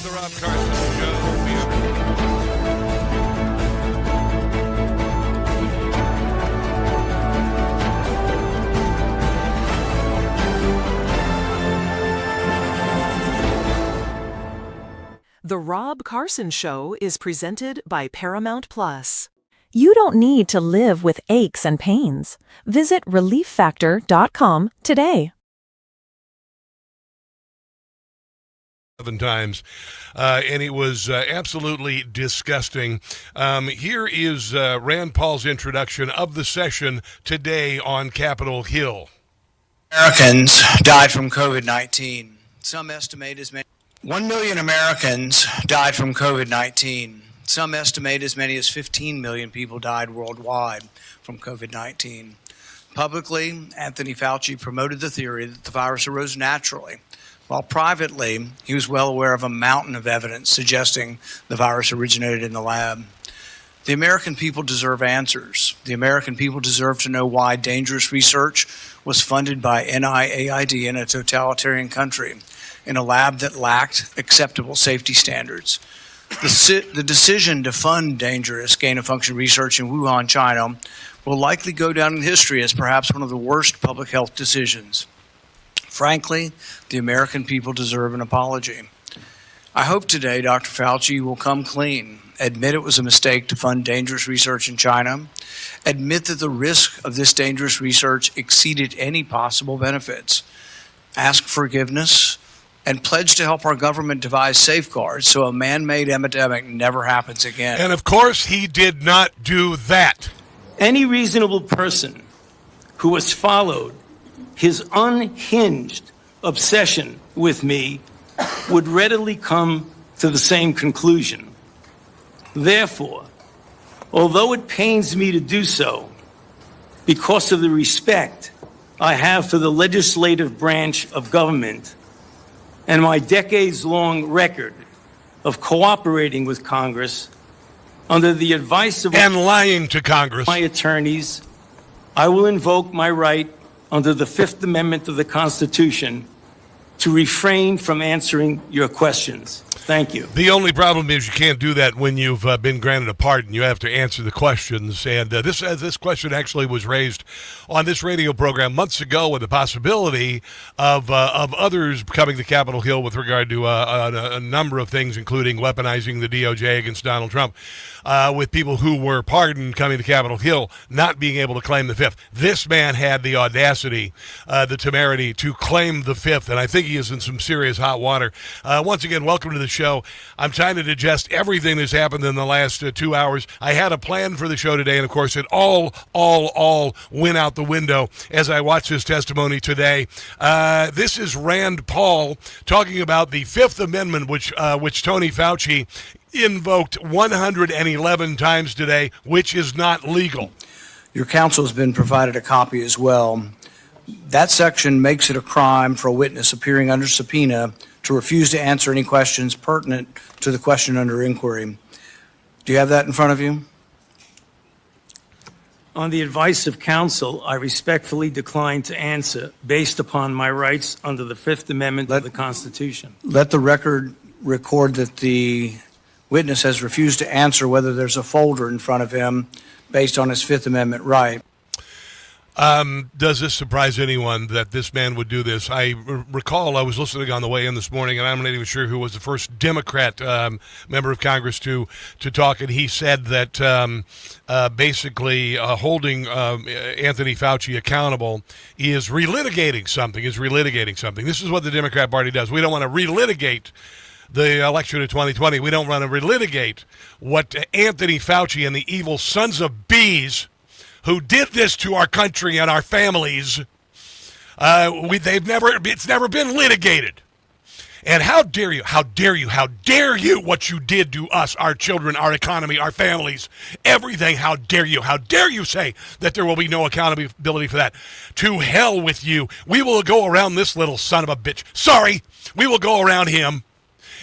the Rob Carson Show. The Rob Carson Show is presented by Paramount Plus. You don't need to live with aches and pains. Visit relieffactor.com today. 7 times, and it was absolutely disgusting. Here is Rand Paul's introduction of the session today on Capitol Hill. Americans died from COVID-19. Some estimate as many 1 million Americans died from COVID-19. Some estimate as many as 15 million people died worldwide from COVID-19. Publicly, Anthony Fauci promoted the theory that the virus arose naturally, while privately, he was well aware of a mountain of evidence suggesting the virus originated in the lab. The American people deserve answers. The American people deserve to know why dangerous research was funded by NIAID in a totalitarian country, in a lab that lacked acceptable safety standards. The decision to fund dangerous gain-of-function research in Wuhan, China, will likely go down in history as perhaps one of the worst public health decisions. Frankly, the American people deserve an apology. I hope today Dr. Fauci will come clean, admit it was a mistake to fund dangerous research in China, admit that the risk of this dangerous research exceeded any possible benefits, ask forgiveness, and pledge to help our government devise safeguards so a man-made epidemic never happens again. And of course, he did not do that. Any reasonable person who has followed his unhinged obsession with me would readily come to the same conclusion. Therefore, although it pains me to do so, because of the respect I have for the legislative branch of government and my decades-long record of cooperating with Congress under the advice of and lying to Congress, my attorneys, I will invoke my right under the Fifth Amendment of the Constitution to refrain from answering your questions. Thank you. The only problem is you can't do that when you've been granted a pardon. You have to answer the questions. And this question actually was raised on this radio program months ago with the possibility of others coming to Capitol Hill with regard to a number of things, including weaponizing the DOJ against Donald Trump, with people who were pardoned coming to Capitol Hill not being able to claim the Fifth. This man had the audacity, the temerity to claim the Fifth, and I think he is in some serious hot water. Once again, welcome to the show. I'm trying to digest everything that's happened in the last 2 hours. I had a plan for the show today, and of course, it all went out the window as I watched his testimony today. This is Rand Paul talking about the Fifth Amendment, which Tony Fauci invoked 111 times today, which is not legal. Your counsel has been provided a copy as well. That section makes it a crime for a witness appearing under subpoena to refuse to answer any questions pertinent to the question under inquiry. Do you have that in front of you? On the advice of counsel, I respectfully decline to answer based upon my rights under the Fifth Amendment of the Constitution. Let the record record that the witness has refused to answer whether there's a folder in front of him based on his Fifth Amendment right. Does this surprise anyone that this man would do this? I recall I was listening on the way in this morning, and I'm not even sure who was the first Democrat member of Congress to talk, and he said that basically holding Anthony Fauci accountable is relitigating something. This is what the Democrat Party does. We don't want to relitigate the election of 2020. We don't want to relitigate what Anthony Fauci and the evil sons of bees who did this to our country and our families, it's never been litigated. And how dare you, what you did to us, our children, our economy, our families, everything, how dare you say that there will be no accountability for that. To hell with you. We will go around this little son of a bitch. Sorry, we will go around him,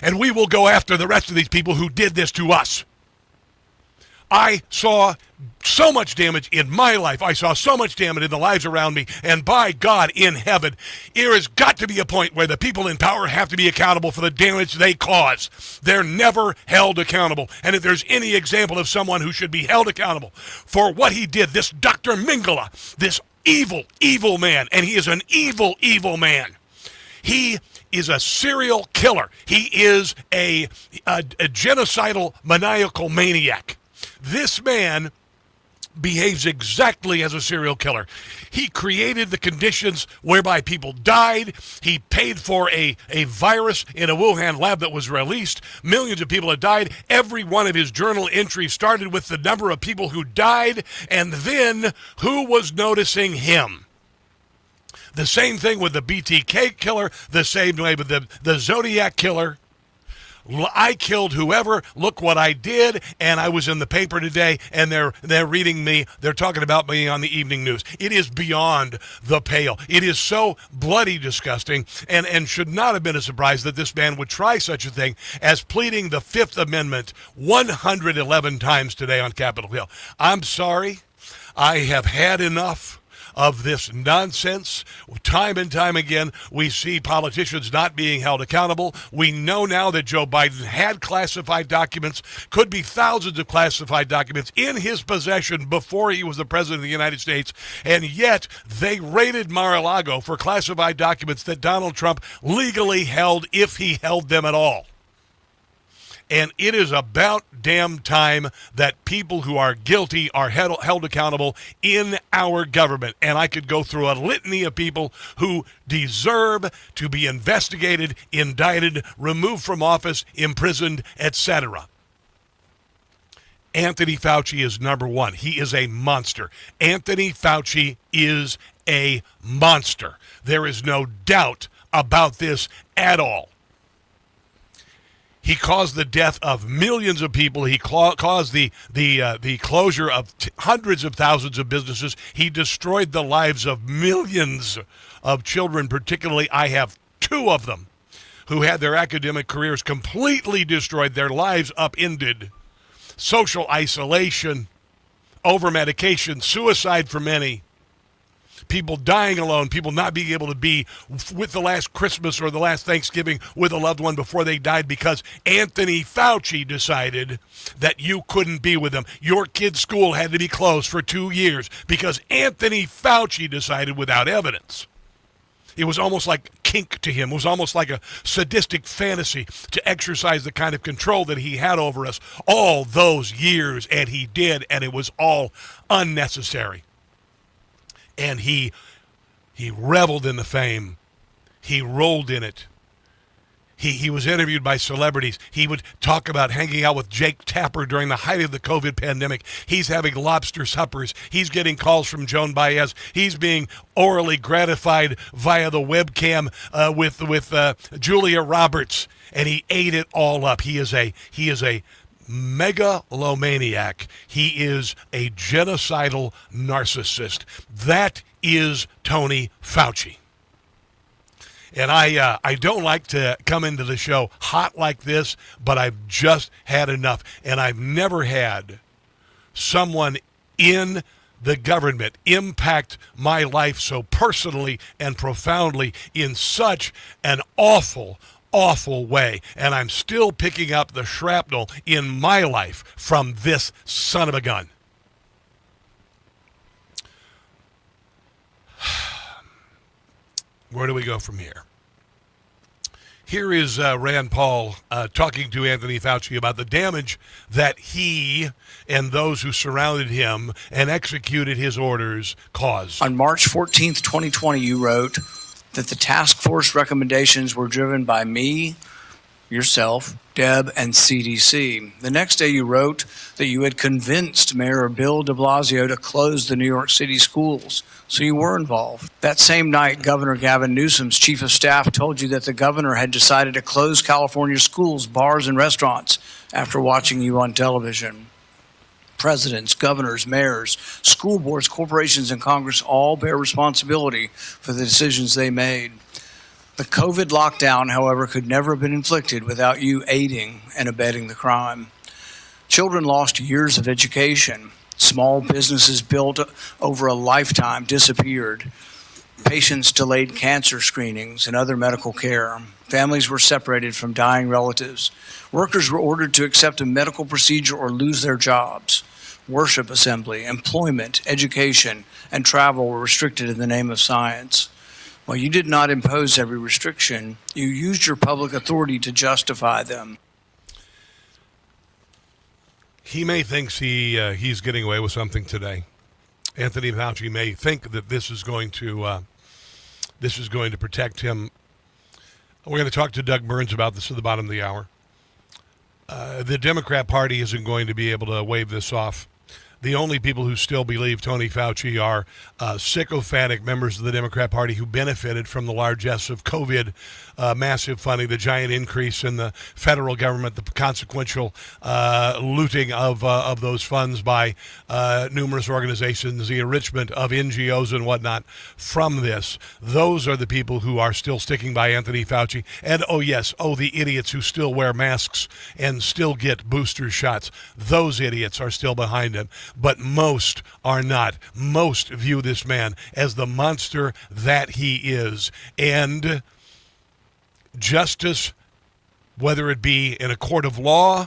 and we will go after the rest of these people who did this to us. I saw so much damage in my life. I saw so much damage in the lives around me. And by God in heaven, there has got to be a point where the people in power have to be accountable for the damage they cause. They're never held accountable. And if there's any example of someone who should be held accountable for what he did, this Dr. Mengele, this evil, evil man, and he is an evil, evil man. He is a serial killer. He is a genocidal, maniacal maniac. This man behaves exactly as a serial killer. He created the conditions whereby people died. He paid for a virus in a Wuhan lab that was released. Millions of people have died. Every one of his journal entries started with the number of people who died and then who was noticing him. The same thing with the BTK killer, the same way with the Zodiac killer. I killed whoever, look what I did, and I was in the paper today, and they're reading me, they're talking about me on the evening news. It is beyond the pale. It is so bloody disgusting, and should not have been a surprise that this man would try such a thing as pleading the Fifth Amendment 111 times today on Capitol Hill. I'm sorry, I have had enough of this nonsense. Time and time again, we see politicians not being held accountable. We know now that Joe Biden had classified documents, could be thousands of classified documents in his possession before he was the president of the United States, and yet they raided Mar-a-Lago for classified documents that Donald Trump legally held, if he held them at all. And it is about damn time that people who are guilty are held accountable in our government. And I could go through a litany of people who deserve to be investigated, indicted, removed from office, imprisoned, etc. Anthony Fauci is number one. He is a monster. Anthony Fauci is a monster. There is no doubt about this at all. He caused the death of millions of people. He caused the closure of hundreds of thousands of businesses. He destroyed the lives of millions of children. Particularly, I have two of them who had their academic careers completely destroyed, their lives upended. Social isolation, over-medication, suicide for many. People dying alone, people not being able to be with the last Christmas or the last Thanksgiving with a loved one before they died because Anthony Fauci decided that you couldn't be with them. Your kid's school had to be closed for 2 years because Anthony Fauci decided without evidence. It was almost like kink to him. It was almost like a sadistic fantasy to exercise the kind of control that he had over us all those years, and he did, and it was all unnecessary. And he reveled in the fame. He rolled in it. He was interviewed by celebrities. He would talk about hanging out with Jake Tapper during the height of the COVID pandemic. He's having lobster suppers. He's getting calls from Joan Baez. He's being orally gratified via the webcam with Julia Roberts, and he ate it all up. He is a megalomaniac. He is a genocidal narcissist. That is Tony Fauci. And I don't like to come into the show hot like this, but I've just had enough. And I've never had someone in the government impact my life so personally and profoundly in such an awful way, and I'm still picking up the shrapnel in my life from this son of a gun. Where do we go from here? Here is Rand Paul talking to Anthony Fauci about the damage that he and those who surrounded him and executed his orders caused. On March 14th, 2020, you wrote that the task force recommendations were driven by me, yourself, Deb, and CDC. The next day you wrote that you had convinced Mayor Bill de Blasio to close the New York City schools, so you were involved. That same night, Governor Gavin Newsom's chief of staff told you that the governor had decided to close California schools, bars, and restaurants after watching you on television. Presidents, governors, mayors, school boards, corporations, and Congress all bear responsibility for the decisions they made. The COVID lockdown, however, could never have been inflicted without you aiding and abetting the crime. Children lost years of education. Small businesses built over a lifetime disappeared. Patients delayed cancer screenings and other medical care. Families were separated from dying relatives. Workers were ordered to accept a medical procedure or lose their jobs. Worship assembly, employment, education, and travel were restricted in the name of science. While you did not impose every restriction, you used your public authority to justify them. He may think he's getting away with something today. Anthony Fauci may think that this is going to protect him. We're going to talk to Doug Burns about this at the bottom of the hour. The Democrat Party isn't going to be able to wave this off. The only people who still believe Tony Fauci are sycophantic members of the Democrat Party who benefited from the largesse of COVID, massive funding, the giant increase in the federal government, the consequential looting of those funds by numerous organizations, the enrichment of NGOs and whatnot from this. Those are the people who are still sticking by Anthony Fauci. And, the idiots who still wear masks and still get booster shots. Those idiots are still behind him. But most are not. Most view this man as the monster that he is. And justice, whether it be in a court of law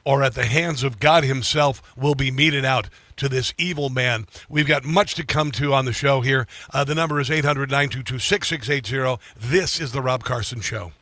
or at the hands of God himself, will be meted out to this evil man. We've got much to come to on the show here. The number is 800-922-6680. This is The Rob Carson Show.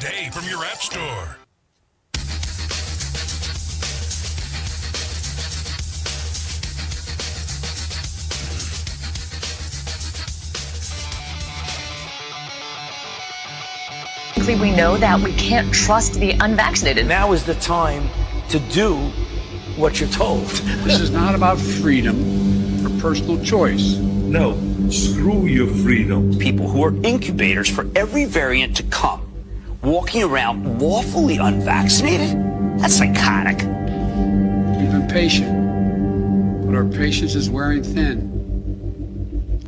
Day from your app store. We know that we can't trust the unvaccinated. Now is the time to do what you're told. This is not about freedom or personal choice. No, screw your freedom. People who are incubators for every variant to come, walking around lawfully unvaccinated? That's psychotic. We've been patient, but our patience is wearing thin.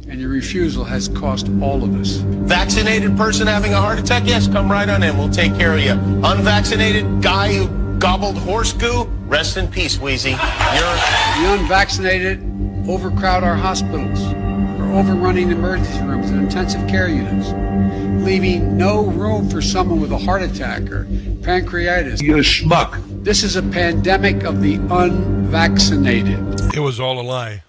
And your refusal has cost all of us. Vaccinated person having a heart attack? Yes, come right on in. We'll take care of you. Unvaccinated guy who gobbled horse goo? Rest in peace, Wheezy. The unvaccinated overcrowd our hospitals. We're overrunning emergency rooms and intensive care units, leaving no room for someone with a heart attack or pancreatitis. You're a schmuck. This is a pandemic of the unvaccinated. It was all a lie.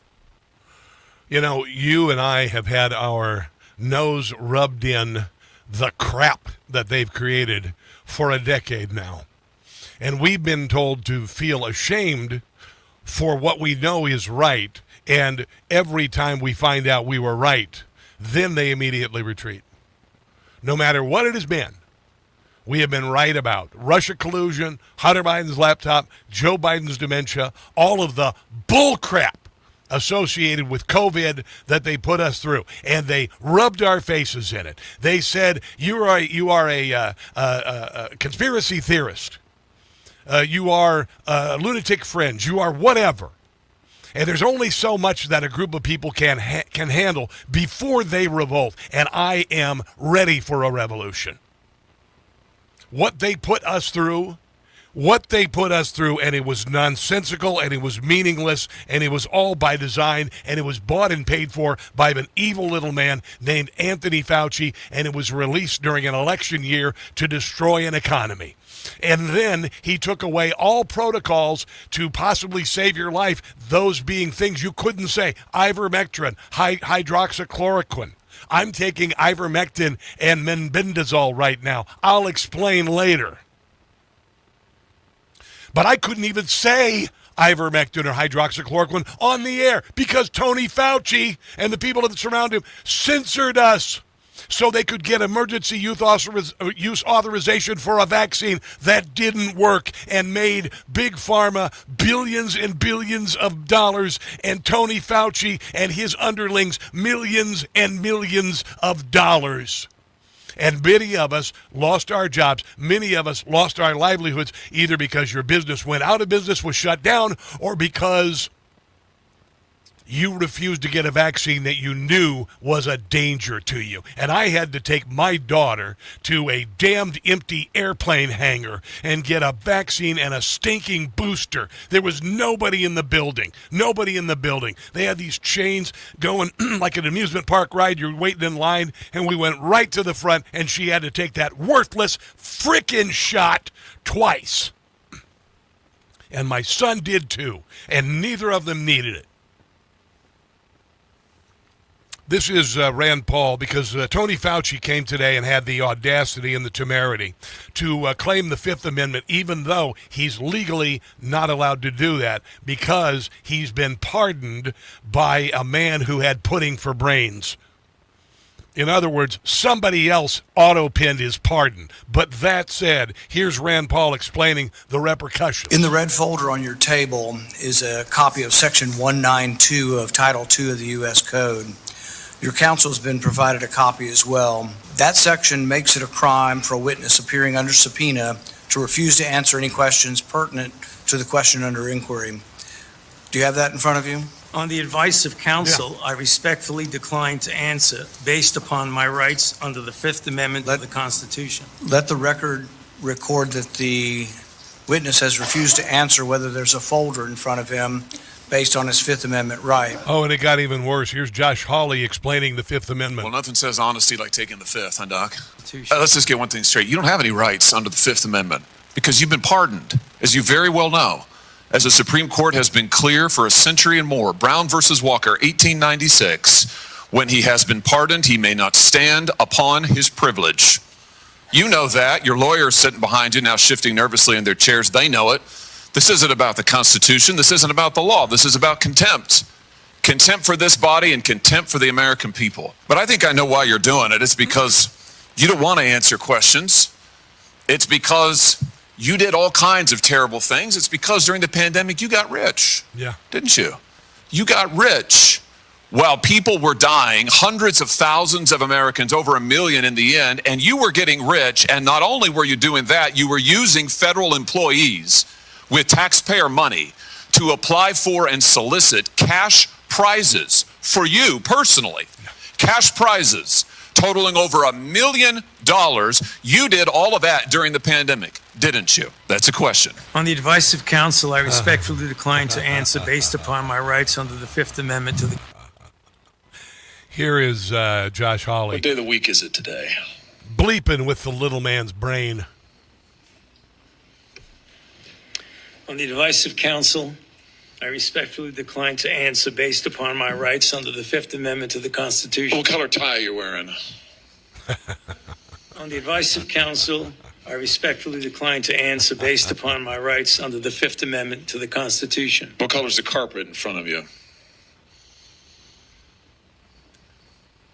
You know, you and I have had our nose rubbed in the crap that they've created for a decade now. And we've been told to feel ashamed for what we know is right. And every time we find out we were right, then they immediately retreat. No matter what it has been, we have been right about Russia collusion, Hunter Biden's laptop, Joe Biden's dementia, all of the bull crap associated with COVID that they put us through, and they rubbed our faces in it. They said you are a conspiracy theorist, you are a lunatic fringe, you are whatever, and there's only so much that a group of people can handle before they revolt. And I am ready for a revolution. What they put us through. And it was nonsensical, and it was meaningless, and it was all by design, and it was bought and paid for by an evil little man named Anthony Fauci, and it was released during an election year to destroy an economy. And then he took away all protocols to possibly save your life, those being things you couldn't say. Ivermectin, hydroxychloroquine. I'm taking ivermectin and mebendazole right now. I'll explain later. But I couldn't even say ivermectin or hydroxychloroquine on the air because Tony Fauci and the people that surround him censored us so they could get emergency use authorization for a vaccine that didn't work and made Big Pharma billions and billions of dollars, and Tony Fauci and his underlings millions and millions of dollars. And many of us lost our jobs. Many of us lost our livelihoods, either because your business went out of business, was shut down, or because you refused to get a vaccine that you knew was a danger to you. And I had to take my daughter to a damned empty airplane hangar and get a vaccine and a stinking booster. There was nobody in the building. Nobody in the building. They had these chains going like an amusement park ride. You're waiting in line, and we went right to the front, and she had to take that worthless frickin' shot twice. And my son did too, and neither of them needed it. This is Rand Paul, because Tony Fauci came today and had the audacity and the temerity to claim the Fifth Amendment, even though he's legally not allowed to do that because he's been pardoned by a man who had pudding for brains. In other words, somebody else auto-pinned his pardon. But that said, here's Rand Paul explaining the repercussions. In the red folder on your table is a copy of Section 192 of Title II of the U.S. Code. Your counsel has been provided a copy as well. That section makes it a crime for a witness appearing under subpoena to refuse to answer any questions pertinent to the question under inquiry. Do you have that in front of you? On the advice of counsel, I respectfully decline to answer based upon my rights under the Fifth Amendment of the Constitution. Let the record record that the witness has refused to answer whether there's a folder in front of him based on his Fifth Amendment right. Oh, and it got even worse. Here's Josh Hawley explaining the Fifth Amendment. Well, nothing says honesty like taking the Fifth, huh, Doc? Let's just get one thing straight. You don't have any rights under the Fifth Amendment because you've been pardoned, as you very well know. As the Supreme Court has been clear for a century and more, Brown versus Walker, 1896, when he has been pardoned, he may not stand upon his privilege. You know that. Your lawyers sitting behind you now shifting nervously in their chairs. They know it. This isn't about the Constitution. This isn't about the law. This is about contempt. Contempt for this body and contempt for the American people. But I think I know why you're doing it. It's because you don't want to answer questions. It's because you did all kinds of terrible things. It's because during the pandemic you got rich. Yeah. Didn't you? You got rich while people were dying, hundreds of thousands of Americans, over 1 million in the end, and you were getting rich. And not only were you doing that, you were using federal employees with taxpayer money to apply for and solicit cash prizes for you personally. Cash prizes totaling over $1 million. You did all of that during the pandemic, didn't you? That's a question. On the advice of counsel, I respectfully decline to answer based upon my rights under the Fifth Amendment to the... Here is Josh Hawley. What day of the week is it today? Bleeping with the little man's brain. On the advice of counsel, I respectfully decline to answer based upon my rights under the Fifth Amendment to the Constitution. What color tie are you wearing? On the advice of counsel, I respectfully decline to answer based upon my rights under the Fifth Amendment to the Constitution. What color's the carpet in front of you?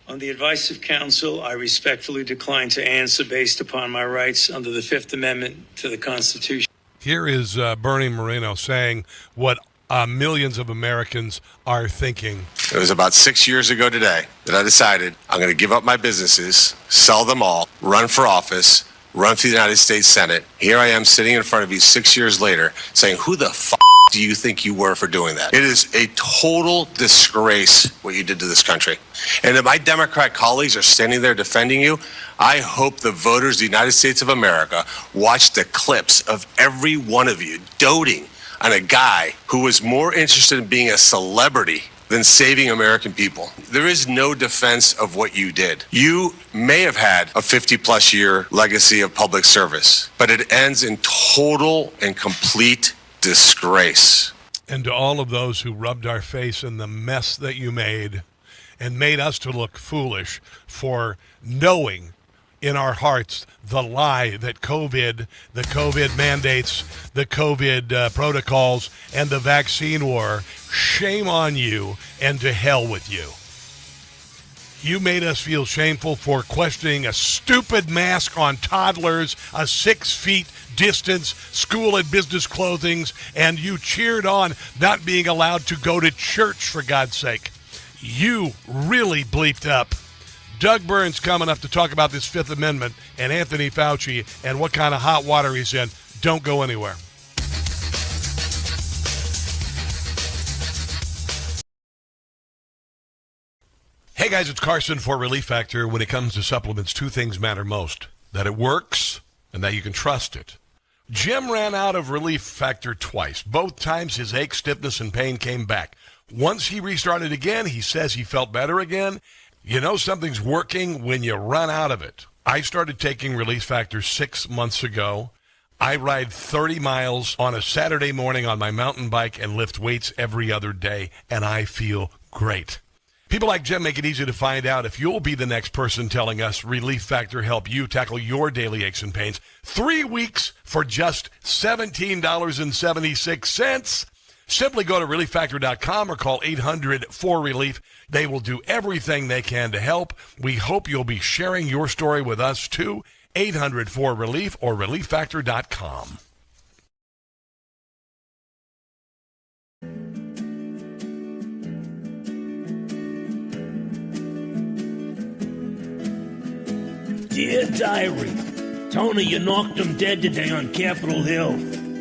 On the advice of counsel, I respectfully decline to answer based upon my rights under the Fifth Amendment to the Constitution. Here is Bernie Moreno saying what millions of Americans are thinking. It was about 6 years ago today that I decided I'm going to give up my businesses, sell them all, run for office, run for the United States Senate. Here I am sitting in front of you 6 years later saying, who the f*** do you think you were for doing that? It is a total disgrace what you did to this country. And if my Democrat colleagues are standing there defending you, I hope the voters of the United States of America watch the clips of every one of you doting on a guy who was more interested in being a celebrity than saving American people. There is no defense of what you did. You may have had a 50-plus year legacy of public service, but it ends in total and complete disgrace. And to all of those who rubbed our face in the mess that you made and made us to look foolish for knowing in our hearts the lie that COVID, the COVID mandates, the COVID protocols, and the vaccine war, shame on you and to hell with you. You made us feel shameful for questioning a stupid mask on toddlers, a 6 feet distance, school and business clothings, and you cheered on not being allowed to go to church, for God's sake. You really bleeped up. Doug Burns coming up to talk about this Fifth Amendment and Anthony Fauci and what kind of hot water he's in. Don't go anywhere. Hey guys, it's Carson for Relief Factor. When it comes to supplements, two things matter most: that it works and that you can trust it. Jim ran out of Relief Factor twice. Both times his ache, stiffness, and pain came back. Once he restarted again, he says he felt better again. You know something's working when you run out of it. I started taking Relief Factor 6 months ago. I ride 30 miles on a Saturday morning on my mountain bike and lift weights every other day, and I feel great. People like Jim make it easy to find out if you'll be the next person telling us Relief Factor help you tackle your daily aches and pains. 3 weeks for just $17.76. Simply go to ReliefFactor.com or call 800-4RELIEF. They will do everything they can to help. We hope you'll be sharing your story with us too. 800-4RELIEF or ReliefFactor.com. Dear Diary, Tony, you knocked them dead today on Capitol Hill.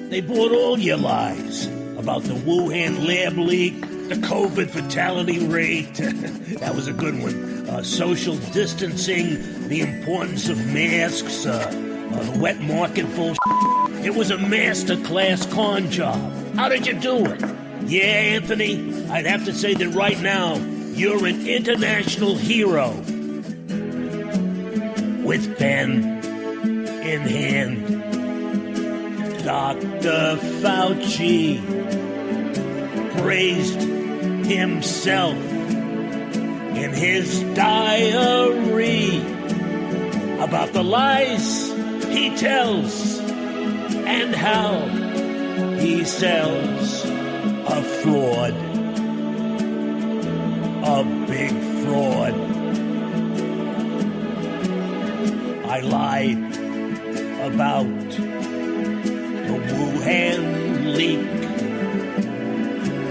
They bought all your lies about the Wuhan lab leak, the COVID fatality rate. That was a good one. Social distancing, the importance of masks, the wet market bullshit. It was a masterclass con job. How did you do it? Yeah, Anthony, I'd have to say that right now, you're an international hero. With pen in hand, Dr. Fauci praised himself in his diary about the lies he tells and how he sells a fraud, a big fraud. I lied about the Wuhan leak.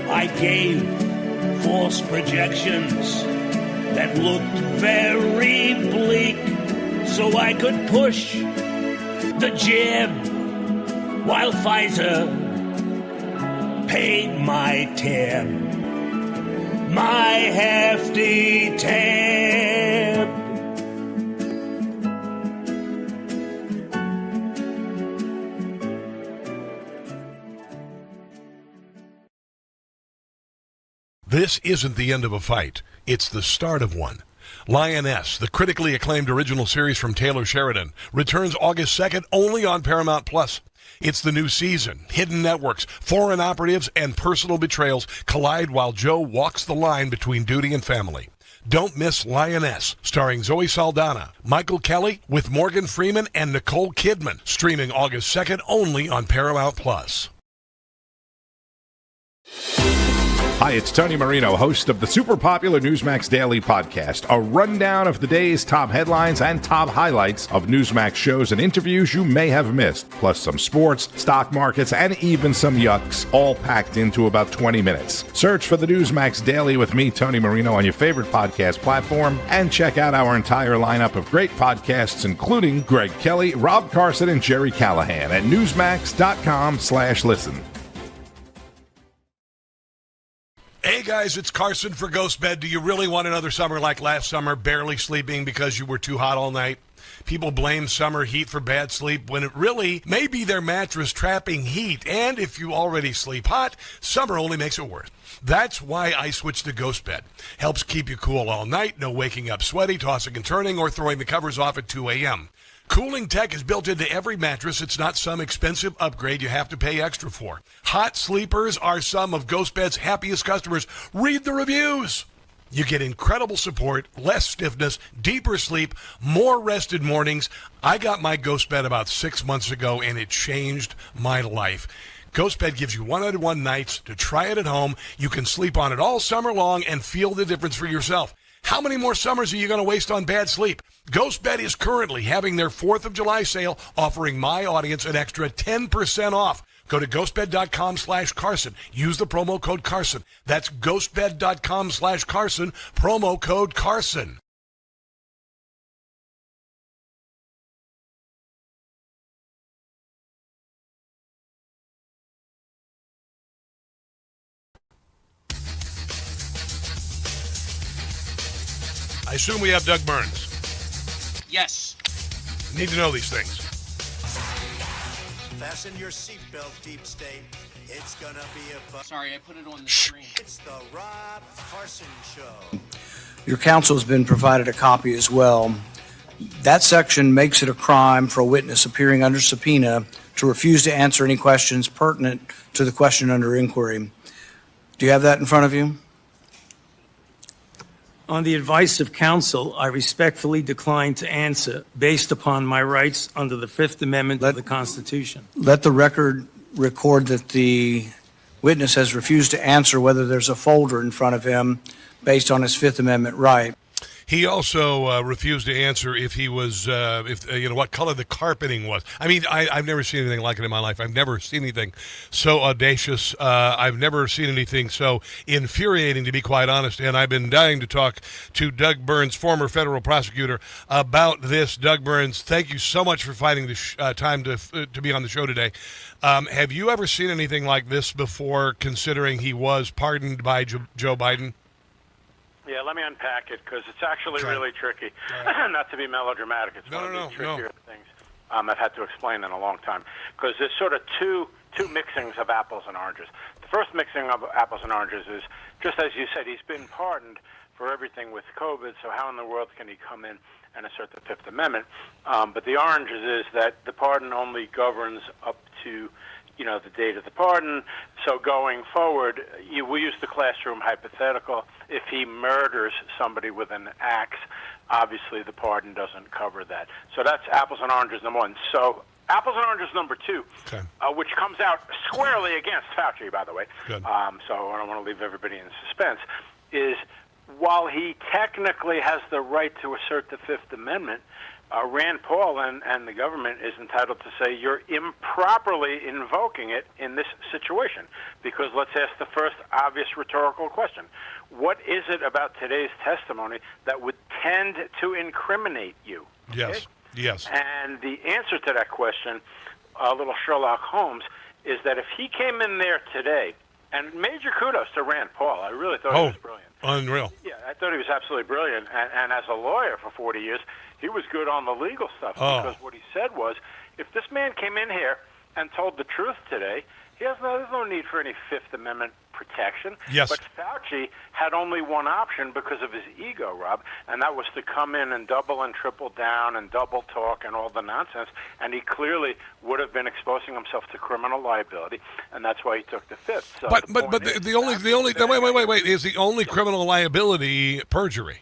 I gave false projections that looked very bleak so I could push the jab while Pfizer paid my tab, my hefty tab. This isn't the end of a fight. It's the start of one. Lioness, the critically acclaimed original series from Taylor Sheridan, returns August 2nd only on Paramount+. It's the new season. Hidden networks, foreign operatives, and personal betrayals collide while Joe walks the line between duty and family. Don't miss Lioness, starring Zoe Saldana, Michael Kelly, with Morgan Freeman and Nicole Kidman, streaming August 2nd only on Paramount+. Hi, it's Tony Marino, host of the super popular Newsmax Daily Podcast, a rundown of the day's top headlines and top highlights of Newsmax shows and interviews you may have missed, plus some sports, stock markets, and even some yucks, all packed into about 20 minutes. Search for the Newsmax Daily with me, Tony Marino, on your favorite podcast platform, and check out our entire lineup of great podcasts, including Greg Kelly, Rob Carson, and Jerry Callahan at newsmax.com/listen. Hey guys, it's Carson for Ghost Bed. Do you really want another summer like last summer, barely sleeping because you were too hot all night? People blame summer heat for bad sleep when it really may be their mattress trapping heat. And if you already sleep hot, summer only makes it worse. That's why I switched to Ghost Bed. Helps keep you cool all night, no waking up sweaty, tossing and turning, or throwing the covers off at 2 a.m. Cooling tech is built into every mattress. It's not some expensive upgrade you have to pay extra for. Hot sleepers are some of Ghost Bed's happiest customers. Read the reviews. You get incredible support, less stiffness, deeper sleep, more rested mornings. I got my Ghost Bed about 6 months ago, and it changed my life. Ghost Bed gives you 101 nights to try it at home. You can sleep on it all summer long and feel the difference for yourself. How many more summers are you going to waste on bad sleep? Ghost Bed is currently having their 4th of July sale, offering my audience an extra 10% off. Go to ghostbed.com/Carson. Use the promo code Carson. That's ghostbed.com/Carson, promo code Carson. I assume we have Doug Burns. Yes. Need to know these things. Fasten your seatbelt, Deep State. It's gonna be a... Sorry, I put it on the screen. It's the Rob Carson Show. Your counsel has been provided a copy as well. That section makes it a crime for a witness appearing under subpoena to refuse to answer any questions pertinent to the question under inquiry. Do you have that in front of you? On the advice of counsel, I respectfully decline to answer based upon my rights under the Fifth Amendment of the Constitution. Let the record record that the witness has refused to answer whether there's a folder in front of him based on his Fifth Amendment right. He also refused to answer if he was, what color the carpeting was. I mean, I've never seen anything like it in my life. I've never seen anything so audacious. I've never seen anything so infuriating, to be quite honest. And I've been dying to talk to Doug Burns, former federal prosecutor, about this. Doug Burns, thank you so much for finding the time to be on the show today. Have you ever seen anything like this before, considering he was pardoned by Joe Biden? Yeah, let me unpack it because it's actually really tricky. Right. Not to be melodramatic, it's one of the trickier things I've had to explain in a long time because there's sort of two mixings of apples and oranges. The first mixing of apples and oranges is, just as you said, he's been pardoned for everything with COVID, so how in the world can he come in and assert the Fifth Amendment? But the oranges is that the pardon only governs up to the date of the pardon. So going forward, we use the classroom hypothetical. If he murders somebody with an axe, obviously the pardon doesn't cover that. So that's apples and oranges, number one. So apples and oranges, number two, which comes out squarely against Fauci, by the way. Good. So I don't want to leave everybody in suspense, is while he technically has the right to assert the Fifth Amendment, Rand Paul and the government is entitled to say you're improperly invoking it in this situation. Because let's ask the first obvious rhetorical question. What is it about today's testimony that would tend to incriminate you? Yes, yes. And the answer to that question, a little Sherlock Holmes, is that if he came in there today, and major kudos to Rand Paul, I really thought he was brilliant. Unreal. Yeah, I thought he was absolutely brilliant. And as a lawyer for 40 years, he was good on the legal stuff because what he said was, if this man came in here and told the truth today, there's no need for any Fifth Amendment protection. Yes. But Fauci had only one option because of his ego, Rob, and that was to come in and double and triple down and double talk and all the nonsense, and he clearly would have been exposing himself to criminal liability, and that's why he took the Fifth. So but the only wait is the only criminal liability perjury?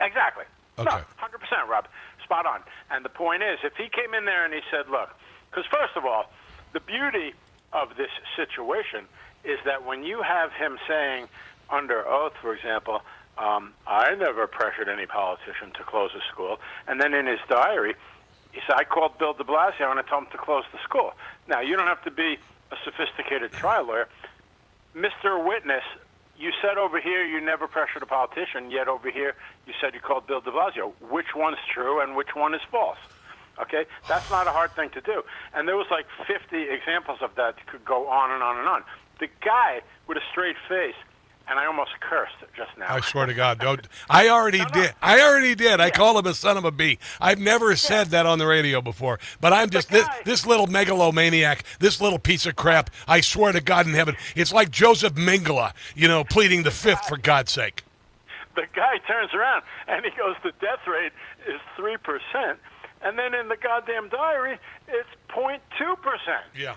Exactly. Okay. No, 100%, Rob. Spot on. And the point is, if he came in there and he said, look, because first of all, the beauty of this situation is that when you have him saying under oath, for example, I never pressured any politician to close a school, and then in his diary, he said, I called Bill de Blasio and I told him to close the school. Now, you don't have to be a sophisticated trial lawyer. Mr. Witness, you said over here you never pressured a politician, yet over here you said you called Bill de Blasio. Which one's true and which one is false? Okay? That's not a hard thing to do. And there was like 50 examples of that that could go on and on and on. The guy with a straight face, and I almost cursed just now. I swear to God, don't. I already did. I already did. I call him a son of a bee. I've never said that on the radio before. But I'm just this little megalomaniac, this little piece of crap. I swear to God in heaven, it's like Joseph Mengele, pleading the Fifth for God's sake. The guy turns around and he goes, the death rate is 3%, and then in the goddamn diary, it's 0.2%. Yeah.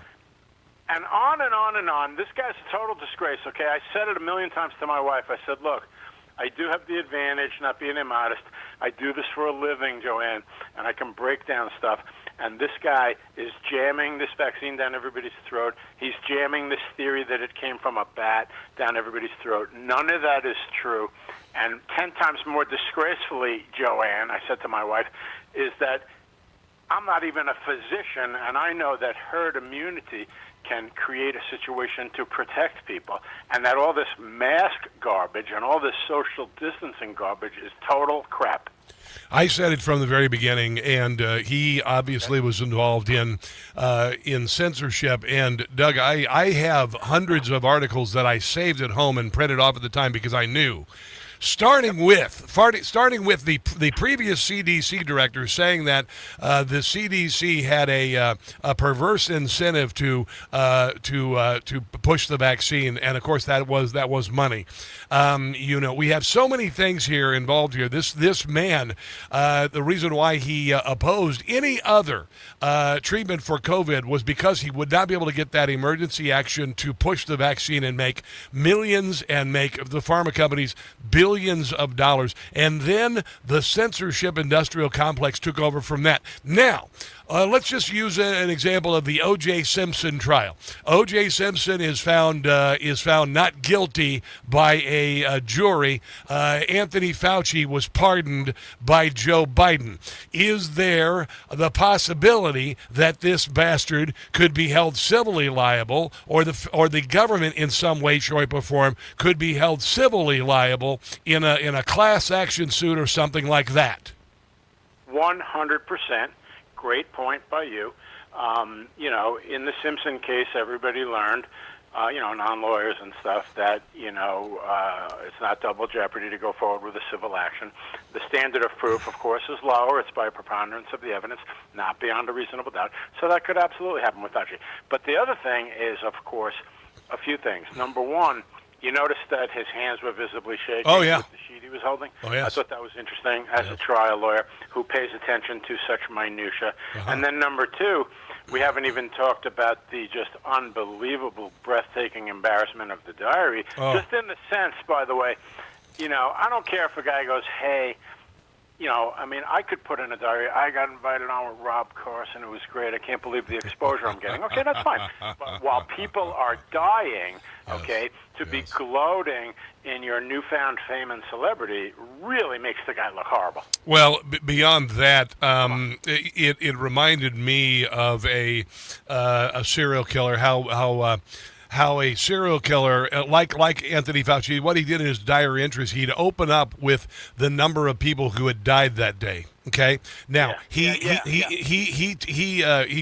And on and on and on. This guy's a total disgrace, okay? I said it a million times to my wife. I said, look, I do have the advantage, not being immodest. I do this for a living, Joanne, and I can break down stuff. And this guy is jamming this vaccine down everybody's throat. He's jamming this theory that it came from a bat down everybody's throat. None of that is true. And 10 times more disgracefully, Joanne, I said to my wife, is that I'm not even a physician, and I know that herd immunity can create a situation to protect people, and that all this mask garbage and all this social distancing garbage is total crap. I said it from the very beginning, and he obviously was involved in censorship. And Doug, I have hundreds of articles that I saved at home and printed off at the time because I knew. Starting with the previous CDC director saying that the CDC had a perverse incentive to push the vaccine, and of course that was money. We have so many things here involved here. This man, the reason why he opposed any other treatment for COVID was because he would not be able to get that emergency action to push the vaccine and make millions and make the pharma companies billions of dollars. And then the censorship industrial complex took over from that. Now, let's just use an example of the O.J. Simpson trial. O.J. Simpson is found not guilty by a jury. Anthony Fauci was pardoned by Joe Biden. Is there the possibility that this bastard could be held civilly liable, or the government in some way, shape, or form could be held civilly liable in a class action suit or something like that? 100%. Great point by you. In the Simpson case, everybody learned, non-lawyers and stuff, that, it's not double jeopardy to go forward with a civil action. The standard of proof, of course, is lower. It's by a preponderance of the evidence, not beyond a reasonable doubt. So that could absolutely happen with Fauci. But the other thing is, of course, a few things. Number one, you noticed that his hands were visibly shaking with the sheet he was holding? Oh, yes. I thought that was interesting as a trial lawyer who pays attention to such minutia. And then number two, we haven't even talked about the just unbelievable, breathtaking embarrassment of the diary. Just in the sense, by the way, I don't care if a guy goes, hey, I mean, I could put in a diary, I got invited on with Rob Carson. It was great. I can't believe the exposure I'm getting. Okay, that's fine. But while people are dying, okay, to be gloating in your newfound fame and celebrity really makes the guy look horrible. Well, beyond that, it reminded me of a serial killer, how a serial killer, like Anthony Fauci, what he did in his diary entries, he'd open up with the number of people who had died that day. Okay. Now he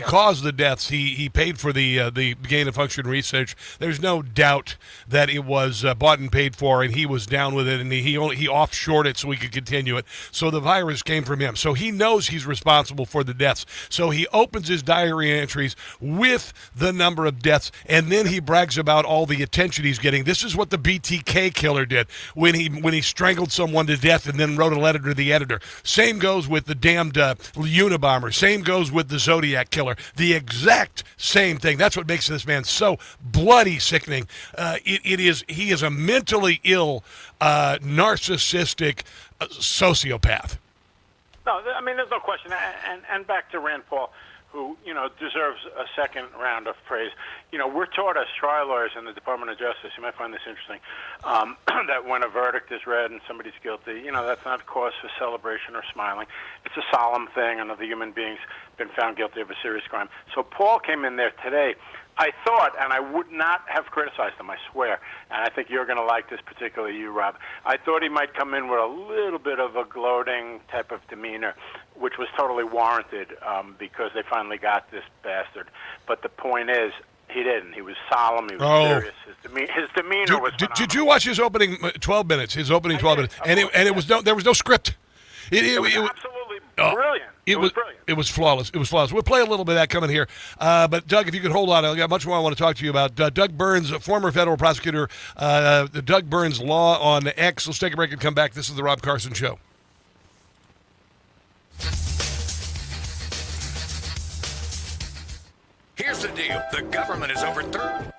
caused the deaths. He paid for the gain of function research. There's no doubt that it was bought and paid for, and he was down with it, and he offshored it so he could continue it. So the virus came from him. So he knows he's responsible for the deaths. So he opens his diary entries with the number of deaths, and then he brags about all the attention he's getting. This is what the BTK killer did when he strangled someone to death and then wrote a letter to the editor. Same goes with the damned Unabomber. Same goes with the Zodiac killer. The exact same thing. That's what makes this man so bloody sickening. He is a mentally ill, narcissistic sociopath. No, I mean, there's no question. And back to Rand Paul, who, deserves a second round of praise. We're taught as trial lawyers in the Department of Justice, you might find this interesting, that when a verdict is read and somebody's guilty, that's not cause for celebration or smiling. It's a solemn thing. Another human being's been found guilty of a serious crime. So Paul came in there today. I thought, and I would not have criticized him, I swear, and I think you're going to like this, particularly you, Rob, I thought he might come in with a little bit of a gloating type of demeanor, which was totally warranted because they finally got this bastard. But the point is, he didn't. He was solemn. He was serious. His demeanor was phenomenal. Did you watch his opening 12 minutes? His opening 12 minutes, and there was no script. It was absolutely brilliant. It was brilliant. It was flawless. It was flawless. We'll play a little bit of that coming here. But, Doug, if you could hold on, I've got much more I want to talk to you about. Doug Burns, former federal prosecutor, the Doug Burns Law on X. Let's take a break and come back. This is The Rob Carson Show. Here's the deal. The government is overthrown.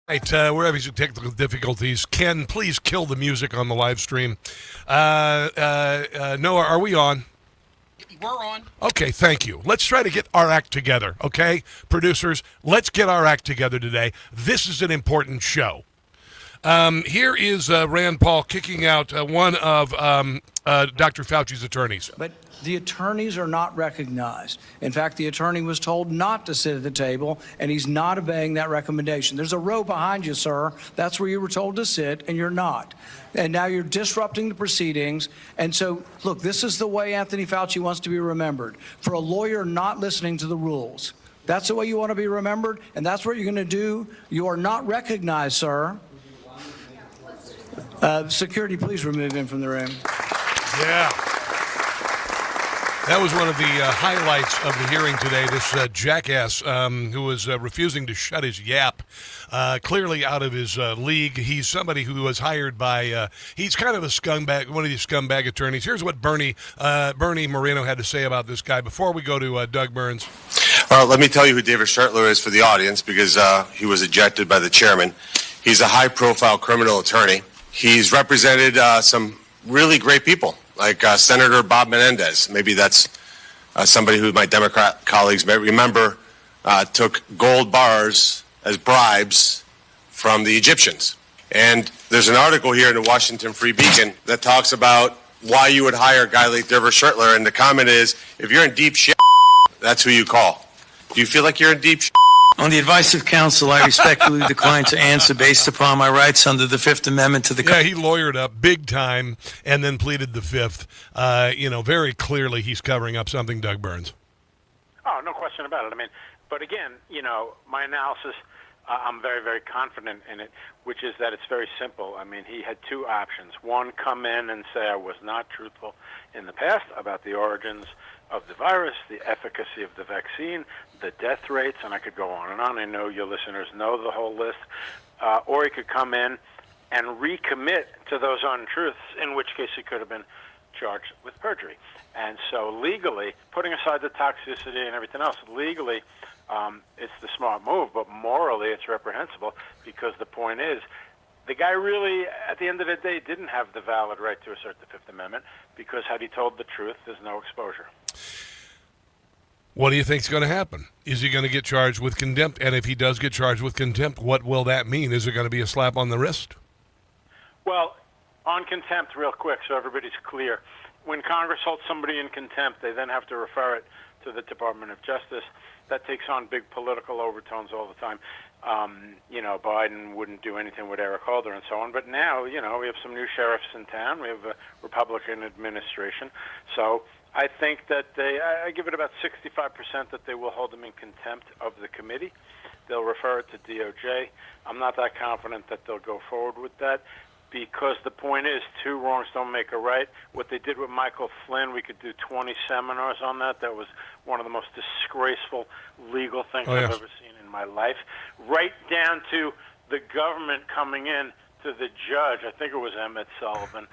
Right, we're having some technical difficulties. Ken, please kill the music on the live stream. Noah, are we on? We're on. Okay, thank you. Let's try to get our act together, okay? Producers, let's get our act together today. This is an important show. Here is Rand Paul kicking out one of Dr. Fauci's attorneys. But the attorneys are not recognized. In fact, the attorney was told not to sit at the table, and he's not obeying that recommendation. There's a row behind you, sir. That's where you were told to sit, and you're not. And now you're disrupting the proceedings. And so, look, this is the way Anthony Fauci wants to be remembered, for a lawyer not listening to the rules. That's the way you want to be remembered, and that's what you're going to do. You are not recognized, sir. Security, please remove him from the room. Yeah. That was one of the highlights of the hearing today. This jackass who was refusing to shut his yap, clearly out of his league. He's somebody who was hired by, he's kind of a scumbag, one of these scumbag attorneys. Here's what Bernie Moreno had to say about this guy before we go to Doug Burns. Let me tell you who David Schertler is for the audience, because he was ejected by the chairman. He's a high-profile criminal attorney. He's represented some really great people, like Senator Bob Menendez. Maybe that's somebody who my Democrat colleagues may remember took gold bars as bribes from the Egyptians. And there's an article here in the Washington Free Beacon that talks about why you would hire a guy like David Schertler. And the comment is, if you're in deep shit, that's who you call. Do you feel like you're in deep shit? On the advice of counsel, I respectfully decline to answer based upon my rights under the Fifth Amendment to the... Yeah, he lawyered up big time and then pleaded the Fifth. Very clearly he's covering up something, Doug Burns. Oh, no question about it. I mean, but again, my analysis, I'm very, very confident in it, which is that it's very simple. I mean, he had two options. One, come in and say I was not truthful in the past about the origins of the virus, the efficacy of the vaccine, the death rates, and I could go on and on. I know your listeners know the whole list. Or he could come in and recommit to those untruths, in which case he could have been charged with perjury. And so legally, putting aside the toxicity and everything else, legally it's the smart move, but morally it's reprehensible, because the point is, the guy really, at the end of the day, didn't have the valid right to assert the Fifth Amendment, because had he told the truth, there's no exposure. What do you think's going to happen? Is he going to get charged with contempt? And if he does get charged with contempt, what will that mean? Is it going to be a slap on the wrist? Well, on contempt, real quick, so everybody's clear. When Congress holds somebody in contempt, they then have to refer it to the Department of Justice. That takes on big political overtones all the time. Biden wouldn't do anything with Eric Holder and so on. But now, we have some new sheriffs in town. We have a Republican administration. So I think that I give it about 65% that they will hold him in contempt of the committee. They'll refer it to DOJ. I'm not that confident that they'll go forward with that, because the point is, two wrongs don't make a right. What they did with Michael Flynn, we could do 20 seminars on that. That was one of the most disgraceful legal things I've ever seen in my life. Right down to the government coming in to the judge, I think it was Emmett Sullivan.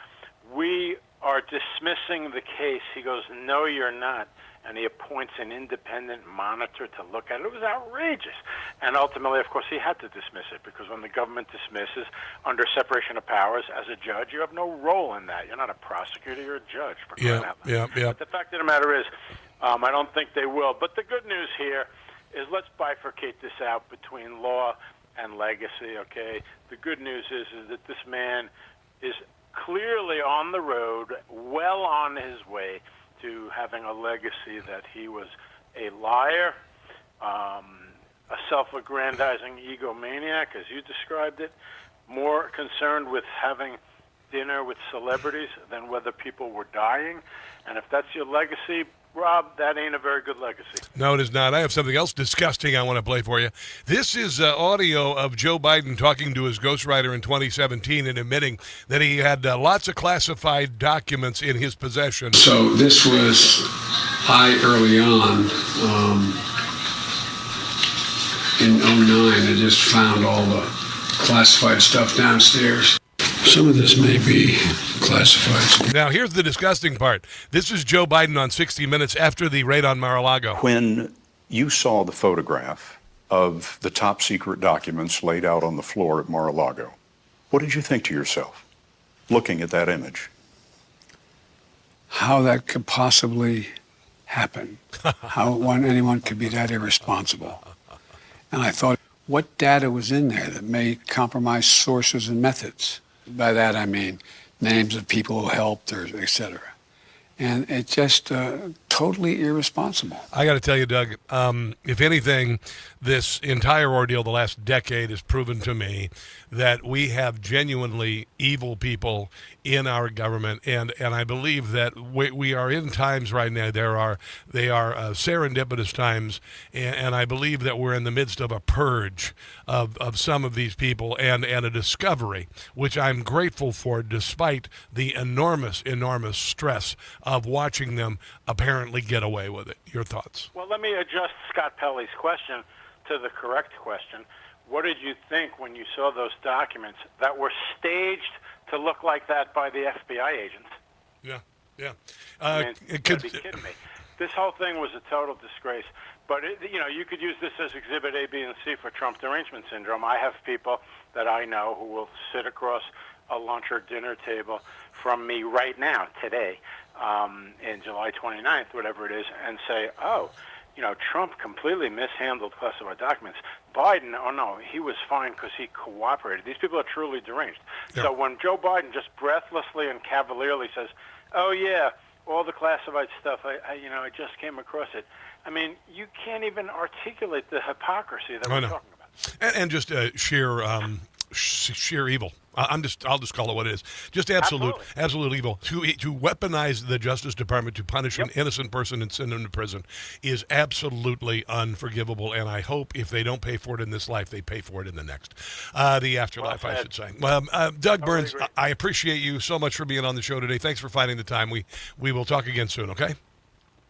We are dismissing the case. He goes, no, you're not. And he appoints an independent monitor to look at it. It was outrageous. And ultimately, of course, he had to dismiss it, because when the government dismisses under separation of powers as a judge, you have no role in that. You're not a prosecutor, you're a judge. Yeah. But the fact of the matter is, I don't think they will. But the good news here is, let's bifurcate this out between law and legacy, okay? The good news is that this man is clearly on the road, well on his way to having a legacy that he was a liar, a self-aggrandizing egomaniac, as you described it, more concerned with having dinner with celebrities than whether people were dying. And if that's your legacy, Rob, that ain't a very good legacy. No, it is not. I have something else disgusting I want to play for you. This is audio of Joe Biden talking to his ghostwriter in 2017 and admitting that he had lots of classified documents in his possession. So this was early on in 2009. I just found all the classified stuff downstairs. Some of this may be classified. Now, here's the disgusting part. This is Joe Biden on 60 Minutes after the raid on Mar-a-Lago. When you saw the photograph of the top secret documents laid out on the floor at Mar-a-Lago. What did you think to yourself, looking at that image? How that could possibly happen, how anyone could be that irresponsible. And I thought, what data was in there that may compromise sources and methods? By that I mean names of people who helped, or et cetera. And it's just totally irresponsible. I got to tell you, Doug, if anything, this entire ordeal the last decade has proven to me that we have genuinely evil people in our government, and I believe that we are in times right now. They are serendipitous times, and I believe that we're in the midst of a purge of some of these people and a discovery, which I'm grateful for, despite the enormous stress of watching them apparently get away with it. Your thoughts? Well, let me adjust Scott Pelley's question to the correct question. What did you think when you saw those documents that were staged to look like that by the FBI agents? Yeah. I mean, you gotta be kidding me. This whole thing was a total disgrace. But, you could use this as Exhibit A, B, and C for Trump derangement syndrome. I have people that I know who will sit across a lunch or dinner table from me right now, today, in July 29th, whatever it is, and say, Trump completely mishandled classified documents. Biden, oh no, he was fine because he cooperated. These people are truly deranged. Yeah. So when Joe Biden just breathlessly and cavalierly says, oh yeah, all the classified stuff, I just came across it. I mean, you can't even articulate the hypocrisy that we're talking about. And just sheer evil. I'll just call it what it is. Just absolute evil. To weaponize the Justice Department to punish an innocent person and send them to prison is absolutely unforgivable. And I hope if they don't pay for it in this life, they pay for it in the next, the afterlife, I should say. Doug Burns, I appreciate you so much for being on the show today. Thanks for finding the time. We will talk again soon. Okay.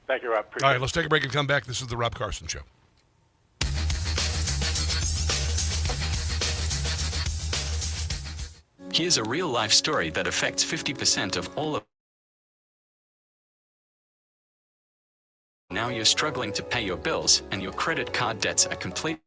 Thank you, Rob. All right, let's take a break and come back. This is the Rob Carson Show. Here's a real-life story that affects 50% of all of... Now you're struggling to pay your bills, and your credit card debts are complete.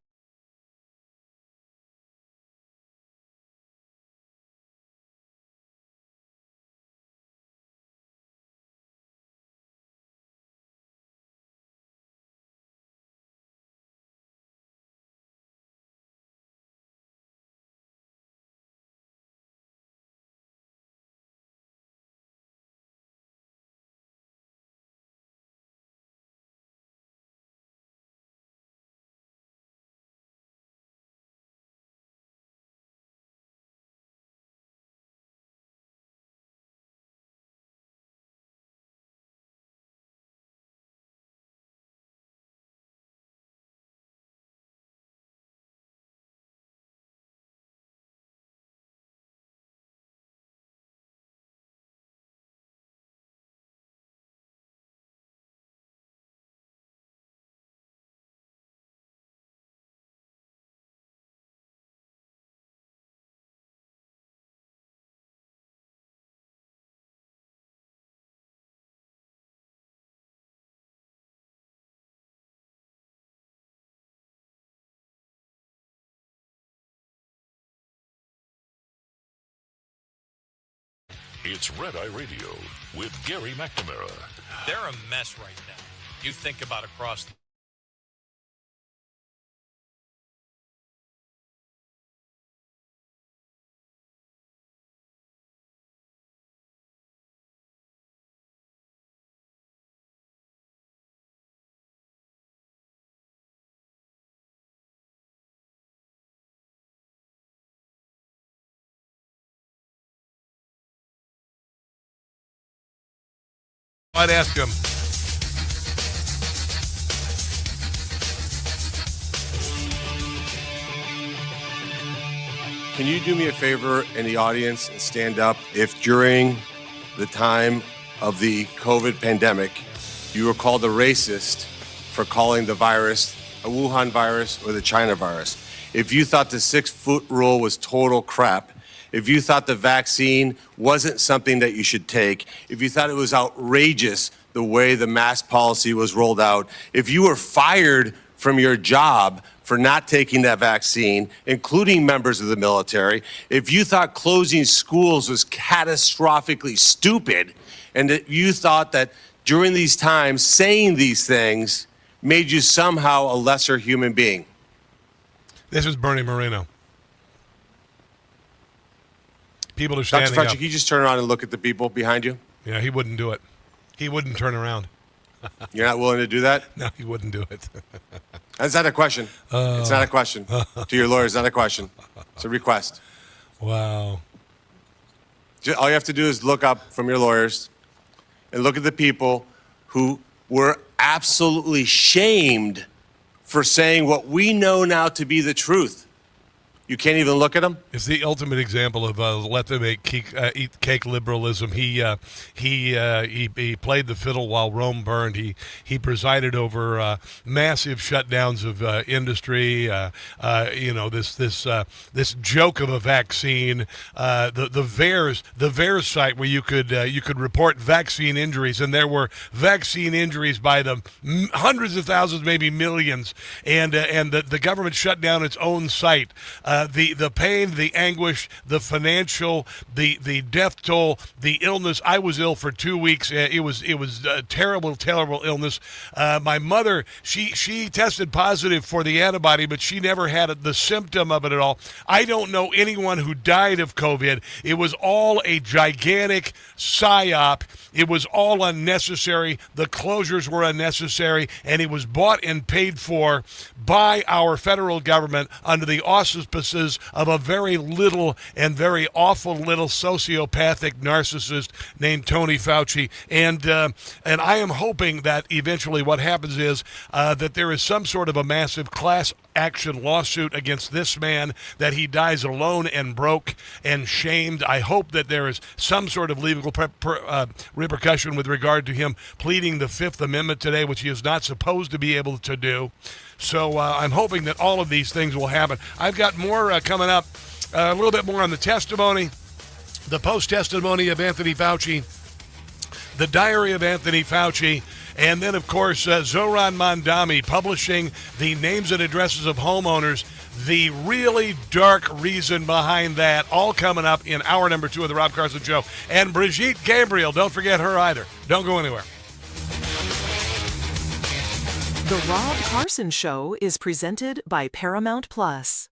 It's Red Eye Radio with Gary McNamara. They're a mess right now. You think about across the... I'd ask him. Can you do me a favor in the audience and stand up if during the time of the COVID pandemic, you were called a racist for calling the virus a Wuhan virus or the China virus? If you thought the 6-foot rule was total crap, if you thought the vaccine wasn't something that you should take, if you thought it was outrageous the way the mask policy was rolled out, if you were fired from your job for not taking that vaccine, including members of the military, if you thought closing schools was catastrophically stupid, and that you thought that during these times saying these things made you somehow a lesser human being. This is Bernie Moreno. People are standing Dr. Fauci, up. can you just turn around and look at the people behind you? Yeah, he wouldn't do it. He wouldn't turn around. You're not willing to do that? No, he wouldn't do it. That's not a question. It's not a question. To your lawyers, not a question. It's a request. Wow. All you have to do is look up from your lawyers and look at the people who were absolutely shamed for saying what we know now to be the truth. You can't even look at them? It's the ultimate example of let them eat cake liberalism. He played the fiddle while Rome burned. He presided over massive shutdowns of industry. This joke of a vaccine. The VAERS site where you could report vaccine injuries, and there were vaccine injuries by the hundreds of thousands, maybe millions, and the government shut down its own site. The pain, the anguish, the financial, the death toll, the illness. I was ill for 2 weeks. It was a terrible illness. My mother, she tested positive for the antibody, but she never had the symptom of it at all. I don't know anyone who died of COVID. It was all a gigantic psyop. It was all unnecessary. The closures were unnecessary, and it was bought and paid for by our federal government under the auspices of a very little and very awful little sociopathic narcissist named Tony Fauci. And I am hoping that eventually what happens is that there is some sort of a massive class action lawsuit against this man, that he dies alone and broke and shamed. I hope that there is some sort of legal repercussion with regard to him pleading the Fifth Amendment today, which he is not supposed to be able to do. So I'm hoping that all of these things will happen. I've got more coming up, a little bit more on the testimony, the post-testimony of Anthony Fauci, the diary of Anthony Fauci, and then, of course, Zoran Mondami publishing the names and addresses of homeowners, the really dark reason behind that, all coming up in hour number 2 of the Rob Carson Show. And Brigitte Gabriel, don't forget her either. Don't go anywhere. The Rob Carson Show is presented by Paramount Plus.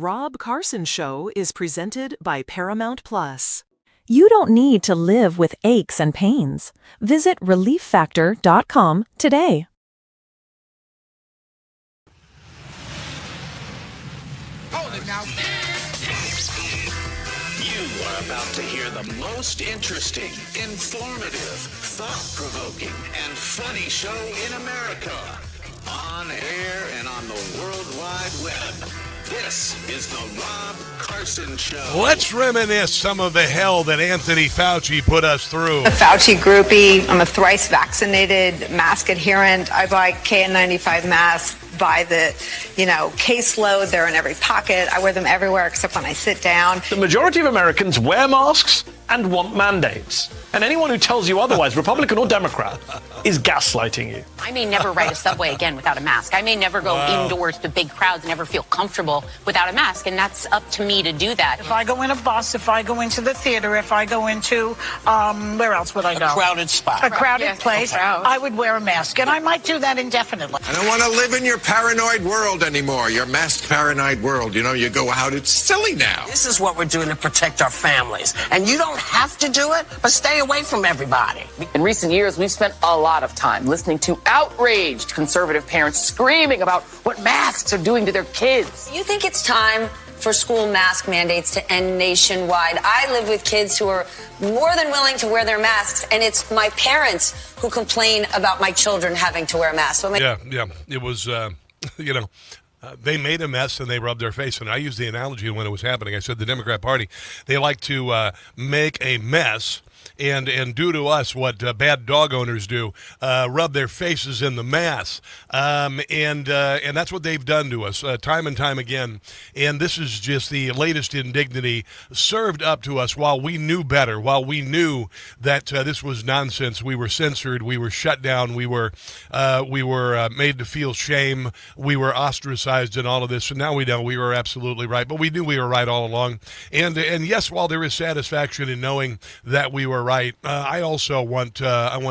Rob Carson Show is presented by Paramount Plus. You don't need to live with aches and pains. Visit ReliefFactor.com today. You are about to hear the most interesting, informative, thought-provoking, and funny show in America. On air and on the World Wide Web. This is the Rob Carson Show. Let's reminisce some of the hell that Anthony Fauci put us through. A Fauci groupie. I'm a thrice vaccinated mask adherent. I buy KN95 masks by the, caseload. They're in every pocket. I wear them everywhere except when I sit down. The majority of Americans wear masks and want mandates. And anyone who tells you otherwise, Republican or Democrat, is gaslighting you. I may never ride a subway again without a mask. I may never go indoors to big crowds and never feel comfortable without a mask. And that's up to me to do that. If I go in a bus, if I go into the theater, if I go into, where else would I go? A crowded spot. A crowded place, I would wear a mask. And I might do that indefinitely. I don't want to live in your paranoid world anymore, your masked paranoid world. You go out, it's silly now. This is what we're doing to protect our families. And you don't have to do it, but stay away from everybody. In recent years, we've spent a lot of time listening to outraged conservative parents screaming about what masks are doing to their kids. You think it's time for school mask mandates to end nationwide? I live with kids who are more than willing to wear their masks, and it's my parents who complain about my children having to wear masks. So Yeah. It was, they made a mess and they rubbed their face. And I used the analogy when it was happening. I said the Democrat Party, they like to make a mess and do to us what bad dog owners do, rub their faces in the mass. And that's what they've done to us time and time again. And this is just the latest indignity served up to us while we knew better, while we knew that this was nonsense. We were censored. We were shut down. We were made to feel shame. We were ostracized in all of this. And now we know we were absolutely right. But we knew we were right all along. And yes, while there is satisfaction in knowing that we were right, I also want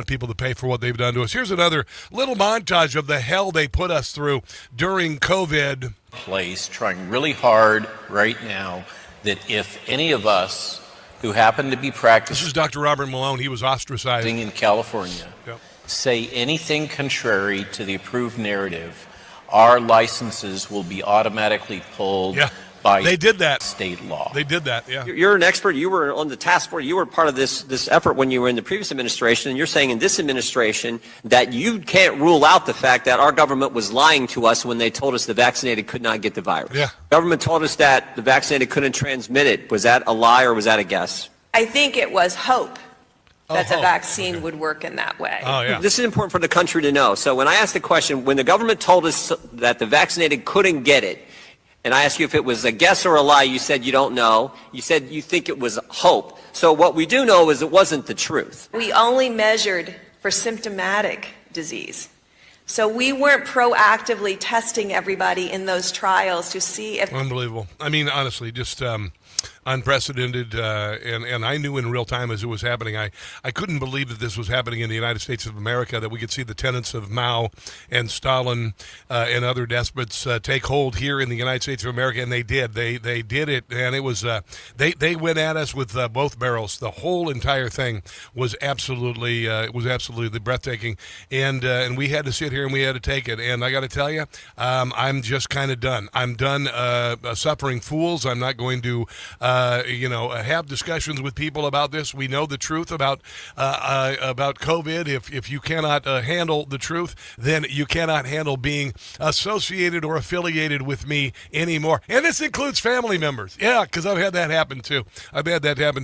people to pay for what they've done to us. Here's another little montage of the hell they put us through during COVID. Place trying really hard right now that if any of us who happen to be practicing, this is Dr. Robert Malone. He was ostracized in California. Yep. Say anything contrary to the approved narrative, our licenses will be automatically pulled. Yeah. They did that. State law. They did that, yeah. You're an expert. You were on the task force. You were part of this effort when you were in the previous administration, and you're saying in this administration that you can't rule out the fact that our government was lying to us when they told us the vaccinated could not get the virus. Yeah. Government told us that the vaccinated couldn't transmit it. Was that a lie or was that a guess? I think it was hope that the vaccine would work in that way. Oh, yeah. This is important for the country to know. So when I asked the question, when the government told us that the vaccinated couldn't get it, and I asked you if it was a guess or a lie, you said you don't know. You said you think it was hope. So what we do know is it wasn't the truth. We only measured for symptomatic disease. So we weren't proactively testing everybody in those trials to see if... Unbelievable. I mean, honestly, just unprecedented, and I knew in real time as it was happening. I couldn't believe that this was happening in the United States of America, that we could see the tenets of Mao and Stalin and other despots take hold here in the United States of America, and they did. They did it, and it was they went at us with both barrels. The whole entire thing was absolutely breathtaking, and we had to sit here and we had to take it. And I got to tell you, I'm just kind of done. I'm done suffering fools. I'm not going to have discussions with people about this. We know the truth about COVID. If you cannot handle the truth, then you cannot handle being associated or affiliated with me anymore. And this includes family members. Yeah, because I've had that happen too.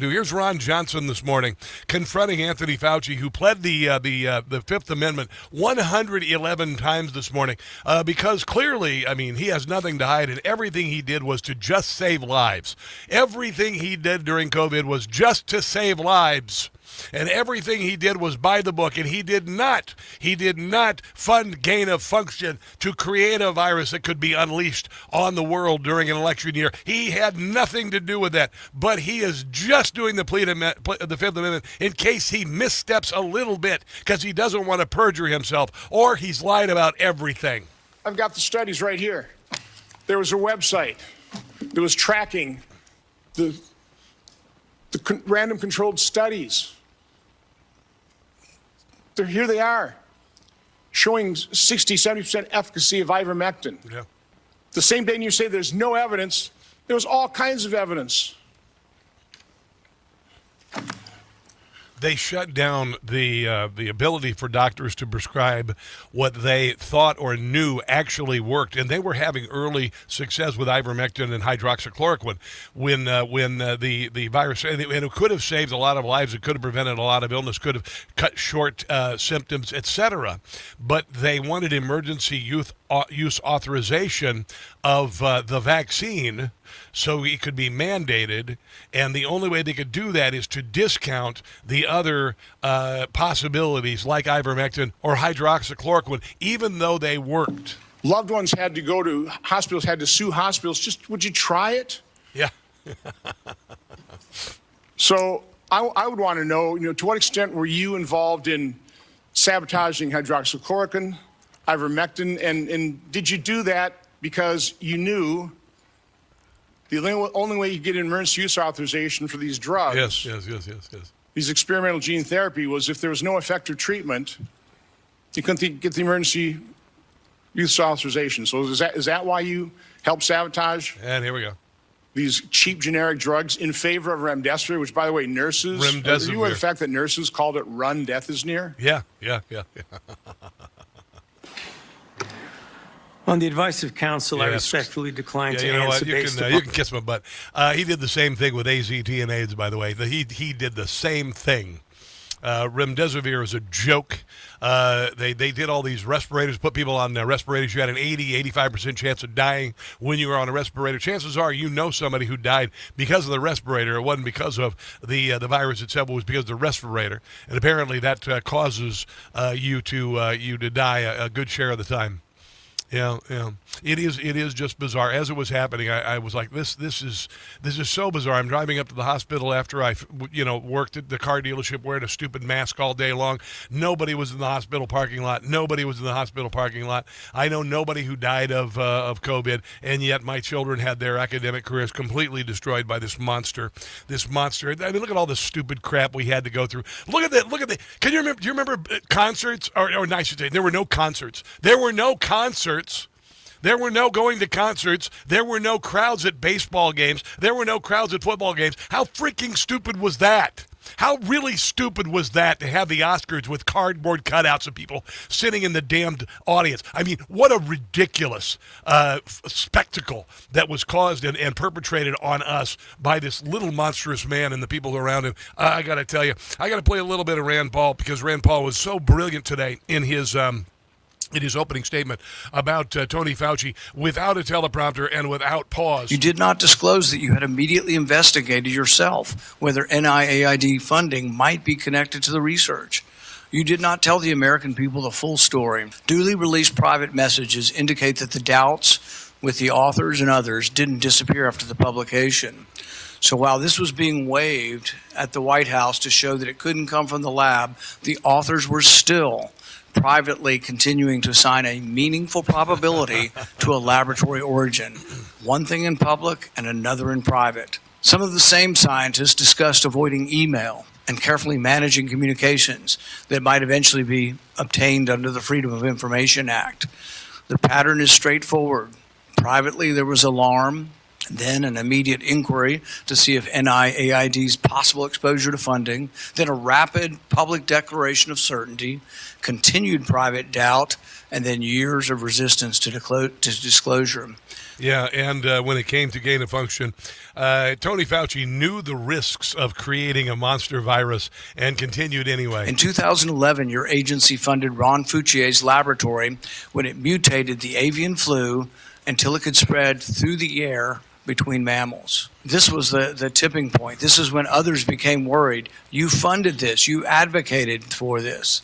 Here's Ron Johnson this morning confronting Anthony Fauci, who pled the Fifth Amendment 111 times this morning because clearly, I mean, he has nothing to hide, and everything he did was to just save lives. Everything he did during COVID was just to save lives. And everything he did was by the book, and he did not fund gain of function to create a virus that could be unleashed on the world during an election year. He had nothing to do with that, but he is just doing the Fifth Amendment in case he missteps a little bit because he doesn't want to perjure himself or he's lied about everything. I've got the studies right here. There was a website that was tracking the random controlled studies. Here they are, showing 60, 70% efficacy of ivermectin. Yeah. The same day you say there's no evidence, there was all kinds of evidence. They shut down the ability for doctors to prescribe what they thought or knew actually worked, and they were having early success with ivermectin and hydroxychloroquine when the virus, and it could have saved a lot of lives, it could have prevented a lot of illness, could have cut short symptoms, etc. But they wanted emergency use authorization of the vaccine so it could be mandated, and the only way they could do that is to discount the other possibilities like ivermectin or hydroxychloroquine, even though they worked. Loved ones had to go to hospitals, had to sue hospitals. Just, would you try it? Yeah. So I would want to know, to what extent were you involved in sabotaging hydroxychloroquine, ivermectin, and did you do that because you knew the only way you get an emergency use authorization for these drugs, yes. these experimental gene therapy, was if there was no effective treatment, you couldn't get the emergency use authorization. So is that why you helped sabotage? And here we go. These cheap generic drugs in favor of remdesivir, which, by the way, nurses, are you aware of the fact that nurses called it "run, death is near"? Yeah. On the advice of counsel, I Yes. respectfully decline to you know answer what? based You can kiss my butt. He did the same thing with AZT and AIDS, by the way. He did the same thing. Remdesivir is a joke. They did all these respirators, put people on respirators. You had an 85% chance of dying when you were on a respirator. Chances are you know somebody who died because of the respirator. It wasn't because of the virus itself. It was because of the respirator. And apparently that causes you to die a good share of the time. Yeah. It is just bizarre. As it was happening, I was like, this is so bizarre. I'm driving up to the hospital after I, worked at the car dealership wearing a stupid mask all day long. Nobody was in the hospital parking lot. I know nobody who died of COVID, and yet my children had their academic careers completely destroyed by this monster. I mean, look at all the stupid crap we had to go through. Look at that. Do you remember concerts? Or I should say, there were no concerts. There were no going to concerts. There were no crowds at baseball games. There were no crowds at football games. How freaking stupid was that? How really stupid was that to have the Oscars with cardboard cutouts of people sitting in the damned audience? I mean, what a ridiculous spectacle that was caused and perpetrated on us by this little monstrous man and the people around him. I got to tell you, I got to play a little bit of Rand Paul because Rand Paul was so brilliant today in his opening statement about Tony Fauci without a teleprompter and without pause. You did not disclose that you had immediately investigated yourself whether NIAID funding might be connected to the research. You did not tell the American people the full story. Duly released private messages indicate that the doubts with the authors and others didn't disappear after the publication. So while this was being waived at the White House to show that it couldn't come from the lab, the authors were still privately continuing to assign a meaningful probability to a laboratory origin, one thing in public and another in private. Some of the same scientists discussed avoiding email and carefully managing communications that might eventually be obtained under the Freedom of Information Act. The pattern is straightforward. Privately, there was alarm, then an immediate inquiry to see if NIAID's possible exposure to funding, then a rapid public declaration of certainty, continued private doubt, and then years of resistance to disclosure. Yeah, and when it came to gain of function, Tony Fauci knew the risks of creating a monster virus and continued anyway. In 2011, your agency funded Ron Fauci's laboratory when it mutated the avian flu until it could spread through the air between mammals. This was the tipping point. This is when others became worried. You funded this. You advocated for this.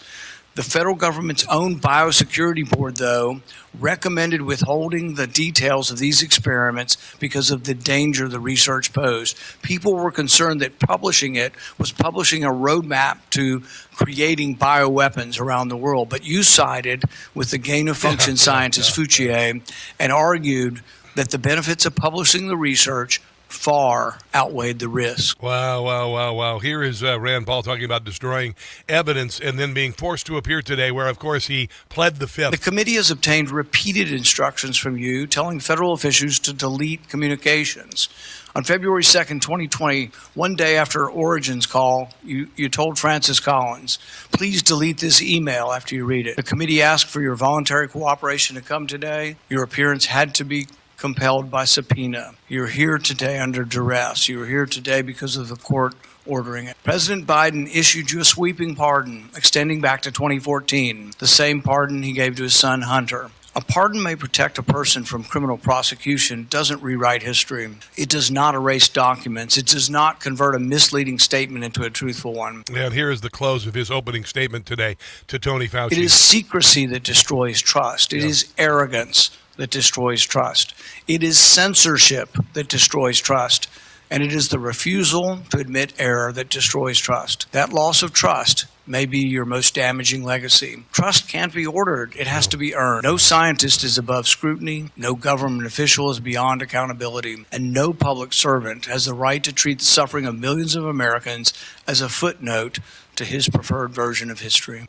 The federal government's own biosecurity board, though, recommended withholding the details of these experiments because of the danger the research posed. People were concerned that publishing it was publishing a roadmap to creating bioweapons around the world. But you sided with the gain-of-function scientist Fauci and argued that the benefits of publishing the research far outweighed the risk. Wow. Here is Rand Paul talking about destroying evidence and then being forced to appear today where, of course, he pled the fifth. The committee has obtained repeated instructions from you telling federal officials to delete communications. On February 2nd, 2020, one day after Origin's call, you told Francis Collins, please delete this email after you read it. The committee asked for your voluntary cooperation to come today. Your appearance had to be compelled by subpoena. You're here today under duress. You're here today because of the court ordering it. President Biden issued you a sweeping pardon extending back to 2014, the same pardon he gave to his son Hunter. A pardon may protect a person from criminal prosecution, doesn't rewrite history. It does not erase documents. It does not convert a misleading statement into a truthful one. And here is the close of his opening statement today to Tony Fauci. It is secrecy that destroys trust. It is arrogance that destroys trust. It is censorship that destroys trust. And it is the refusal to admit error that destroys trust. That loss of trust may be your most damaging legacy. Trust can't be ordered. It has to be earned. No scientist is above scrutiny. No government official is beyond accountability. And no public servant has the right to treat the suffering of millions of Americans as a footnote to his preferred version of history.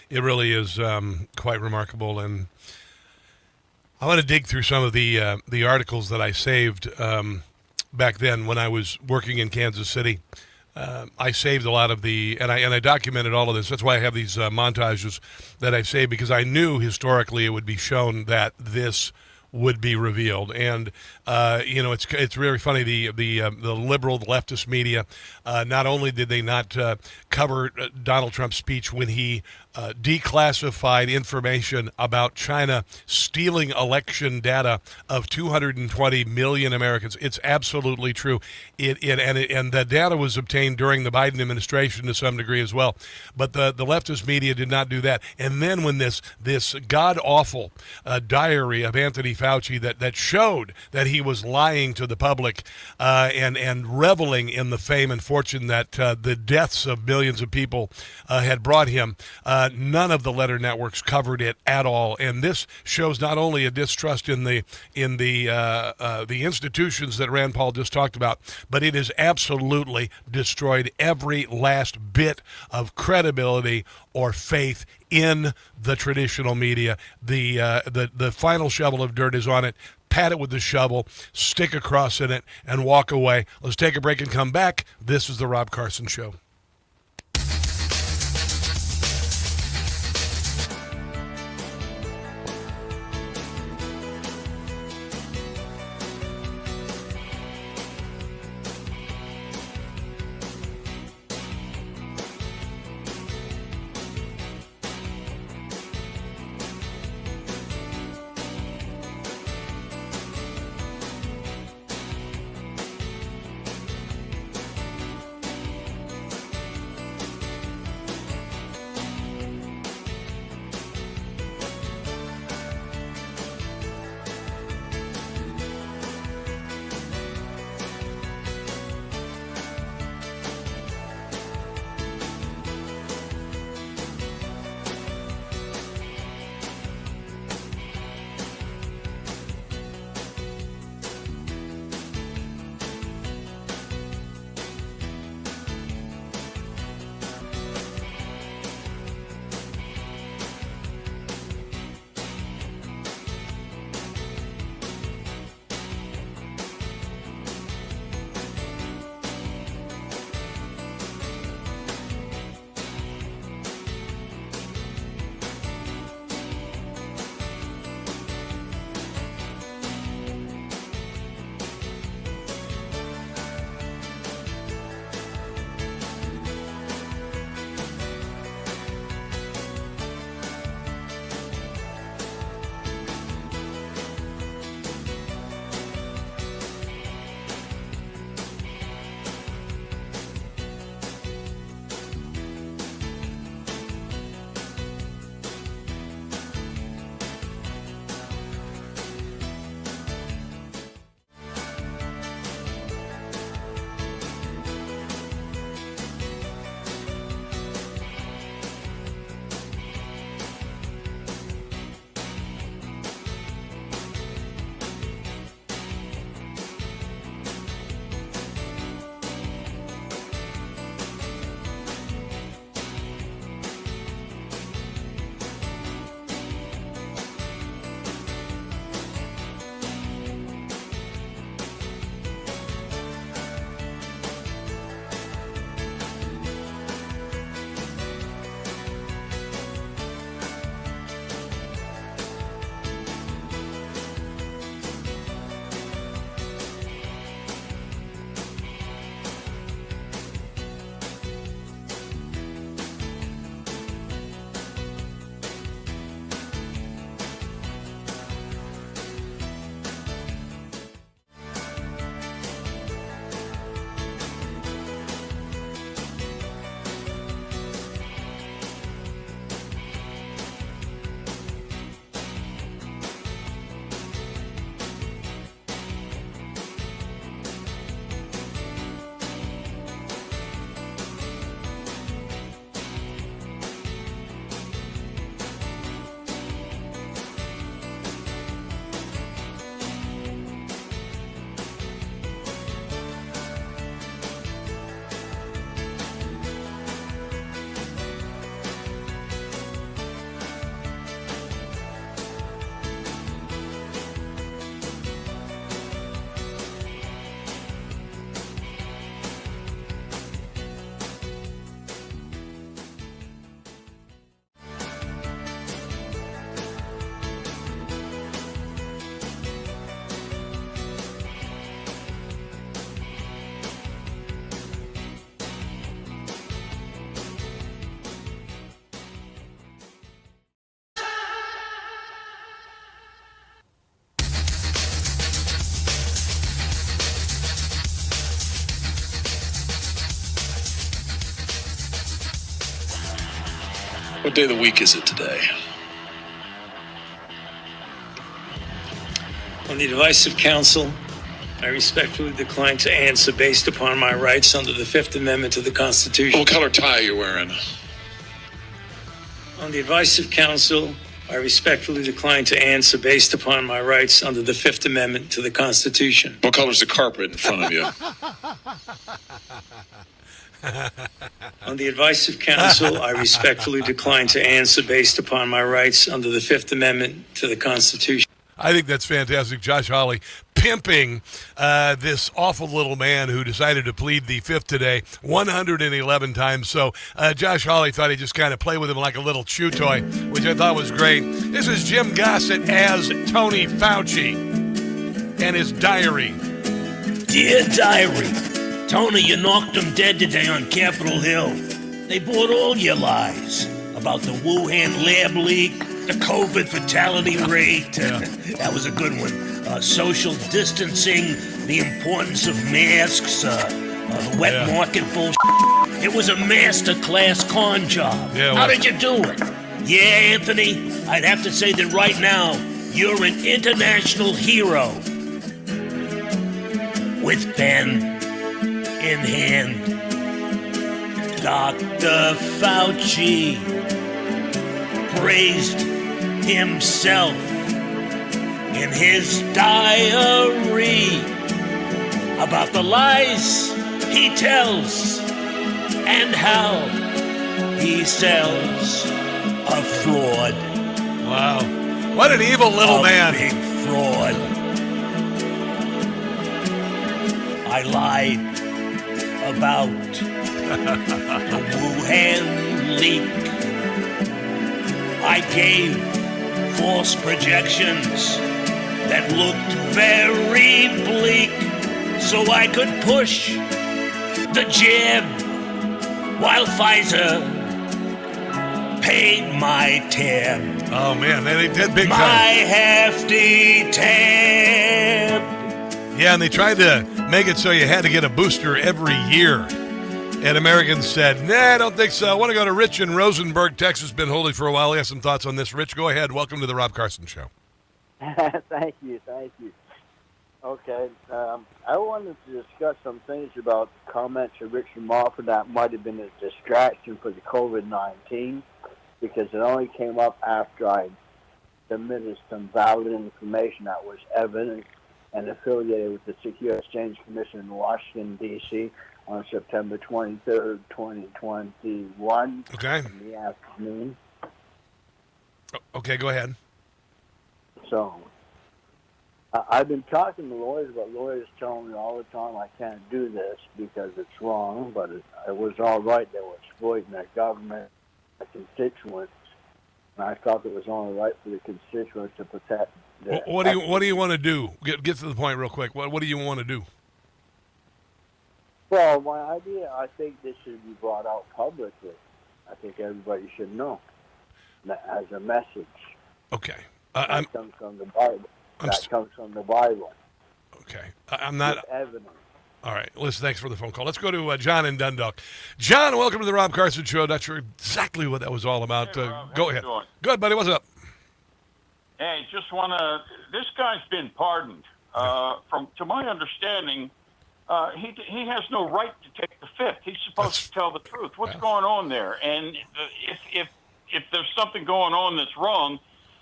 It really is quite remarkable. And I want to dig through some of the articles that I saved back then when I was working in Kansas City. I saved a lot of and I documented all of this. That's why I have these montages that I saved, because I knew historically it would be shown that this would be revealed. And it's really funny, the liberal, the leftist media, not only did they not cover Donald Trump's speech when he declassified information about China stealing election data of 220 million Americans. It's absolutely true. And the data was obtained during the Biden administration to some degree as well. But the leftist media did not do that. And then when this god-awful diary of Anthony Fauci that showed that he was lying to the public and reveling in the fame and fortune that the deaths of millions of people had brought him, none of the letter networks covered it at all. And this shows not only a distrust in the institutions that Rand Paul just talked about, but it has absolutely destroyed every last bit of credibility or faith in the traditional media. The final shovel of dirt is on it. Pat it with the shovel, stick a cross in it, and walk away. Let's take a break and come back. This is the Rob Carson Show. What day of the week is it today? On the advice of counsel, I respectfully decline to answer based upon my rights under the Fifth Amendment to the Constitution. What color tie are you wearing? On the advice of counsel, I respectfully decline to answer based upon my rights under the Fifth Amendment to the Constitution. What color's the carpet in front of you? On the advice of counsel, I respectfully decline to answer based upon my rights under the Fifth Amendment to the Constitution. I think that's fantastic. Josh Hawley pimping this awful little man who decided to plead the fifth today 111 times. So Josh Hawley thought he'd just kind of play with him like a little chew toy, which I thought was great. This is Jim Gossett as Tony Fauci and his diary. Dear Diary, Tony, you knocked them dead today on Capitol Hill. They bought all your lies about the Wuhan lab leak, the COVID fatality rate. That was a good one. Social distancing, the importance of masks, the wet market bullshit. It was a masterclass con job. How did you do it? Yeah, Anthony, I'd have to say that right now, you're an international hero. With pen in hand, Dr. Fauci praised himself in his diary about the lies he tells and how he sells a fraud. Wow. What an evil little man. Big fraud. I lied about the Wuhan leak. I gave false projections that looked very bleak so I could push the jab while Pfizer paid my tab. Oh, man, they did big time. My hefty tab. Yeah, and they tried to make it so you had to get a booster every year. And Americans said, nah, I don't think so. I want to go to Rich in Rosenberg, Texas. Been holding for a while. He has some thoughts on this. Rich, go ahead. Welcome to the Rob Carson Show. Thank you. Okay, I wanted to discuss some things about comments of Richard Moffat that might have been a distraction for the COVID-19, because it only came up after I submitted some valid information that was evident and affiliated with the Secure Exchange Commission in Washington, D.C. on September 23rd, 2021 in the afternoon. Okay, go ahead. So, I've been talking to lawyers, but lawyers tell me all the time I can't do this because it's wrong, but it was all right. They were exploiting their government, their constituents, and I felt it was only right for the constituents to protect their... What do you want to do? Get to the point real quick. What do you want to do? Well, my idea, I think this should be brought out publicly. I think everybody should know as a message. Okay. That comes from the Bible. Comes from the Bible. Okay. I'm not... It's evidence. All right. Listen, thanks for the phone call. Let's go to John in Dundalk. John, welcome to the Rob Carson Show. Not sure exactly what that was all about. Hey, Rob, go how ahead. you doing? Good, buddy. What's up? Hey, just want to... This guy's been pardoned. To my understanding, he has no right to take the fifth. He's supposed to tell the truth. What's going on there? And if there's something going on that's wrong,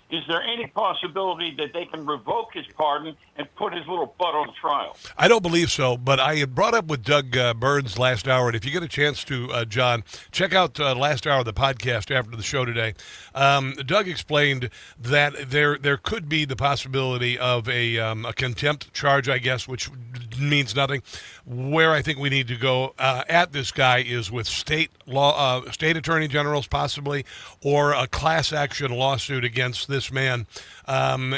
is there any possibility that they can revoke his pardon and put his little butt on trial? I don't believe so, but I had brought up with Doug Burns last hour, and if you get a chance to, John, check out last hour of the podcast after the show today. Doug explained that there could be the possibility of a contempt charge, I guess, which means nothing. Where I think we need to go at this guy is with state attorney generals, possibly, or a class action lawsuit against this man. And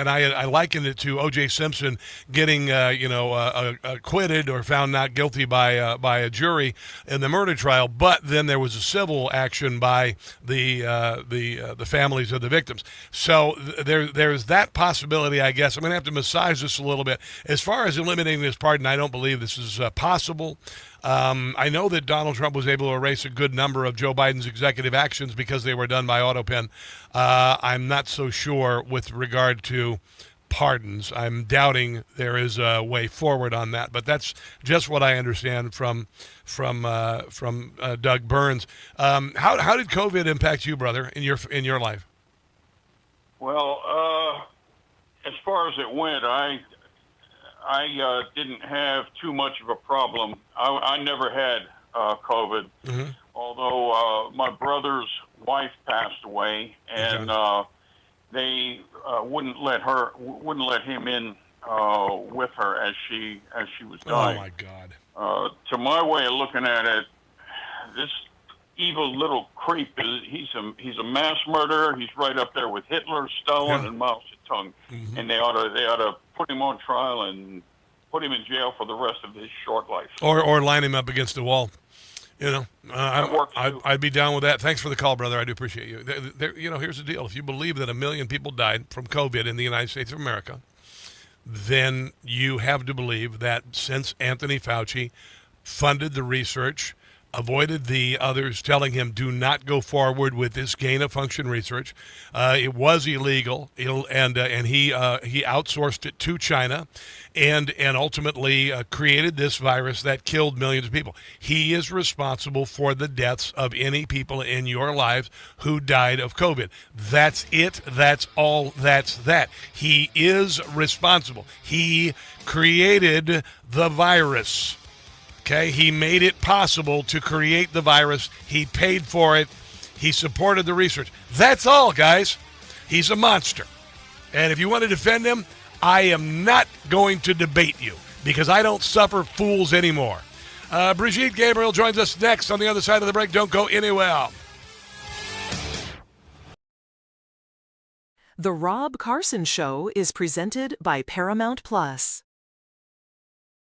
I likened it to O.J. Simpson getting, acquitted or found not guilty by a jury in the murder trial, but then there was a civil action by the families of the victims. So there's that possibility, I guess. I'm going to have to massage this a little bit. As far as eliminating this pardon, I don't believe this is possible. I know that Donald Trump was able to erase a good number of Joe Biden's executive actions because they were done by autopen. I'm not so sure with regard to pardons. I'm doubting there is a way forward on that, but that's just what I understand from Doug Burns. How did COVID impact you, brother, in your life? Well, as far as it went, I didn't have too much of a problem. I never had COVID, although my brother's wife passed away, and they wouldn't let him in with her as she was dying. Oh my God! To my way of looking at it, this evil little creep he's a mass murderer. He's right up there with Hitler, Stalin, and Mao Zedong, and they ought to put him on trial and put him in jail for the rest of his short life. Or line him up against the wall. I'd be down with that. Thanks for the call, brother. I do appreciate you. Here's the deal. If you believe that 1 million people died from COVID in the United States of America, then you have to believe that since Anthony Fauci funded the research, avoided the others telling him do not go forward with this gain-of-function research. It was illegal, and he outsourced it to China, and ultimately created this virus that killed millions of people. He is responsible for the deaths of any people in your lives who died of COVID. That's it. That's all. That's that. He is responsible. He created the virus. Okay, he made it possible to create the virus. He paid for it. He supported the research. That's all, guys. He's a monster. And if you want to defend him, I am not going to debate you because I don't suffer fools anymore. Brigitte Gabriel joins us next on the other side of the break. Don't go anywhere. The Rob Carson Show is presented by Paramount Plus.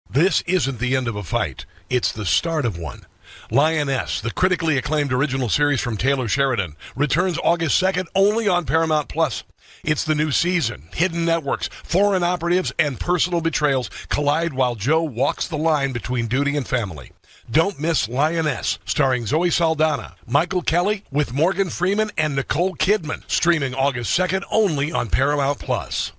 This isn't the end of a fight. It's the start of one. Lioness, the critically acclaimed original series from Taylor Sheridan, returns August 2nd only on Paramount Plus. It's the new season. Hidden networks, foreign operatives, and personal betrayals collide while Joe walks the line between duty and family. Don't miss Lioness, starring Zoe Saldana, Michael Kelly, with Morgan Freeman and Nicole Kidman, streaming August 2nd only on Paramount Plus.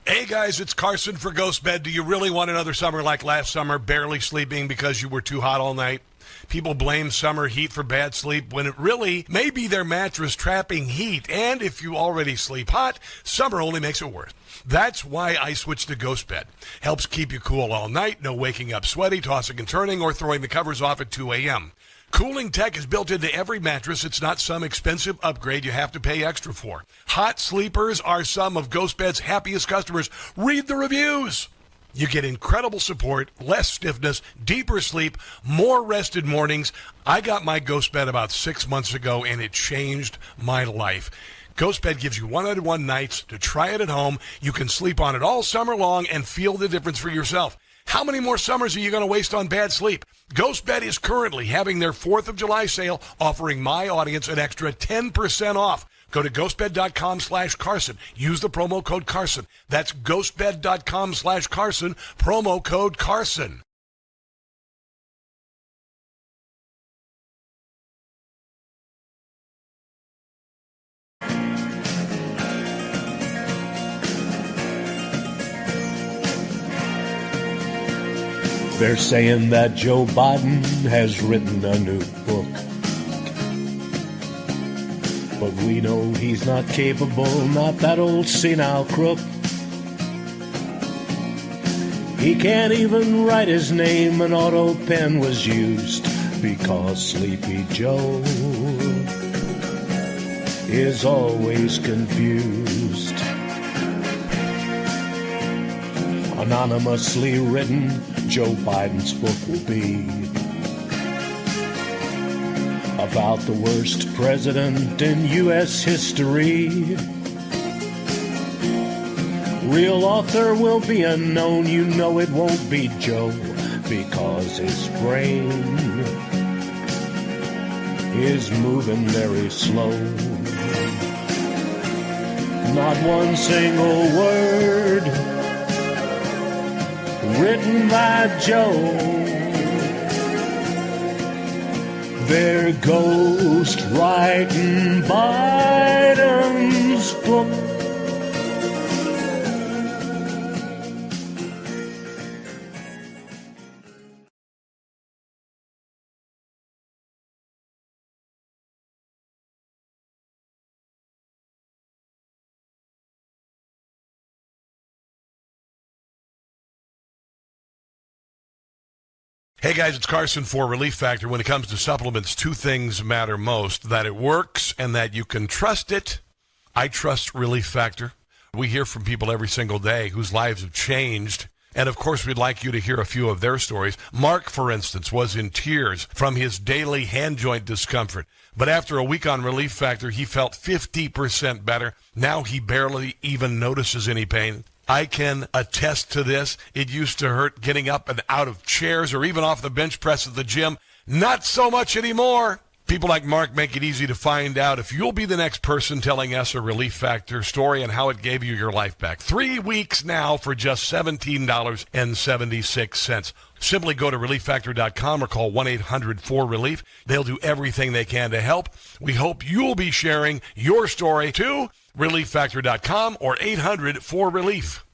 Hey guys, it's Carson for Ghost Bed. Do you really want another summer like last summer, barely sleeping because you were too hot all night? People blame summer heat for bad sleep when it really may be their mattress trapping heat. And if you already sleep hot, summer only makes it worse. That's why I switched to Ghost Bed. Helps keep you cool all night, no waking up sweaty, tossing and turning, or throwing the covers off at 2 a.m. Cooling tech is built into every mattress. It's not some expensive upgrade you have to pay extra for. Hot sleepers are some of Ghost Bed's happiest customers. Read the reviews. You get incredible support, less stiffness, deeper sleep, more rested mornings. I got my Ghost Bed about 6 months ago, and it changed my life. Ghost Bed gives you 101 nights to try it at home. You can sleep on it all summer long and feel the difference for yourself. How many more summers are you going to waste on bad sleep? Ghost Bed is currently having their 4th of July sale, offering my audience an extra 10% off. Go to ghostbed.com/Carson. Use the promo code Carson. That's ghostbed.com/Carson, promo code Carson. They're saying that Joe Biden has written a new book. But we know he's not capable, not that old senile crook. He can't even write his name, an auto pen was used because Sleepy Joe is always confused. Anonymously written, Joe Biden's book will be about the worst president in U.S. history. Real author will be unknown, you know it won't be Joe, because his brain is moving very slow. Not one single word written by Joe. They're ghost writing Biden's book. Hey guys, it's Carson for Relief Factor. When it comes to supplements, two things matter most: that it works and that you can trust it. I trust Relief Factor. We hear from people every single day whose lives have changed. And of course, we'd like you to hear a few of their stories. Mark, for instance, was in tears from his daily hand joint discomfort. But after a week on Relief Factor, he felt 50% better. Now he barely even notices any pain. I can attest to this. It used to hurt getting up and out of chairs or even off the bench press at the gym. Not so much anymore. People like Mark make it easy to find out if you'll be the next person telling us a Relief Factor story and how it gave you your life back. 3 weeks now for just $17.76. Simply go to relieffactor.com or call 1-800-4RELIEF. They'll do everything they can to help. We hope you'll be sharing your story too. relieffactor.com or 800-4RELIEF.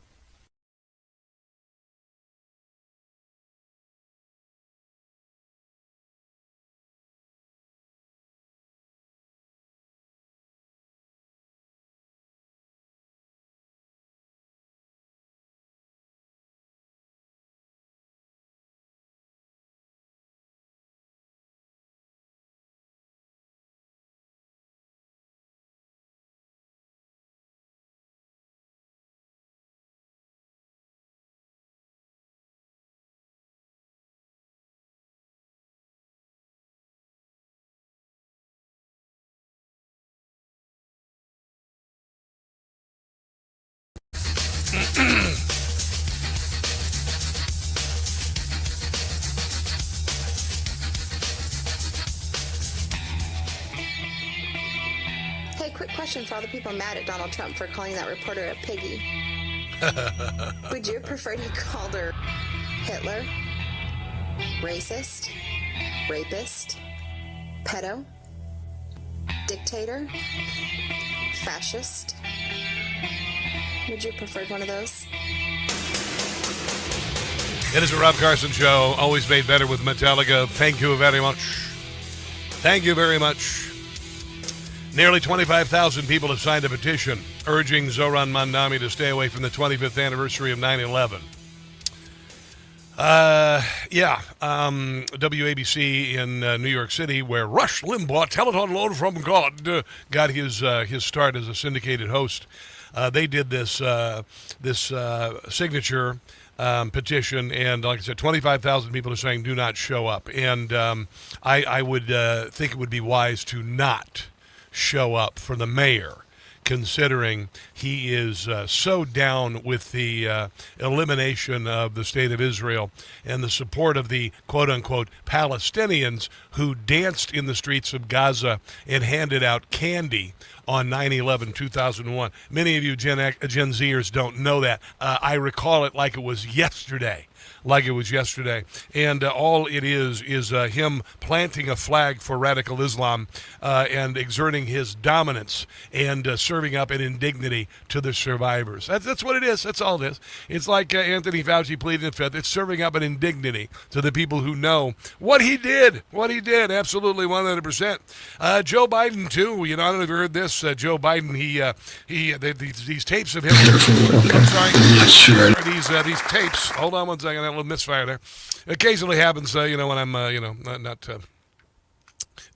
Hey, quick question for all the people mad at Donald Trump for calling that reporter a piggy. Would you prefer to be called her Hitler, racist, rapist, pedo, dictator, fascist? Would you prefer one of those? It is a Rob Carson show, always made better with Metallica. Thank you very much. Thank you very much. Nearly 25,000 people have signed a petition urging Zoran Mandami to stay away from the 25th anniversary of 9/11. WABC in New York City, where Rush Limbaugh, telethon load from God, got his start as a syndicated host. They did this signature petition, and like I said, 25,000 people are saying do not show up. And I would think it would be wise to not show up for the mayor, considering he is so down with the elimination of the state of Israel and the support of the quote-unquote Palestinians who danced in the streets of Gaza and handed out candy on 9/11/2001. Many of you Gen Zers don't know that. I recall it like it was yesterday. And all it is him planting a flag for radical Islam and exerting his dominance and serving up an indignity to the survivors. That's what it is. That's all it is. It's like Anthony Fauci pleading the fifth. It's serving up an indignity to the people who know what he did. Absolutely 100%. Joe Biden, too. You know, I don't know if you heard this. Joe Biden, these tapes of him. I'm sorry. I'm not sure. These tapes. Hold on one second. A little misfire there. Occasionally happens, when I'm, not.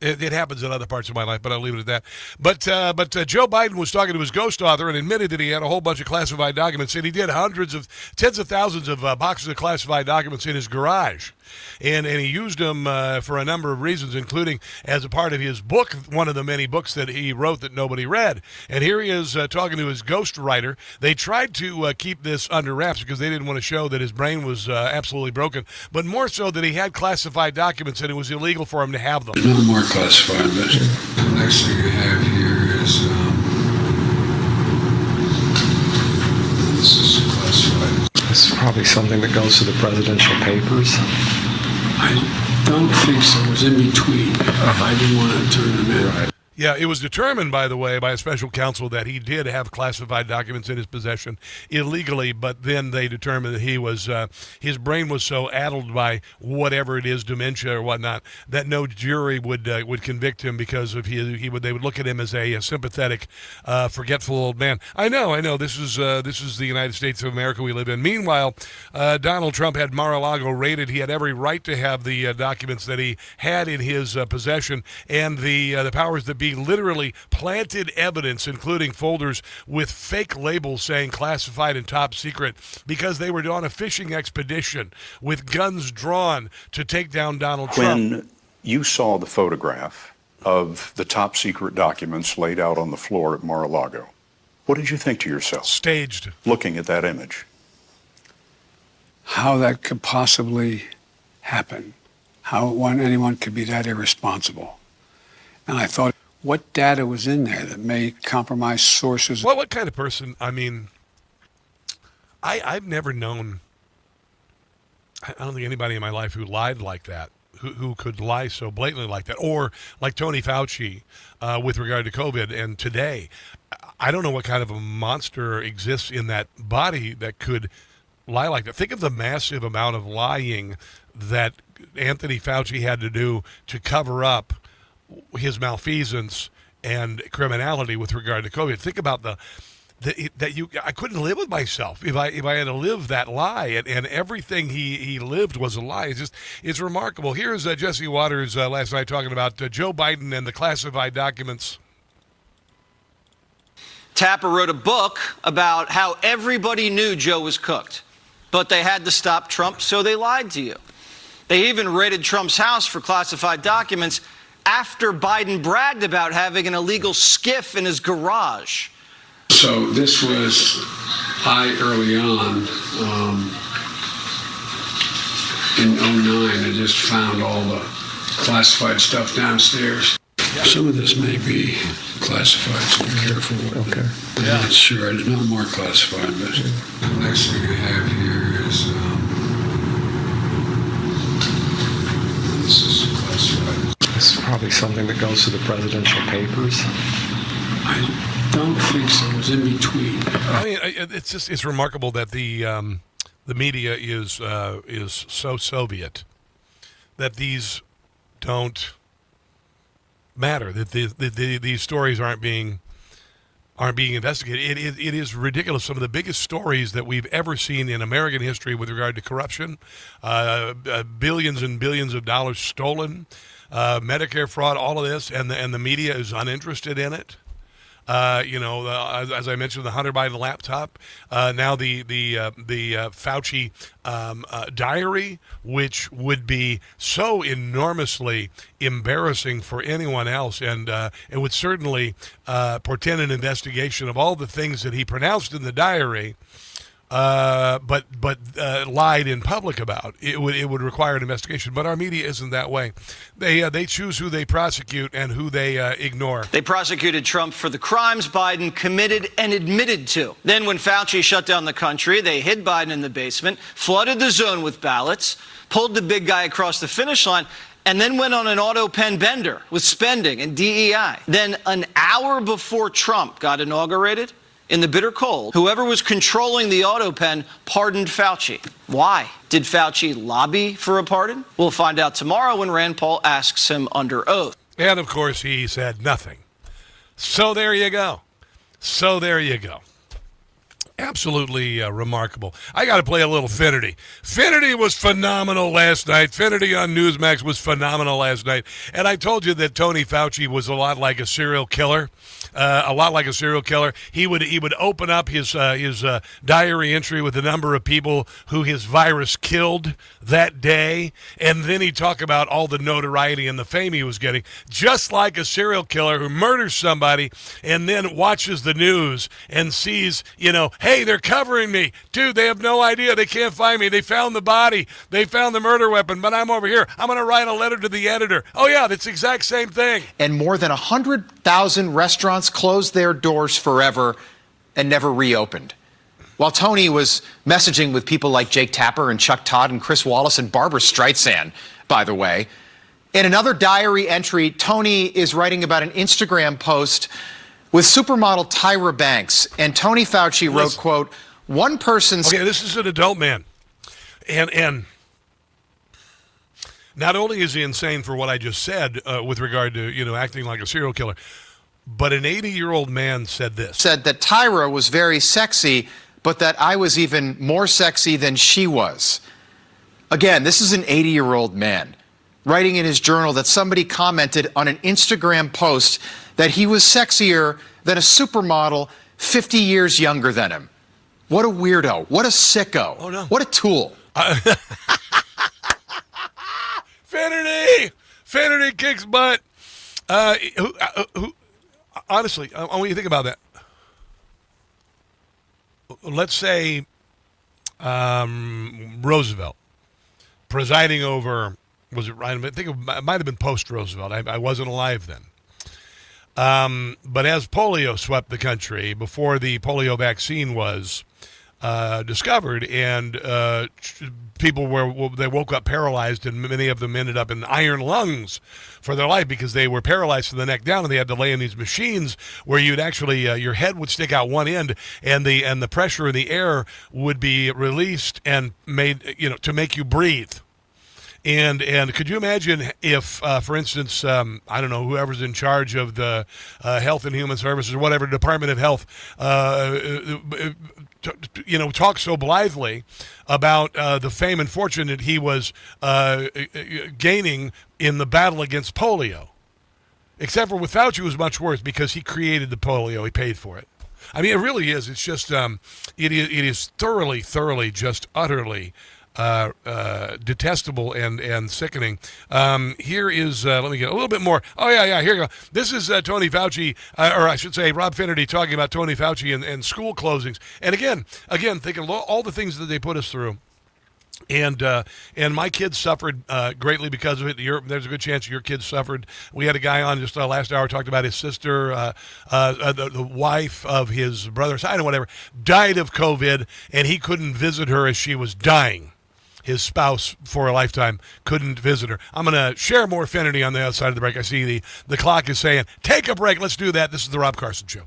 It happens in other parts of my life, but I'll leave it at that. But Joe Biden was talking to his ghost author and admitted that he had a whole bunch of classified documents, and he did tens of thousands of boxes of classified documents in his garage. And he used them for a number of reasons, including as a part of his book, one of the many books that he wrote that nobody read. And here he is talking to his ghostwriter. They tried to keep this under wraps because they didn't want to show that his brain was absolutely broken, but more so that he had classified documents and it was illegal for him to have them. No more classified, but the next thing I have here is this is classified. It's probably something that goes to the presidential papers. I don't think so. It was in between. I didn't want to turn them in. Right. Yeah, it was determined, by the way, by a special counsel that he did have classified documents in his possession illegally, but then they determined that he was his brain was so addled by whatever it is, dementia or whatnot, that no jury would convict him because of they would look at him as a sympathetic, forgetful old man. I know. This is the United States of America we live in. Meanwhile, Donald Trump had Mar-a-Lago raided. He had every right to have the documents that he had in his possession, and the powers that be literally planted evidence, including folders with fake labels saying classified and top secret, because they were on a fishing expedition with guns drawn to take down Donald Trump. When you saw the photograph of the top secret documents laid out on the floor at Mar-a-Lago, what did you think to yourself? Staged. Looking at that image. How that could possibly happen. How anyone could be that irresponsible. And I thought, what data was in there that may compromise sources? Well, what kind of person? I mean, I've never known, I don't think anybody in my life who lied like that, who could lie so blatantly like that, or like Tony Fauci with regard to COVID. And today, I don't know what kind of a monster exists in that body that could lie like that. Think of the massive amount of lying that Anthony Fauci had to do to cover up his malfeasance and criminality with regard to COVID. Think about I couldn't live with myself if I had to live that lie, and everything he lived was a lie. It's remarkable. Here's Jesse Waters last night talking about Joe Biden and the classified documents. Tapper wrote a book about how everybody knew Joe was cooked, but they had to stop Trump, so they lied to you. They even raided Trump's house for classified documents after Biden bragged about having an illegal skiff in his garage. So this was early on in 2009. I just found all the classified stuff downstairs. Some of this may be classified, so be careful with it. I'm not sure. It's not more classified, but the next thing I have here is this is classified. This is probably something that goes to the presidential papers. I don't think so. It was in between. I mean, it's remarkable that the media is so Soviet that these don't matter, that these stories aren't being investigated. It is ridiculous. Some of the biggest stories that we've ever seen in American history with regard to corruption, billions and billions of dollars stolen, Medicare fraud, all of this, and the media is uninterested in it. As I mentioned, the Hunter Biden laptop, now the Fauci diary, which would be so enormously embarrassing for anyone else, and it would certainly portend an investigation of all the things that he pronounced in the diary, but lied in public about. It would require an investigation. But our media isn't that way. They choose who they prosecute and who they ignore. They prosecuted Trump for the crimes Biden committed and admitted to. Then when Fauci shut down the country, they hid Biden in the basement, flooded the zone with ballots, pulled the big guy across the finish line, and then went on an auto pen bender with spending and DEI. Then an hour before Trump got inaugurated, in the bitter cold, whoever was controlling the auto pen pardoned Fauci. Why? Did Fauci lobby for a pardon? We'll find out tomorrow when Rand Paul asks him under oath. And, of course, he said nothing. So there you go. Absolutely remarkable. I got to play a little Finity. Finity was phenomenal last night. Finity on Newsmax was phenomenal last night. And I told you that Tony Fauci was a lot like a serial killer. He would open up his diary entry with the number of people who his virus killed that day, and then he'd talk about all the notoriety and the fame he was getting, just like a serial killer who murders somebody and then watches the news and sees, hey, they're covering me. Dude, they have no idea. They can't find me. They found the body. They found the murder weapon, but I'm over here. I'm going to write a letter to the editor. Oh, yeah, that's the exact same thing. And more than 100,000 restaurants closed their doors forever and never reopened. while Tony was messaging with people like Jake Tapper and Chuck Todd and Chris Wallace and Barbara Streisand, by the way. In another diary entry, Tony is writing about an Instagram post with supermodel Tyra Banks. And Tony Fauci wrote, quote, one person's... Okay, this is an adult man. And not only is he insane for what I just said with regard to, acting like a serial killer, but an 80-year-old man said this. Said that Tyra was very sexy, but that I was even more sexy than she was. Again, this is an 80-year-old man writing in his journal that somebody commented on an Instagram post that he was sexier than a supermodel 50 years younger than him. What a weirdo. What a sicko. Oh, no. What a tool. Fanity kicks butt. Honestly, I want you to think about that. Let's say Roosevelt presiding over, was it right? I think it might have been post-Roosevelt. I wasn't alive then. But as polio swept the country, before the polio vaccine was discovered, and people they woke up paralyzed, and many of them ended up in iron lungs for their life because they were paralyzed from the neck down, and they had to lay in these machines where you'd actually your head would stick out one end, and the pressure in the air would be released and made to make you breathe. And could you imagine if, for instance, I don't know, whoever's in charge of the Health and Human Services or whatever, Department of Health, talks so blithely about the fame and fortune that he was gaining in the battle against polio. Except for with Fauci, it was much worse because he created the polio. He paid for it. I mean, it really is. It's just, it is thoroughly, just utterly detestable and sickening. Here is, let me get a little bit more. Oh, yeah, here you go. This is Tony Fauci, or I should say Rob Finnerty talking about Tony Fauci and school closings. And again, thinking of all the things that they put us through. And my kids suffered greatly because of it. There's a good chance your kids suffered. We had a guy on just last hour talked about his sister, the wife of his brother, I don't know, whatever, died of COVID, and he couldn't visit her as she was dying. His spouse for a lifetime couldn't visit her. I'm going to share more Finnerty on the other side of the break. I see the clock is saying, take a break. Let's do that. This is the Rob Carson Show.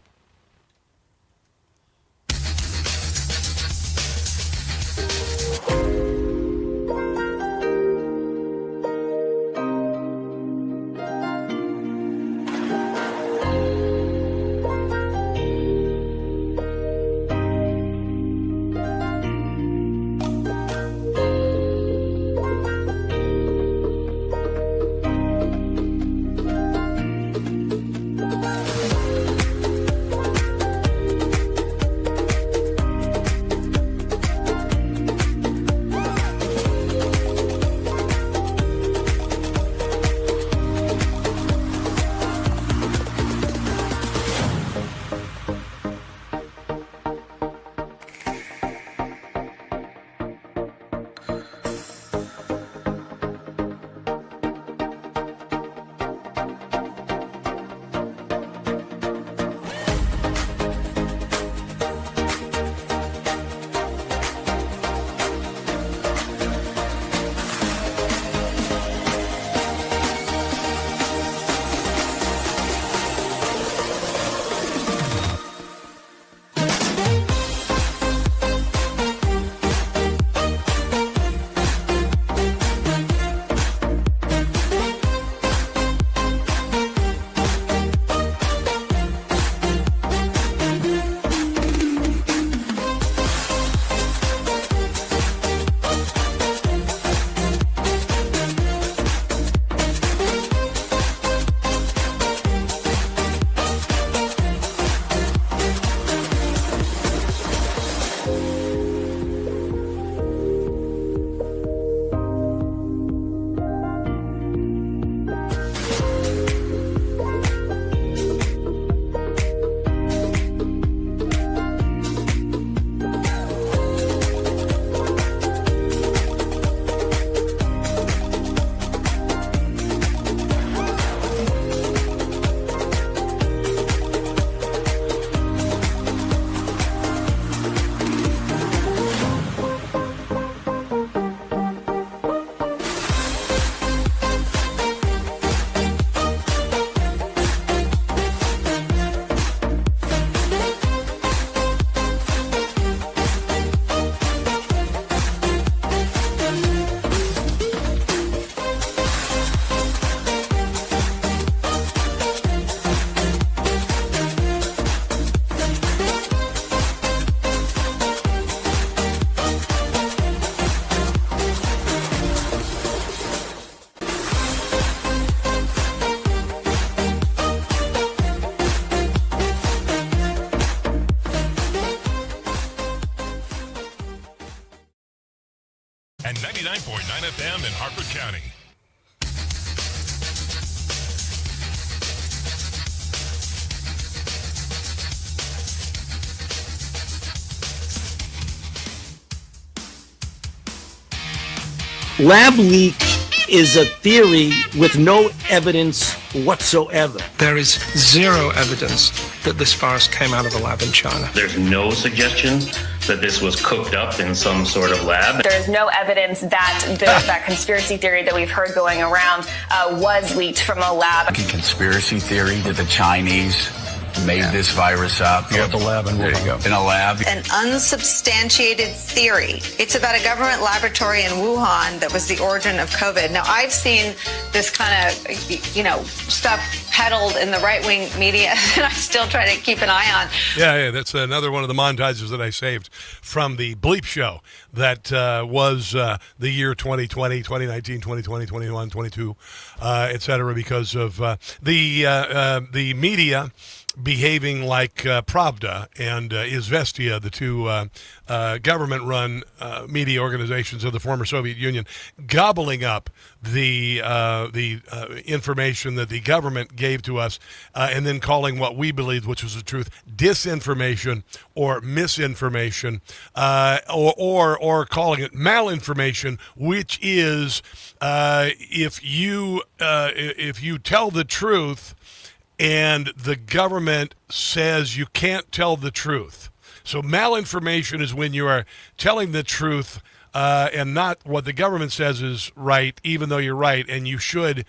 89.9 FM in Harford County. Lab leak is a theory with no evidence whatsoever. There is zero evidence that this virus came out of a lab in China. There's no suggestion that this was cooked up in some sort of lab. There's no evidence that that conspiracy theory that we've heard going around was leaked from a lab. Conspiracy theory that the Chinese made this virus up. You have the lab in There you go. In a lab. An unsubstantiated theory. It's about a government laboratory in Wuhan that was the origin of COVID. Now, I've seen this kind of, stuff peddled in the right-wing media, and I still try to keep an eye on. Yeah, that's another one of the montages that I saved from the Bleep Show that was the year 2020, 2019, 2020, 21, 22, et cetera, because of the media behaving like Pravda and Izvestia, the two government-run media organizations of the former Soviet Union, gobbling up the information that the government gave to us, and then calling what we believed, which was the truth, disinformation or misinformation, or calling it malinformation, which is if you tell the truth and the government says you can't tell the truth. So malinformation is when you are telling the truth and not what the government says is right, even though you're right, and you should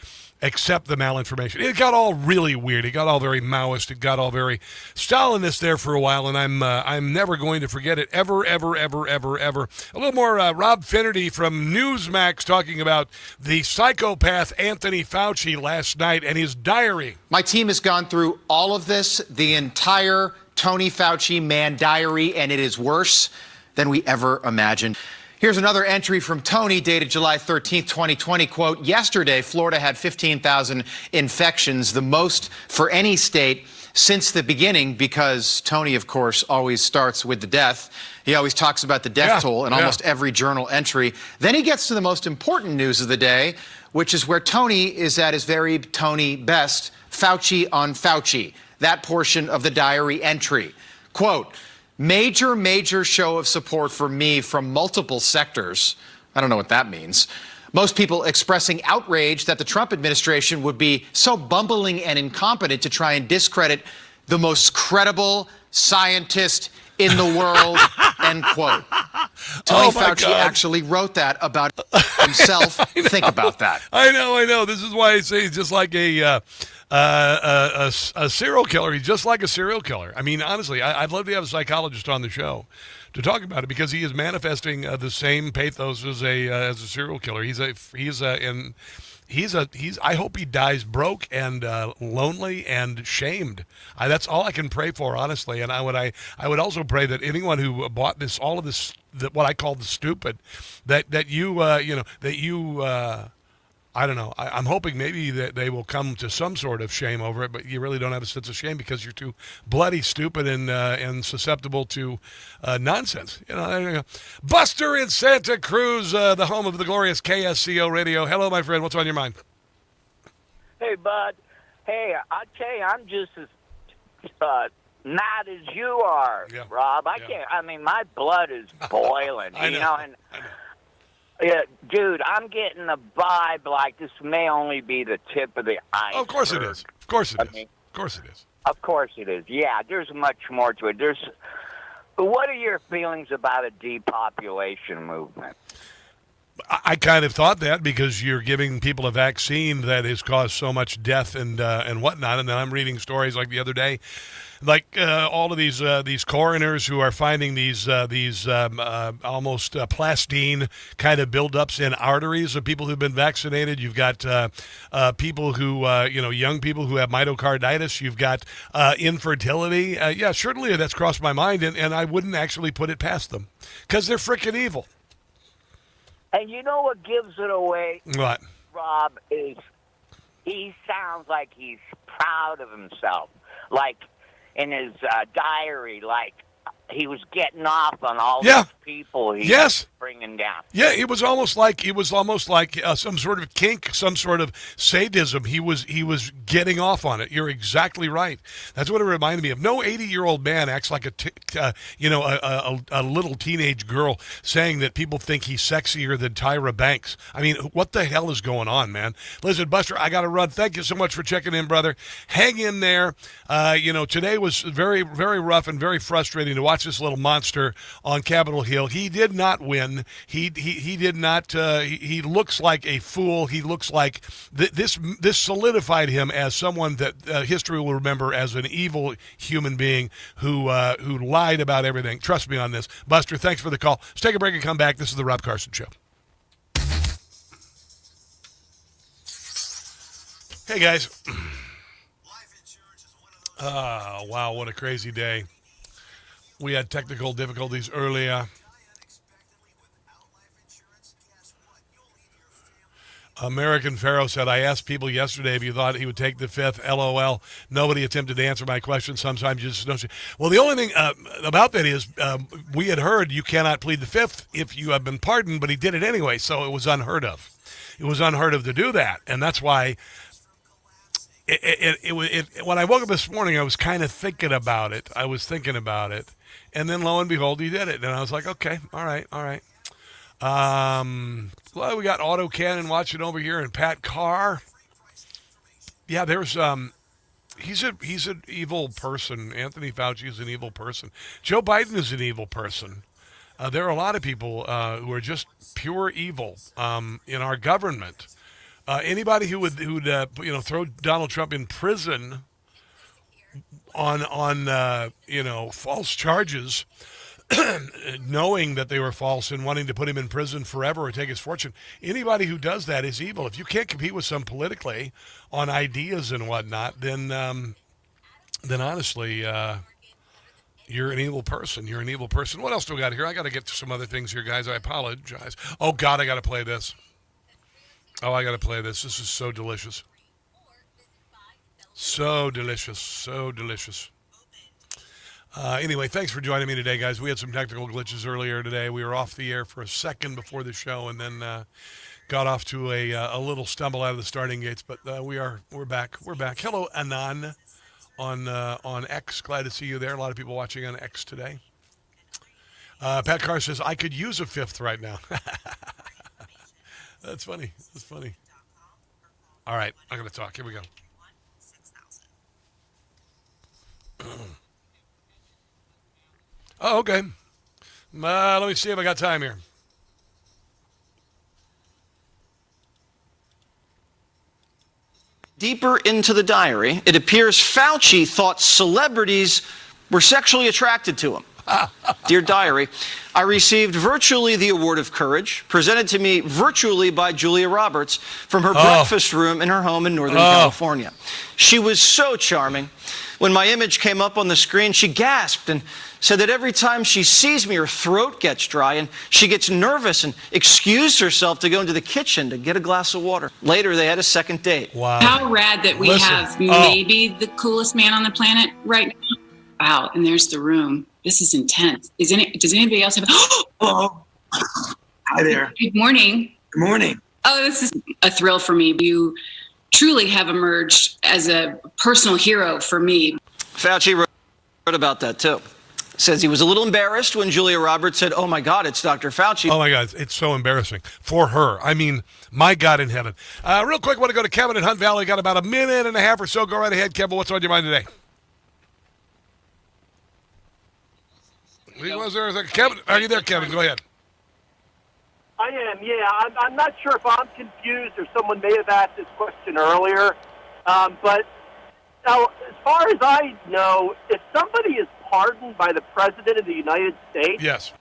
accept the malinformation. It got all really weird. It got all very Maoist. It got all very Stalinist there for a while, and I'm never going to forget it ever, ever, ever, ever, ever. A little more Rob Finnerty from Newsmax talking about the psychopath Anthony Fauci last night and his diary. My team has gone through all of this, the entire Tony Fauci man diary, and it is worse than we ever imagined. Here's another entry from Tony dated July 13th, 2020. Quote, yesterday, Florida had 15,000 infections, the most for any state since the beginning, because Tony, of course, always starts with the death. He always talks about the death toll in almost every journal entry. Then he gets to the most important news of the day, which is where Tony is at his very Tony best, Fauci on Fauci, that portion of the diary entry. Quote, major show of support for me from multiple sectors. I don't know what that means. Most people expressing outrage that the Trump administration would be so bumbling and incompetent to try and discredit the most credible scientist in the world, end quote. Tony Fauci actually wrote that about himself. Think about that. I know. This is why I say he's just like a serial killer. He's just like a serial killer. I mean, honestly, I'd love to have a psychologist on the show to talk about it, because he is manifesting the same pathos as a serial killer. I hope he dies broke and lonely and shamed. That's all I can pray for, honestly. And I would also pray that anyone who bought this, all of this, what I call the stupid, I don't know. I'm hoping maybe that they will come to some sort of shame over it, but you really don't have a sense of shame because you're too bloody stupid and susceptible to nonsense. There you go. Buster in Santa Cruz, the home of the glorious KSCO radio. Hello, my friend. What's on your mind? Hey, bud. Hey, I tell you, I'm just as mad as you are, Rob. I can't. I mean, my blood is boiling. I know. Yeah, dude, I'm getting a vibe like this may only be the tip of the iceberg. Oh, of course it is. Of course it is. Of course it is. Of course it is. Yeah, there's much more to it. What are your feelings about a depopulation movement? I kind of thought that, because you're giving people a vaccine that has caused so much death and whatnot, and then I'm reading stories like the other day, like all of these coroners who are finding these almost plastine kind of buildups in arteries of people who've been vaccinated. You've got people who young people who have myocarditis. You've got infertility. Yeah, certainly that's crossed my mind, and I wouldn't actually put it past them, because they're freaking evil. And you know what gives it away, what? Rob, is he sounds like he's proud of himself. Like in his diary, like he was getting off on all this people he's Yes. bringing down. Yeah, it was almost like some sort of kink, some sort of sadism. He was getting off on it. You're exactly right. That's what it reminded me of. No 80-year-old man acts like a little teenage girl saying that people think he's sexier than Tyra Banks. I mean, what the hell is going on, man? Listen, Buster, I got to run. Thank you so much for checking in, brother. Hang in there. Today was very, very rough and very frustrating to watch this little monster on Capitol Hill. He did not win. He did not. He looks like a fool. He looks like this solidified him as someone that history will remember as an evil human being who lied about everything. Trust me on this. Buster, thanks for the call. Let's take a break and come back. This is the Rob Carson Show. Hey, guys. Oh, wow, what a crazy day. We had technical difficulties earlier. American Pharaoh said, I asked people yesterday if you thought he would take the fifth. LOL. Nobody attempted to answer my question. Sometimes you just don't. Well, the only thing about that is we had heard you cannot plead the fifth if you have been pardoned, but he did it anyway, so it was unheard of. It was unheard of to do that, and that's why when I woke up this morning, I was kind of thinking about it. And then lo and behold, he did it. And I was like, okay, all right. Well, we got Auto Cannon watching over here and Pat Carr. Yeah, there's he's an evil person. Anthony Fauci is an evil person. Joe Biden is an evil person. There are a lot of people who are just pure evil in our government. Anybody who would throw Donald Trump in prison on false charges, knowing that they were false and wanting to put him in prison forever or take his fortune, anybody who does that is evil. If you can't compete with some politically on ideas and whatnot, then honestly, you're an evil person. You're an evil person. What else do we got here? I got to get to some other things here, guys. I apologize. Oh, God, I got to play this. This is so delicious. So delicious. Anyway, thanks for joining me today, guys. We had some technical glitches earlier today. We were off the air for a second before the show, and then got off to a little stumble out of the starting gates. But we're back. Hello, Anan on X. Glad to see you there. A lot of people watching on X today. Pat Carr says I could use a fifth right now. That's funny. All right, I'm going to talk. Here we go. Oh, okay. Let me see if I got time here. Deeper into the diary, it appears Fauci thought celebrities were sexually attracted to him. Dear Diary, I received virtually the Award of Courage, presented to me virtually by Julia Roberts from her breakfast room in her home in Northern California. She was so charming. When my image came up on the screen, she gasped and said that every time she sees me, her throat gets dry and she gets nervous and excused herself to go into the kitchen to get a glass of water. Later, they had a second date. Wow. How rad that we have maybe the coolest man on the planet right now. Wow, and there's the room. This is intense. Does anybody else have? Oh, hi there. Good morning. Good morning. Oh, this is a thrill for me. You truly have emerged as a personal hero for me. Fauci wrote about that too. Says he was a little embarrassed when Julia Roberts said, "Oh my God, it's Dr. Fauci." Oh my God, it's so embarrassing for her. I mean, my God in heaven. Real quick, I want to go to Kevin in Hunt Valley. Got about a minute and a half or so. Go right ahead, Kevin. What's on your mind today? Kevin, are you there, Kevin? Go ahead. I am, yeah. I'm not sure if I'm confused or someone may have asked this question earlier. But now, as far as I know, if somebody is pardoned by the President of the United States, yes,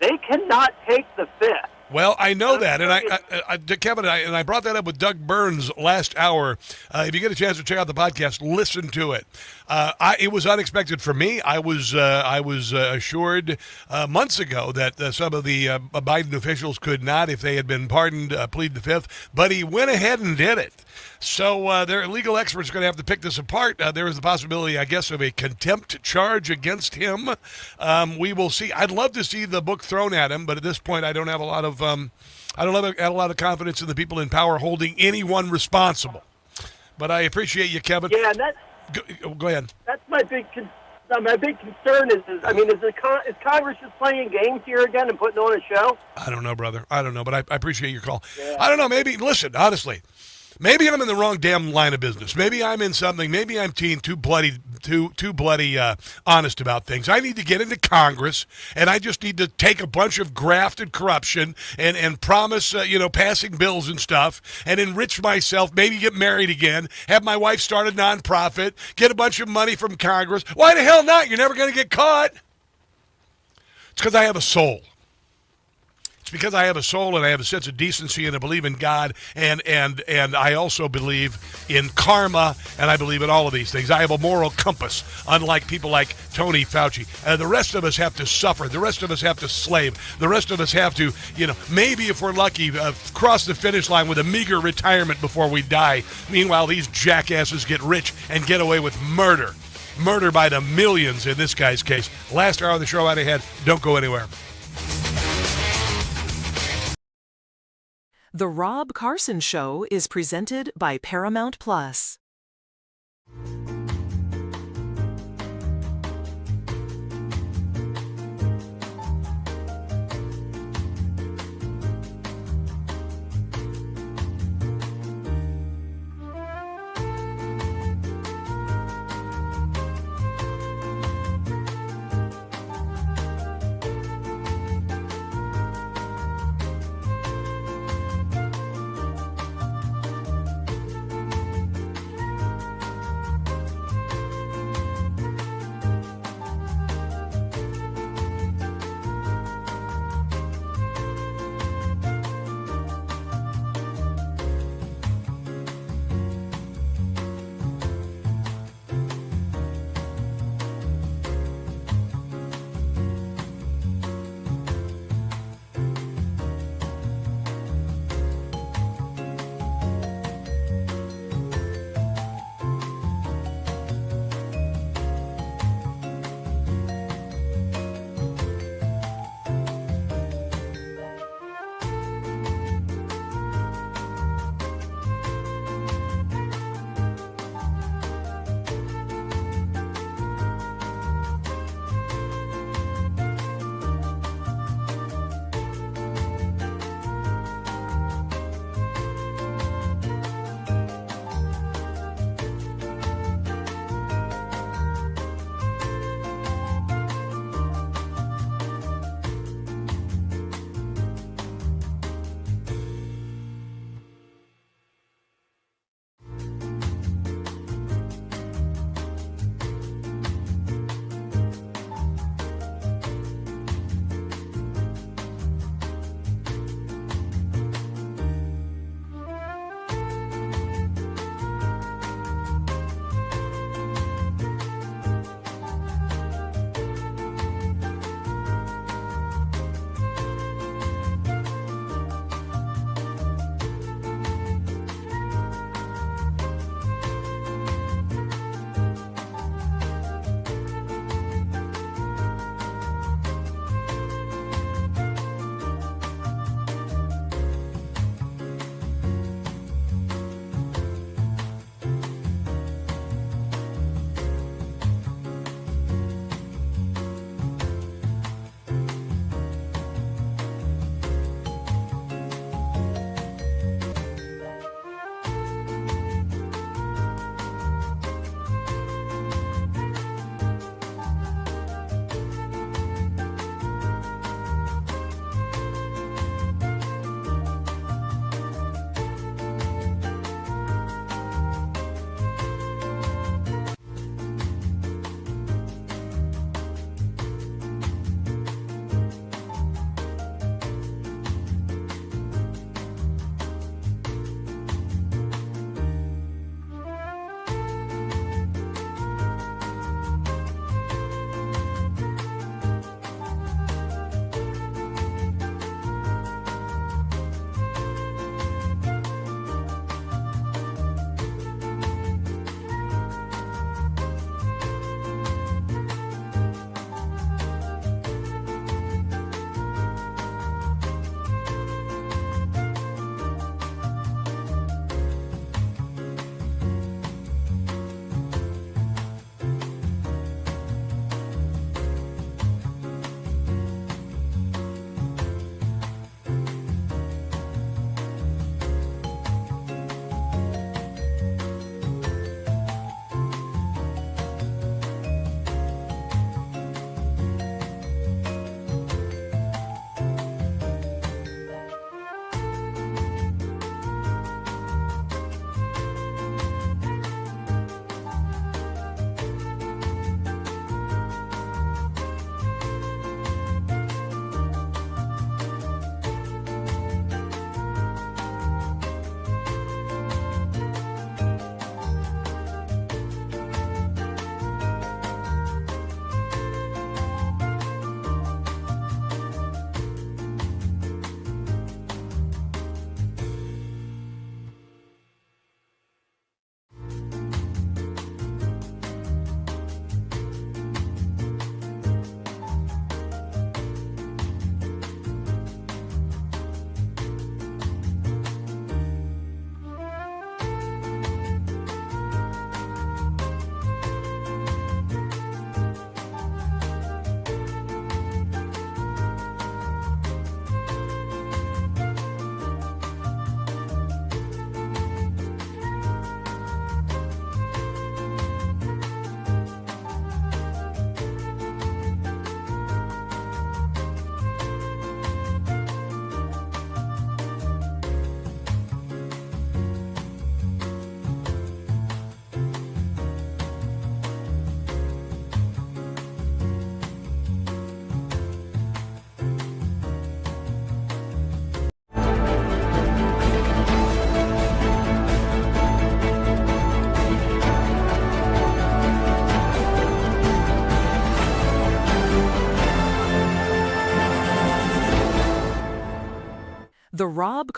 they cannot take the fifth. Well, I know that, and Kevin, I brought that up with Doug Burns last hour. If you get a chance to check out the podcast, listen to it. It was unexpected for me. I was assured months ago that some of the Biden officials could not, if they had been pardoned, plead the fifth. But he went ahead and did it. So their legal experts are going to have to pick this apart. There is the possibility, I guess, of a contempt charge against him. We will see. I'd love to see the book thrown at him, but at this point, I don't have a lot of confidence in the people in power holding anyone responsible. But I appreciate you, Kevin. Yeah, and that's go ahead. That's my big concern is Congress just playing games here again and putting on a show? I don't know, brother. I don't know, but I appreciate your call. Yeah. I don't know. Maybe, listen, honestly, maybe I'm in the wrong damn line of business. Maybe I'm in something. Maybe I'm too bloody honest about things. I need to get into Congress, and I just need to take a bunch of grafted corruption and promise, passing bills and stuff, and enrich myself, maybe get married again, have my wife start a nonprofit, get a bunch of money from Congress. Why the hell not? You're never going to get caught. It's because I have a soul. It's because I have a soul and I have a sense of decency and I believe in God and I also believe in karma and I believe in all of these things. I have a moral compass, unlike people like Tony Fauci. The rest of us have to suffer. The rest of us have to slave. The rest of us have to, maybe if we're lucky, cross the finish line with a meager retirement before we die. Meanwhile, these jackasses get rich and get away with murder. Murder by the millions in this guy's case. Last hour of the show out ahead. Don't go anywhere. The Rob Carson Show is presented by Paramount Plus.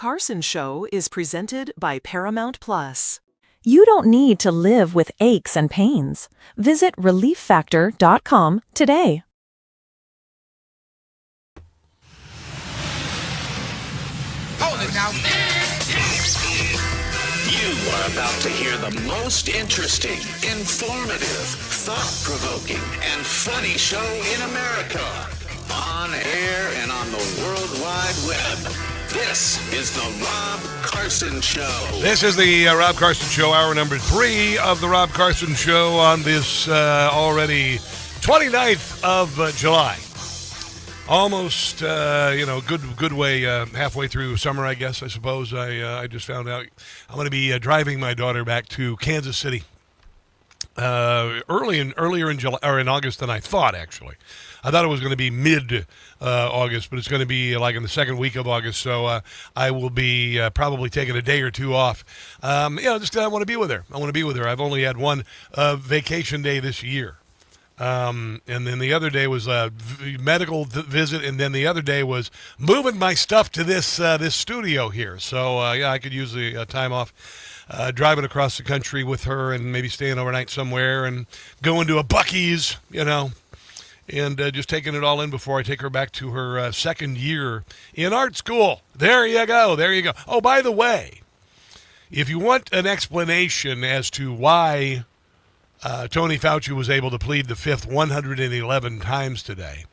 Carson Show is presented by Paramount Plus. You don't need to live with aches and pains. Visit ReliefFactor.com today. Hold it now. You are about to hear the most interesting, informative, thought-provoking, and funny show in America. On air and on the World Wide Web. This is the Rob Carson Show. This is the Rob Carson Show, hour number 3 of the Rob Carson Show on this already 29th of July. Almost, good way halfway through summer, I guess, I suppose. I just found out I'm going to be driving my daughter back to Kansas City earlier in July, or in August than I thought, actually. I thought it was going to be mid-August, but it's going to be like in the second week of August, so I will be probably taking a day or two off. I want to be with her. I want to be with her. I've only had one vacation day this year. And then the other day was a medical visit, and then the other day was moving my stuff to this studio here. So, I could use the time off driving across the country with her and maybe staying overnight somewhere and going to a Buc-ee's, and just taking it all in before I take her back to her second year in art school. There you go. Oh, by the way, if you want an explanation as to why Tony Fauci was able to plead the fifth 111 times today,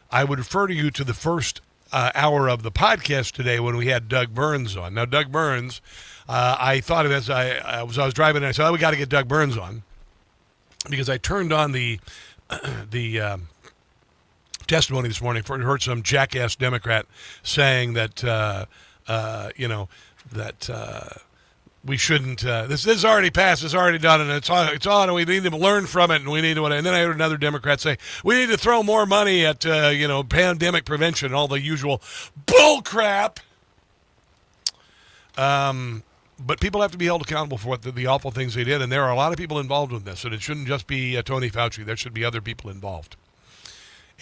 I would refer you to the first hour of the podcast today when we had Doug Burns on. Now, Doug Burns, I thought of as I was driving, and I said, we got to get Doug Burns on, because I turned on the testimony this morning. I heard some jackass Democrat saying that we shouldn't. This is already passed. It's already done, and it's on. And we need to learn from it, and we need to. And then I heard another Democrat say we need to throw more money at pandemic prevention and all the usual bull crap. But people have to be held accountable for what the awful things they did, and there are a lot of people involved in this, and it shouldn't just be Tony Fauci. There should be other people involved.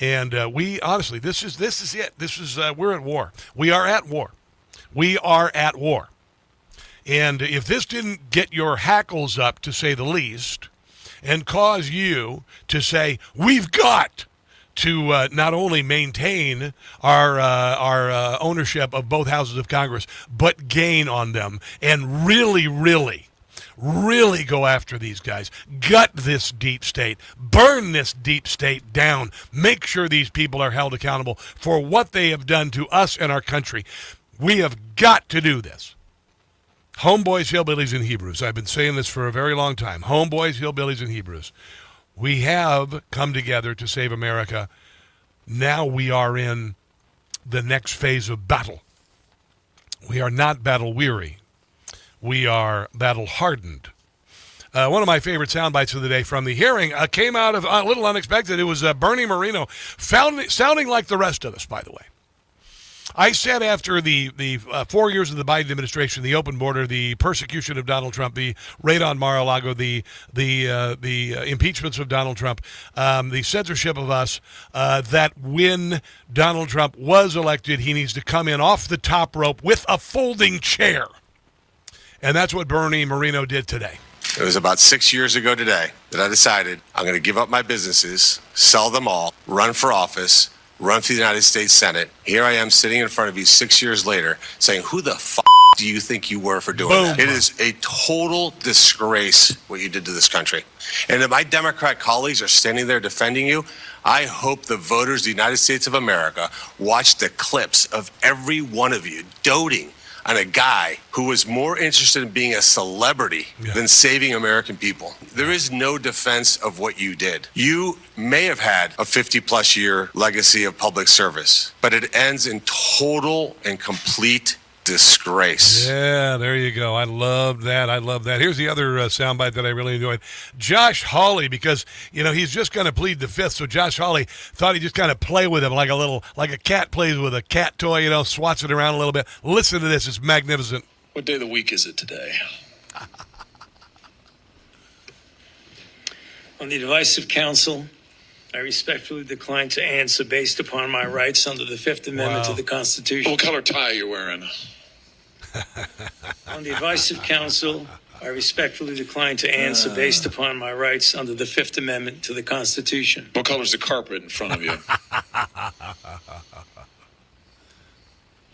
And we honestly, this is it. We're at war. We are at war. We are at war. And if this didn't get your hackles up, to say the least, and cause you to say, we've got to not only maintain our ownership of both houses of Congress, but gain on them and really, really, really go after these guys. Gut this deep state. Burn this deep state down. Make sure these people are held accountable for what they have done to us and our country. We have got to do this. Homeboys, hillbillies, and Hebrews. I've been saying this for a very long time. Homeboys, hillbillies, and Hebrews. We have come together to save America. Now we are in the next phase of battle. We are not battle-weary. We are battle-hardened. One of my favorite sound bites of the day from the hearing came out of a little unexpected. It was Bernie Moreno, sounding like the rest of us, by the way. I said after the 4 years of the Biden administration, the open border, the persecution of Donald Trump, the raid on Mar-a-Lago, the impeachments of Donald Trump, the censorship of us, that when Donald Trump was elected, he needs to come in off the top rope with a folding chair. And that's what Bernie Moreno did today. It was about 6 years ago today that I decided I'm going to give up my businesses, sell them all, run for office, run for the United States Senate. Here I am sitting in front of you 6 years later saying, who the f*** do you think you were for doing that? It is a total disgrace what you did to this country. And if my Democrat colleagues are standing there defending you, I hope the voters of the United States of America watch the clips of every one of you doting on a guy who was more interested in being a celebrity than saving American people. There is no defense of what you did. You may have had a 50-plus year legacy of public service, but it ends in total and complete disgrace. Yeah, there you go. I love that. Here's the other soundbite that I really enjoyed. Josh Hawley, because, he's just going to plead the fifth, so Josh Hawley thought he'd just kind of play with him like a cat plays with a cat toy, swats it around a little bit. Listen to this. It's magnificent. What day of the week is it today? On the advice of counsel, I respectfully decline to answer based upon my rights under the Fifth Amendment to the Constitution. What color tie are you wearing? On the advice of counsel, I respectfully decline to answer based upon my rights under the Fifth Amendment to the Constitution. What color is the carpet in front of you?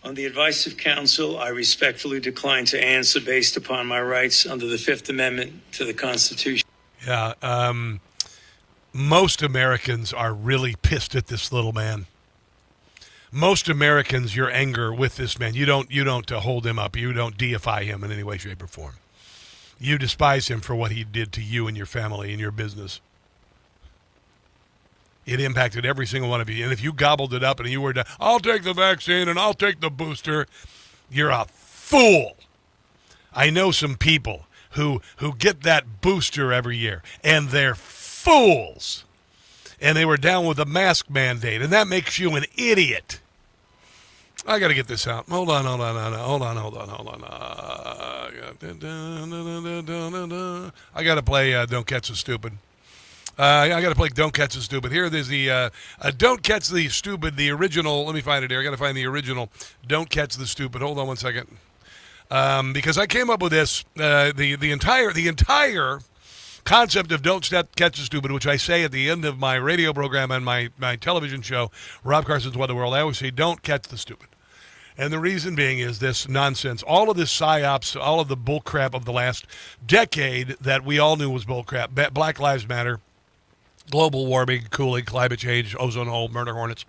On the advice of counsel, I respectfully decline to answer based upon my rights under the Fifth Amendment to the Constitution. Yeah, most Americans are really pissed at this little man. Most Americans, your anger with this man, you don't hold him up. You don't deify him in any way, shape, or form. You despise him for what he did to you and your family and your business. It impacted every single one of you. And if you gobbled it up and you were to, I'll take the vaccine and I'll take the booster, you're a fool. I know some people who get that booster every year, and they're fools. And they were down with the mask mandate, and that makes you an idiot. I got to get this out. Hold on. I got to play Don't Catch the Stupid. I got to play Don't Catch the Stupid. Here, there's the Don't Catch the Stupid, the original. Let me find it here. I got to find the original Don't Catch the Stupid. Hold on one second. Because I came up with this, the entire concept of Don't Catch the Stupid, which I say at the end of my radio program and my television show, Rob Carson's What the World. I always say, don't catch the stupid. And the reason being is this nonsense. All of this psyops, all of the bullcrap of the last decade that we all knew was bullcrap. Black Lives Matter, global warming, cooling, climate change, ozone hole, murder hornets,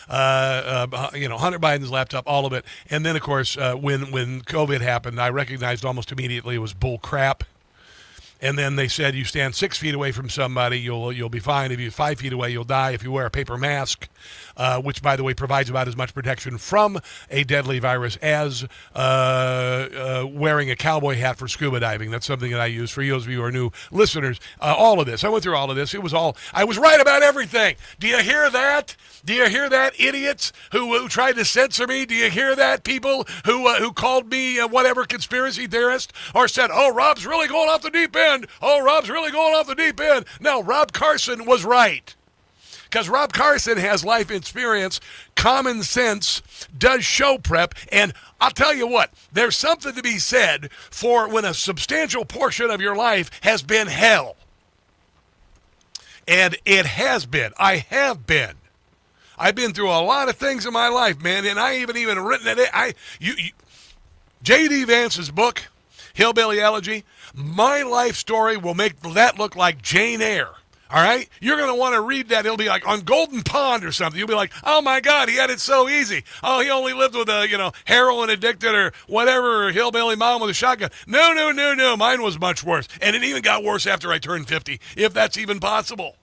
Hunter Biden's laptop, all of it. And then, of course, when COVID happened, I recognized almost immediately it was bullcrap. And then they said, you stand 6 feet away from somebody, you'll be fine. If you're 5 feet away, you'll die. If you wear a paper mask, which, by the way, provides about as much protection from a deadly virus as wearing a cowboy hat for scuba diving. That's something that I use for those of you who are new listeners. All of this. I went through all of this. I was right about everything. Do you hear that? Do you hear that, idiots who tried to censor me? Do you hear that, people who called me whatever conspiracy theorist or said, oh, Rob's really going off the deep end. Oh, Rob's really going off the deep end. No, Rob Carson was right. Because Rob Carson has life experience, common sense, does show prep, and I'll tell you what, there's something to be said for when a substantial portion of your life has been hell. And it has been. I have been. I've been through a lot of things in my life, man, and I even written it. J.D. Vance's book, Hillbilly Elegy, my life story will make that look like Jane Eyre. All right? You're going to want to read that. It'll be like on Golden Pond or something. You'll be like, oh, my God, he had it so easy. Oh, he only lived with a, heroin addicted or whatever, or hillbilly mom with a shotgun. No. Mine was much worse. And it even got worse after I turned 50, if that's even possible.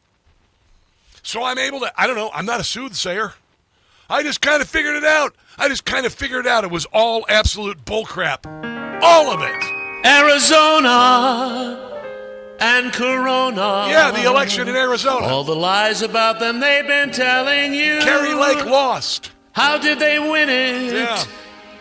So I'm able to, I don't know, I'm not a soothsayer. I just kind of figured it out. It was all absolute bullcrap. All of it. Arizona and Corona. Yeah, the election in Arizona. All the lies about them they've been telling you. Kerry Lake lost. How did they win it? Yeah.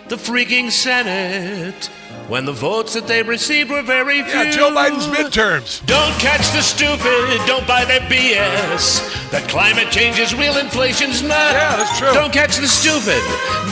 The freaking Senate. When the votes that they received were very few. Yeah, Joe Biden's midterms. Don't catch the stupid, don't buy their BS. That climate change is real, inflation's not. Yeah, that's true. Don't catch the stupid,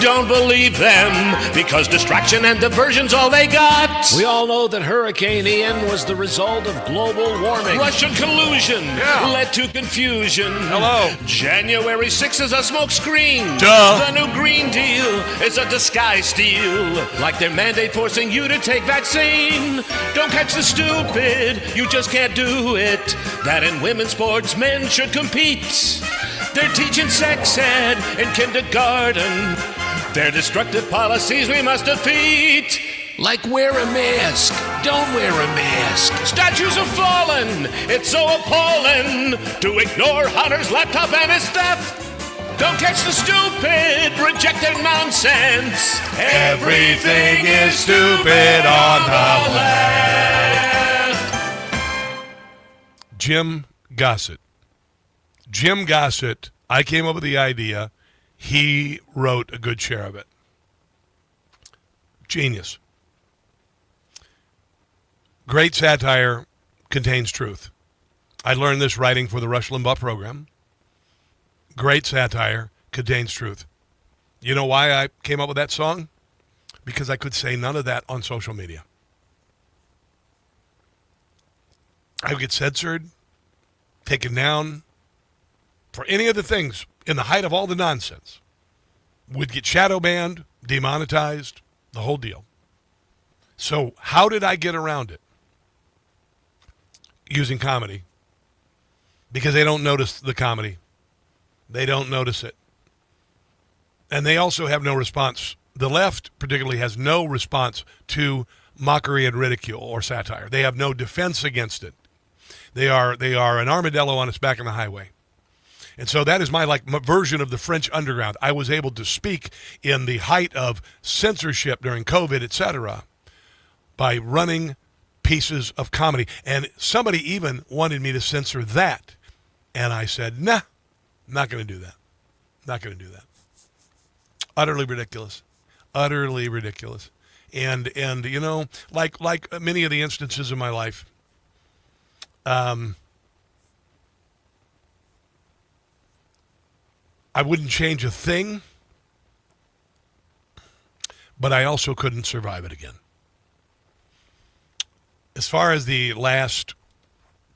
don't believe them, because distraction and diversion's all they got. We all know that Hurricane Ian was the result of global warming. Russian collusion led to confusion. Hello. January 6th is a smokescreen. Duh. The new Green Deal is a disguise deal. Like their mandate forcing you to take vaccine. Don't catch the stupid, you just can't do it. That in women's sports, men should compete. They're teaching sex ed in kindergarten. Their destructive policies we must defeat. Like wear a mask, don't wear a mask. Statues have fallen, it's so appalling to ignore Hunter's laptop and his theft. Don't catch the stupid, reject their nonsense. Everything is stupid on the left. Jim Gossett. I came up with the idea. He wrote a good share of it. Genius. Great satire contains truth. I learned this writing for the Rush Limbaugh program. Great satire contains truth. You know why I came up with that song? because I could say none of that on social media. I would get censored, taken down for any of the things in the height of all the nonsense. Would get shadow banned, demonetized, the whole deal. So how did I get around it? Using comedy. Because they don't notice the comedy. They don't notice it. And they also have no response. The left particularly has no response to mockery and ridicule or satire. They have no defense against it. They are an armadillo on its back on the highway. And so that is my version of the French underground. I was able to speak in the height of censorship during COVID, etc., by running pieces of comedy. And somebody even wanted me to censor that. And I said, nah, I'm not going to do that. Not going to do that. Utterly ridiculous. Utterly ridiculous. And you know, like many of the instances in my life, I wouldn't change a thing, but I also couldn't survive it again. As far as the last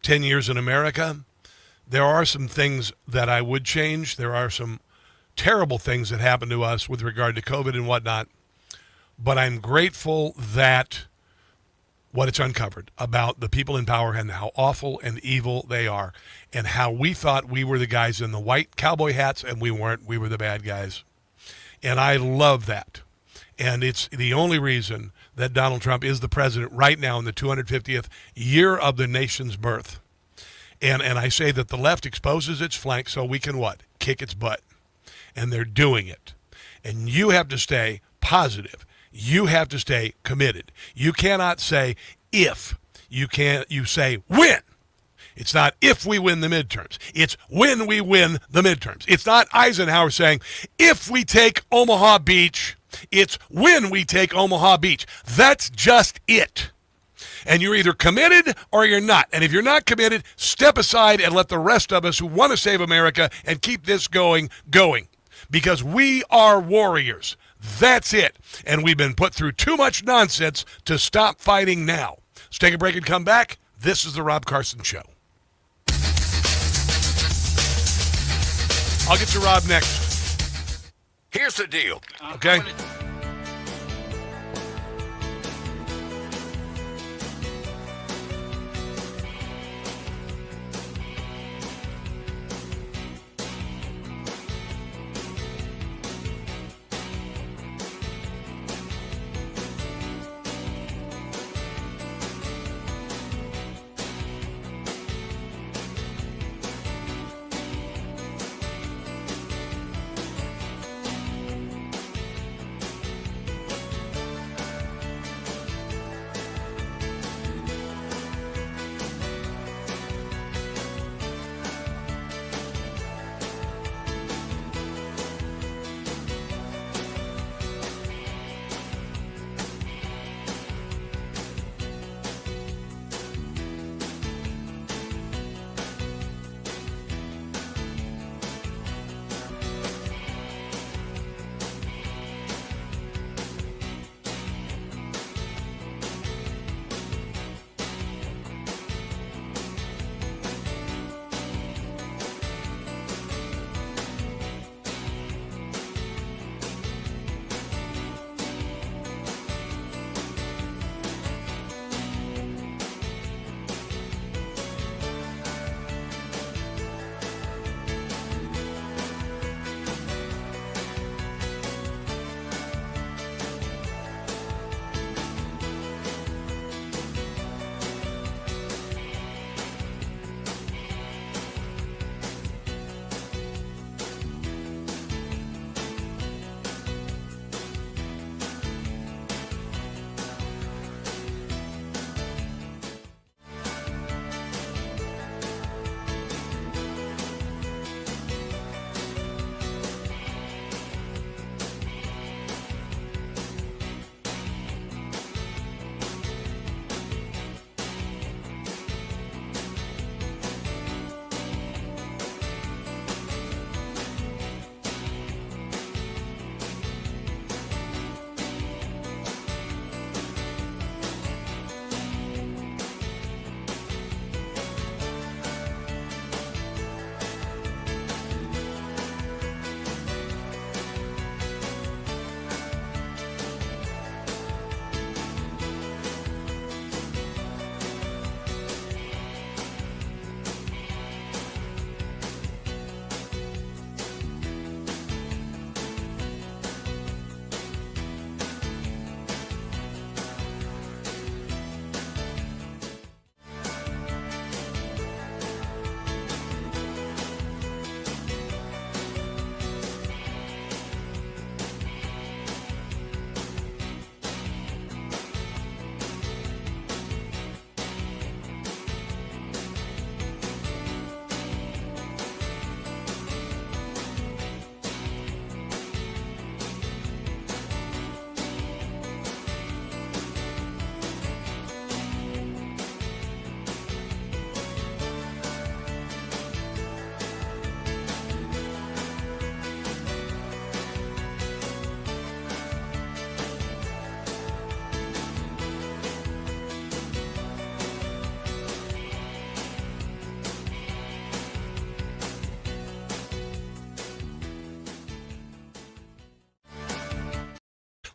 10 years in America, there are some things that I would change. There are some terrible things that happened to us with regard to COVID and whatnot, but I'm grateful that what it's uncovered about the people in power and how awful and evil they are, and how we thought we were the guys in the white cowboy hats, and we weren't. We were the bad guys. And I love that. And it's the only reason that Donald Trump is the president right now in the 250th year of the nation's birth. And I say that the left exposes its flank so we can what? Kick its butt. And they're doing it. And you have to stay positive. You have to stay committed. You cannot say if. You say when. It's not if we win the midterms. It's when we win the midterms. It's not Eisenhower saying if we take Omaha Beach. It's when we take Omaha Beach. That's just it. And you're either committed or you're not. And if you're not committed, step aside and let the rest of us who want to save America and keep this going. Because we are warriors. That's it. And we've been put through too much nonsense to stop fighting now. Let's take a break and come back. This is the Rob Carson Show. I'll get to Rob next. Here's the deal. Okay?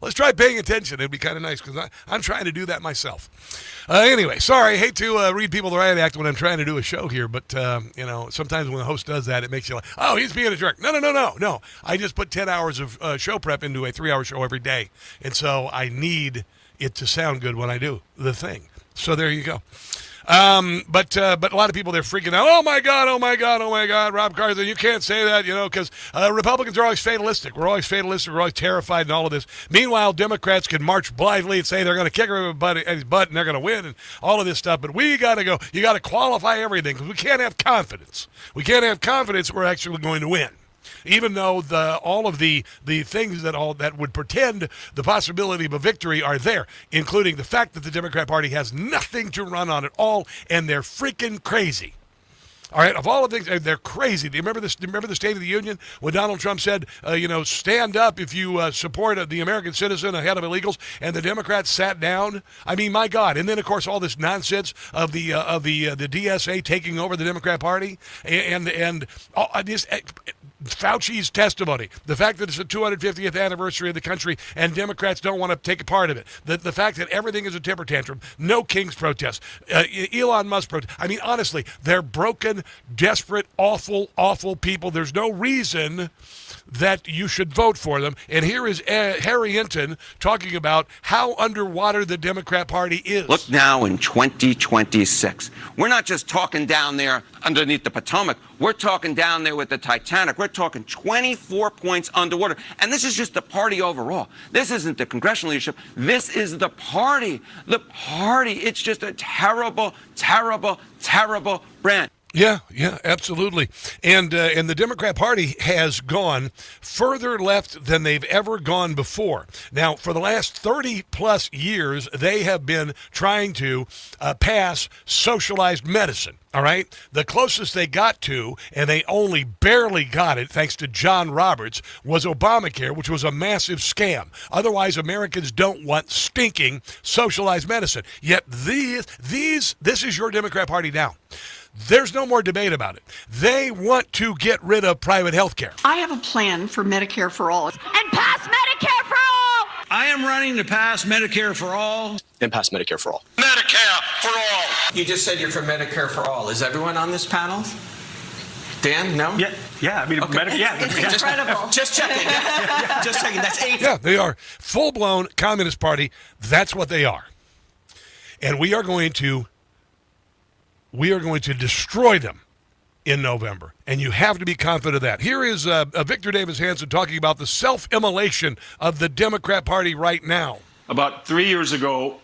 let's try paying attention. It'd be kind of nice because I'm trying to do that myself. Anyway, sorry, I hate to read people the riot act when I'm trying to do a show here, but sometimes when the host does that, it makes you like, oh, he's being a jerk. No. I just put 10 hours of show prep into a 3-hour show every day, and so I need it to sound good when I do the thing. So there you go. But a lot of people, they're freaking out. Oh my God, Rob Carson, you can't say that, because Republicans are always fatalistic. We're always terrified and all of this. Meanwhile, Democrats can march blithely and say they're going to kick everybody's butt and they're going to win and all of this stuff. But we got to go. You got to qualify everything because we can't have confidence. We can't have confidence we're actually going to win. Even though all of the things that would pretend the possibility of a victory are there, including the fact that the Democrat Party has nothing to run on at all, and they're freaking crazy. All right, of all the things, they're crazy. Do you remember this? Remember the State of the Union when Donald Trump said, stand up if you support the American citizen ahead of illegals, and the Democrats sat down? I mean, my God! And then, of course, all this nonsense of the DSA taking over the Democrat Party, and this. Fauci's testimony, the fact that it's the 250th anniversary of the country and Democrats don't want to take a part of it, the fact that everything is a temper tantrum, no King's protest, Elon Musk protest. I mean, honestly, they're broken, desperate, awful, awful people. There's no reason that you should vote for them. And here is Harry Hinton talking about how underwater the Democrat Party is. Look now in 2026. We're not just talking down there underneath the Potomac. We're talking down there with the Titanic. We're talking 24 points underwater. And this is just the party overall. This isn't the congressional leadership. This is the party. The party. It's just a terrible, terrible, terrible brand. Yeah, absolutely. And the Democrat Party has gone further left than they've ever gone before. Now, for the last 30-plus years, they have been trying to pass socialized medicine, all right? The closest they got to, and they only barely got it, thanks to John Roberts, was Obamacare, which was a massive scam. Otherwise, Americans don't want stinking socialized medicine. Yet this is your Democrat Party now. There's no more debate about it. They want to get rid of private health care. I have a plan for Medicare for all. And pass Medicare for all! I am running to pass Medicare for all. Then pass Medicare for all. Medicare for all. You just said you're for Medicare for all. Is everyone on this panel? Dan, no? Yeah. I mean, okay. Medicare. It's incredible. Just checking. Just checking. That's 8. Yeah, they are full-blown Communist Party. That's what they are. And we are going to destroy them in November, and you have to be confident of that. Here is Victor Davis Hanson talking about the self-immolation of the Democrat Party right now. About 3 years ago,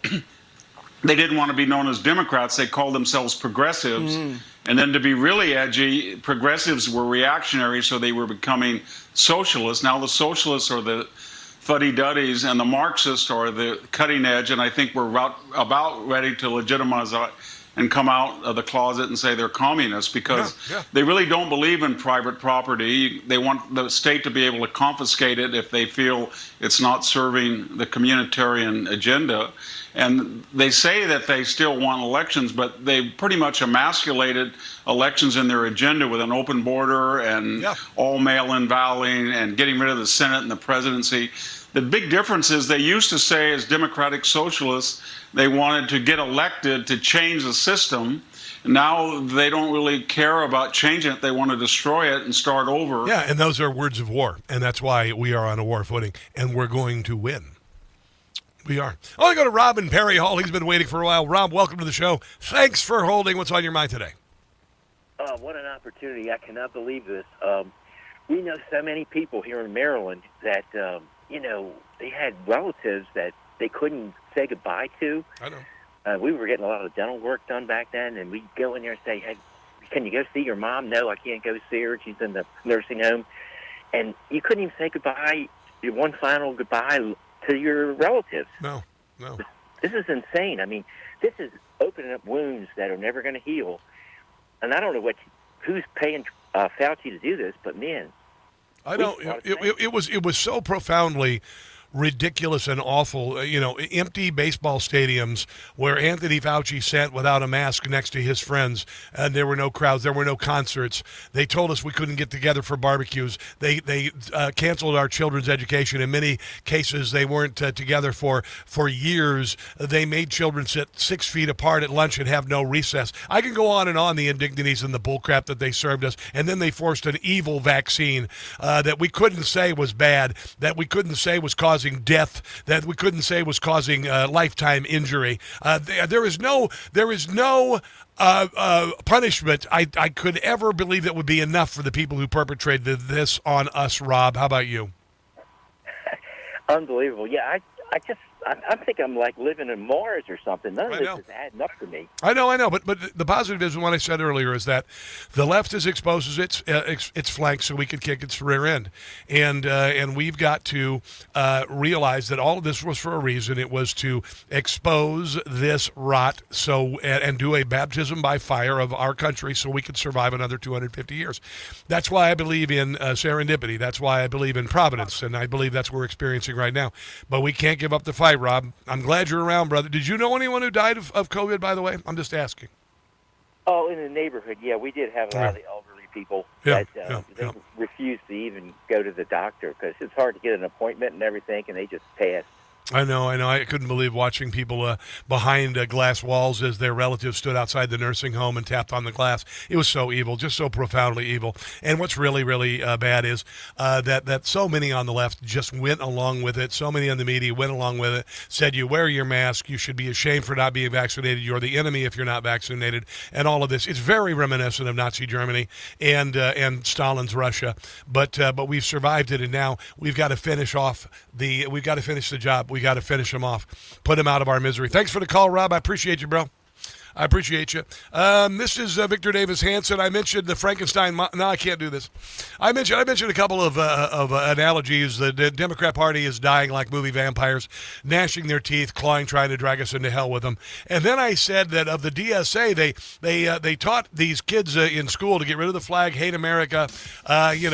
they didn't want to be known as Democrats. They called themselves progressives. And then to be really edgy, progressives were reactionary, so they were becoming socialists. Now the socialists are the fuddy-duddies, and the Marxists are the cutting edge, and I think we're about ready to legitimize and come out of the closet and say they're communists because they really don't believe in private property. They want the state to be able to confiscate it if they feel it's not serving the communitarian agenda. And they say that they still want elections, but they pretty much emasculated elections in their agenda with an open border and all mail-in balloting and getting rid of the Senate and the presidency. The big difference is they used to say as democratic socialists, they wanted to get elected to change the system. Now they don't really care about changing it. They want to destroy it and start over. Yeah, and those are words of war. And that's why we are on a war footing, and we're going to win. We are. I want to go to Rob in Perry Hall. He's been waiting for a while. Rob, welcome to the show. Thanks for holding. What's on your mind today? What an opportunity. I cannot believe this. We know so many people here in Maryland that, they had relatives that they couldn't say goodbye to. I know. We were getting a lot of dental work done back then, and we'd go in there and say, hey, can you go see your mom? No, I can't go see her. She's in the nursing home. And you couldn't even say goodbye, your one final goodbye to your relatives. No. This is insane. I mean, this is opening up wounds that are never going to heal. And I don't know who's paying Fauci to do this, but man. I know it was so profoundly ridiculous and awful, empty baseball stadiums where Anthony Fauci sat without a mask next to his friends, and there were no crowds, there were no concerts. They told us we couldn't get together for barbecues. They canceled our children's education. In many cases, they weren't together for years. They made children sit 6 feet apart at lunch and have no recess. I can go on and on, the indignities and the bullcrap that they served us. And then they forced an evil vaccine that we couldn't say was bad, that we couldn't say was causing death, that we couldn't say was causing lifetime injury. There is no punishment I could ever believe that would be enough for the people who perpetrated this on us, Rob. How about you? Unbelievable. Yeah, I think I'm like living in Mars or something. None of this is adding up to me. I know. But the positive is, what I said earlier, is that the left has exposed its flanks so we can kick its rear end, and we've got to realize that all of this was for a reason. It was to expose this rot and do a baptism by fire of our country so we could survive another 250 years. That's why I believe in serendipity. That's why I believe in providence, and I believe that's what we're experiencing right now. But we can't give up the fight, Rob. I'm glad you're around, brother. Did you know anyone who died of COVID, by the way? I'm just asking. Oh, in the neighborhood, yeah, we did have a lot of the elderly people that refused to even go to the doctor because it's hard to get an appointment and everything, and they just passed. I know. I couldn't believe watching people behind glass walls as their relatives stood outside the nursing home and tapped on the glass. It was so evil, just so profoundly evil. And what's really, really bad is that so many on the left just went along with it. So many on the media went along with it, said you wear your mask, you should be ashamed for not being vaccinated, you're the enemy if you're not vaccinated, and all of this. It's very reminiscent of Nazi Germany and Stalin's Russia. But we've survived it, and now we've got to finish the job. We got to finish him off, put him out of our misery. Thanks for the call, Rob. I appreciate you, bro. I appreciate you. This is Victor Davis Hanson. I mentioned the Frankenstein. No, I can't do this. I mentioned a couple of analogies. The Democrat Party is dying like movie vampires, gnashing their teeth, clawing, trying to drag us into hell with them. And then I said that of the DSA, they taught these kids in school to get rid of the flag, hate America, say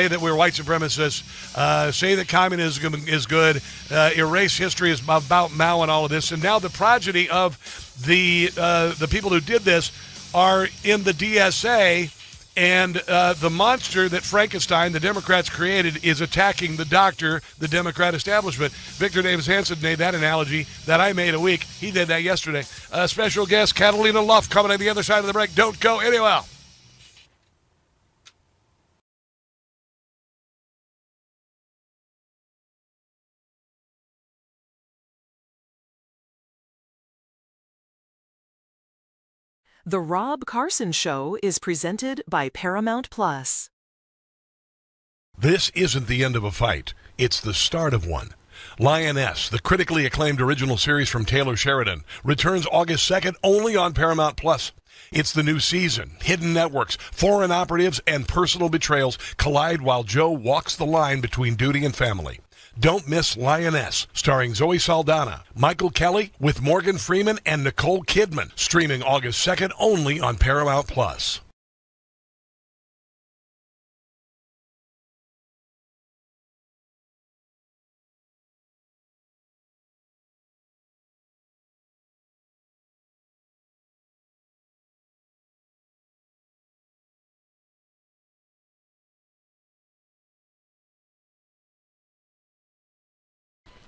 that we're white supremacists, say that communism is good, erase history is about Mao and all of this. And now the progeny of the people who did this are in the DSA, and the monster that Frankenstein, the Democrats created, is attacking the doctor, the Democrat establishment. Victor Davis Hanson made that analogy that I made a week. He did that yesterday. Special guest Catalina Luff coming on the other side of the break. Don't go anywhere. The Rob Carson Show is presented by Paramount Plus. This isn't the end of a fight. It's the start of one. Lioness, the critically acclaimed original series from Taylor Sheridan, returns August 2nd only on Paramount Plus. It's the new season. Hidden networks, foreign operatives, and personal betrayals collide while Joe walks the line between duty and family. Don't miss Lioness, starring Zoe Saldana, Michael Kelly, with Morgan Freeman and Nicole Kidman, streaming August 2nd only on Paramount Plus.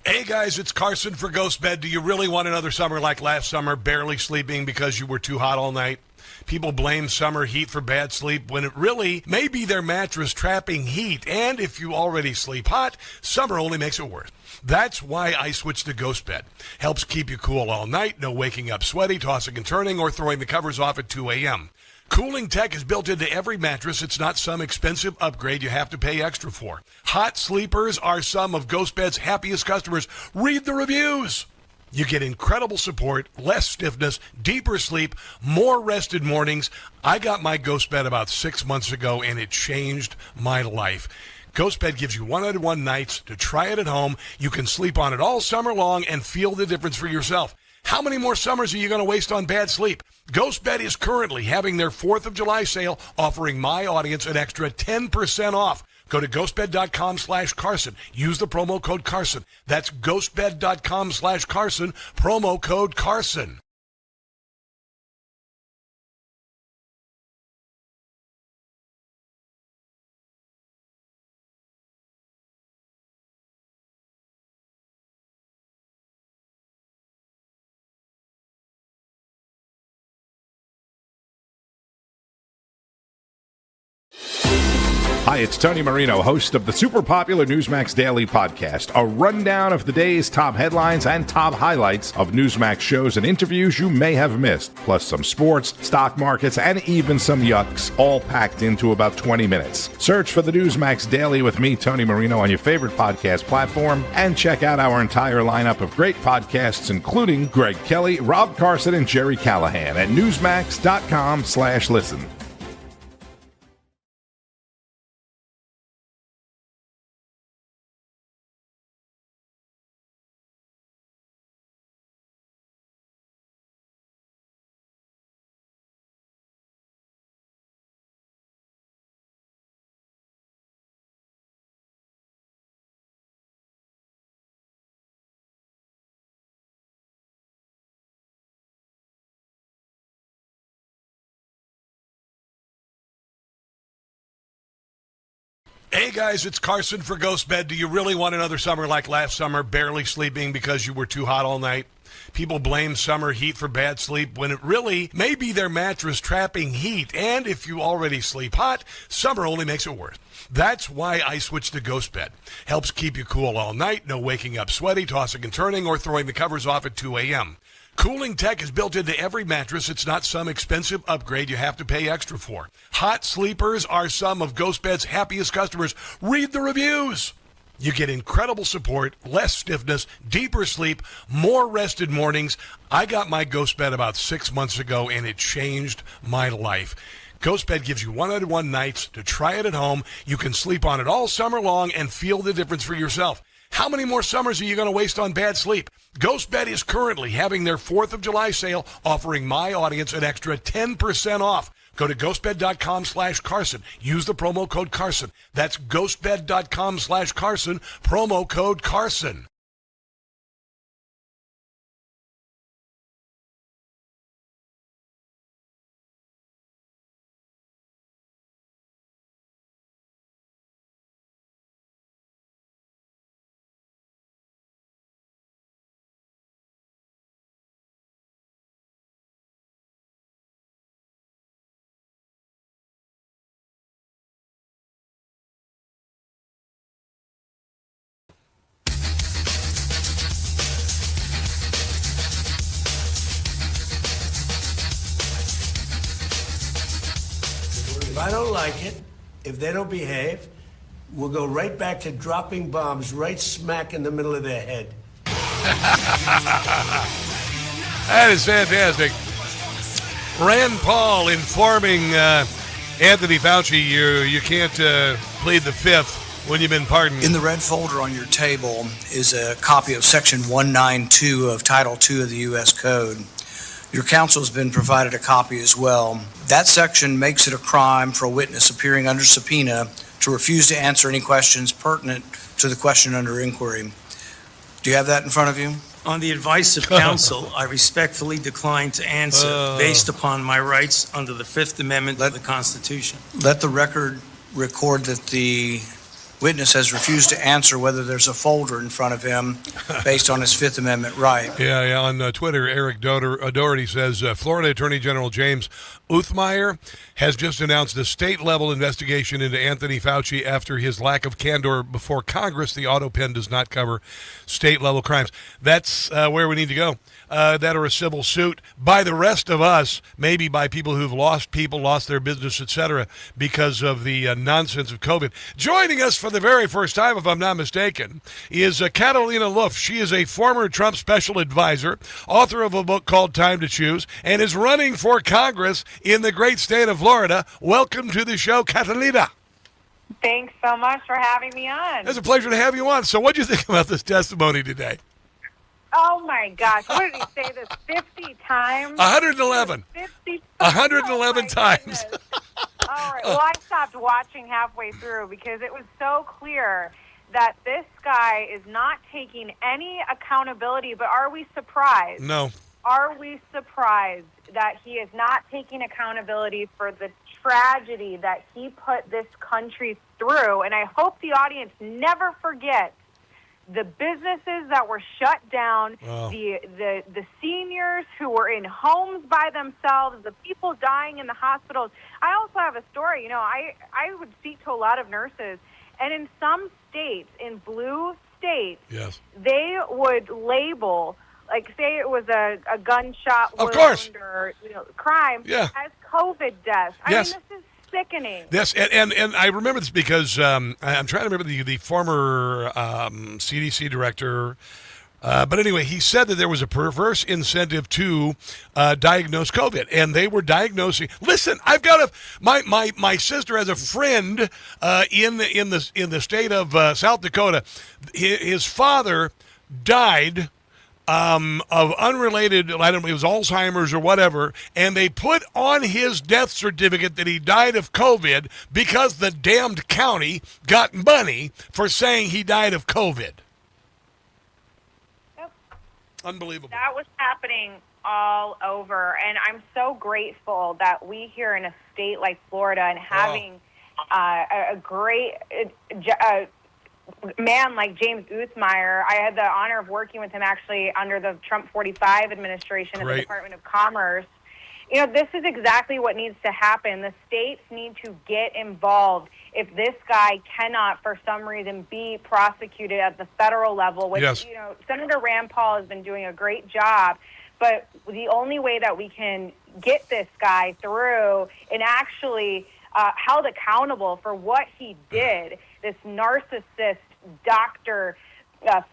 Hey guys, it's Carson for Ghost Bed. Do you really want another summer like last summer, barely sleeping because you were too hot all night? People blame summer heat for bad sleep when it really may be their mattress trapping heat. And if you already sleep hot, summer only makes it worse. That's why I switched to Ghost Bed. Helps keep you cool all night, no waking up sweaty, tossing and turning, or throwing the covers off at 2 a.m. Cooling tech is built into every mattress. It's not some expensive upgrade you have to pay extra for. Hot sleepers are some of Ghost Bed's happiest customers. Read the reviews. You get incredible support, less stiffness, deeper sleep, more rested mornings. I got my Ghost Bed about 6 months ago, and it changed my life. Ghost Bed gives you 101 nights to try it at home. You can sleep on it all summer long and feel the difference for yourself. How many more summers are you going to waste on bad sleep? Ghost Bed is currently having their 4th of July sale, offering my audience an extra 10% off. Go to ghostbed.com/Carson. Use the promo code Carson. That's ghostbed.com/Carson, promo code Carson. Hi, it's Tony Marino, host of the super popular Newsmax Daily Podcast, a rundown of the day's top headlines and top highlights of Newsmax shows and interviews you may have missed, plus some sports, stock markets, and even some yucks, all packed into about 20 minutes. Search for the Newsmax Daily with me, Tony Marino, on your favorite podcast platform, and check out our entire lineup of great podcasts, including Greg Kelly, Rob Carson, and Jerry Callahan at newsmax.com/listen. Hey guys, it's Carson for Ghostbed. Do you really want another summer like last summer, barely sleeping because you were too hot all night? People blame summer heat for bad sleep when it really may be their mattress trapping heat. And if you already sleep hot, summer only makes it worse. That's why I switched to Ghostbed. Helps keep you cool all night, no waking up sweaty, tossing and turning, or throwing the covers off at 2 a.m. Cooling tech is built into every mattress. It's not some expensive upgrade you have to pay extra for. Hot sleepers are some of Ghostbed's happiest customers. Read the reviews. You get incredible support, less stiffness, deeper sleep, more rested mornings. I got my Ghostbed about 6 months ago, and it changed my life. Ghostbed gives you 101 nights to try it at home. You can sleep on it all summer long and feel the difference for yourself. How many more summers are you going to waste on bad sleep? Ghostbed is currently having their 4th of July sale, offering my audience an extra 10% off. Go to ghostbed.com/Carson. Use the promo code Carson. That's ghostbed.com/Carson, promo code Carson. If I don't like it, if they don't behave, we'll go right back to dropping bombs right smack in the middle of their head. That is fantastic. Rand Paul informing Anthony Fauci you can't plead the fifth when you've been pardoned. In the red folder on your table is a copy of Section 192 of Title II of the U.S. Code. Your counsel has been provided a copy as well. That section makes it a crime for a witness appearing under subpoena to refuse to answer any questions pertinent to the question under inquiry. Do you have that in front of you? On the advice of counsel, I respectfully decline to answer based upon my rights under the Fifth Amendment of the Constitution. Let the record record that the witness has refused to answer whether there's a folder in front of him based on his Fifth Amendment right. Yeah. On Twitter, Eric Doherty says Florida Attorney General James Uthmeyer has just announced a state-level investigation into Anthony Fauci after his lack of candor before Congress. The auto pen does not cover state-level crimes. That's where we need to go. That or a civil suit by the rest of us, maybe by people who've lost their business, etc., because of the nonsense of COVID. Joining us for the very first time, if I'm not mistaken, is Catalina Luff. She is a former Trump special advisor, author of a book called Time to Choose, and is running for Congress in the great state of Florida. Welcome to the show, Catalina. Thanks so much for having me on. It's a pleasure to have you on. So what do you think about this testimony today? Oh, my gosh. What did he say this 50 times? 111. 50 111 times. All right. Well, I stopped watching halfway through because it was so clear that this guy is not taking any accountability. But are we surprised? No. Are we surprised that he is not taking accountability for the tragedy that he put this country through? And I hope the audience never forgets the businesses that were shut down, the seniors who were in homes by themselves, the people dying in the hospitals. I also have a story. You know, I would speak to a lot of nurses, and in some states, in blue states, yes, they would label, like, say it was a gunshot wound or crime, as COVID deaths. I mean, this is sickening. Yes, and I remember this because I'm trying to remember the former CDC director. But anyway, he said that there was a perverse incentive to diagnose COVID, and they were diagnosing. Listen, I've got my sister has a friend in the state of South Dakota. His father died of unrelated, I don't know, it was Alzheimer's or whatever, and they put on his death certificate that he died of COVID because the damned county got money for saying he died of COVID. Yep. Unbelievable. That was happening all over, and I'm so grateful that we here in a state like Florida and having a great man like James Uthmeyer. I had the honor of working with him actually under the Trump 45 administration at the Department of Commerce. You know, this is exactly what needs to happen. The states need to get involved. If this guy cannot, for some reason, be prosecuted at the federal level, which, you know, Senator Rand Paul has been doing a great job, but the only way that we can get this guy through and actually held accountable for what he did, this narcissist Dr.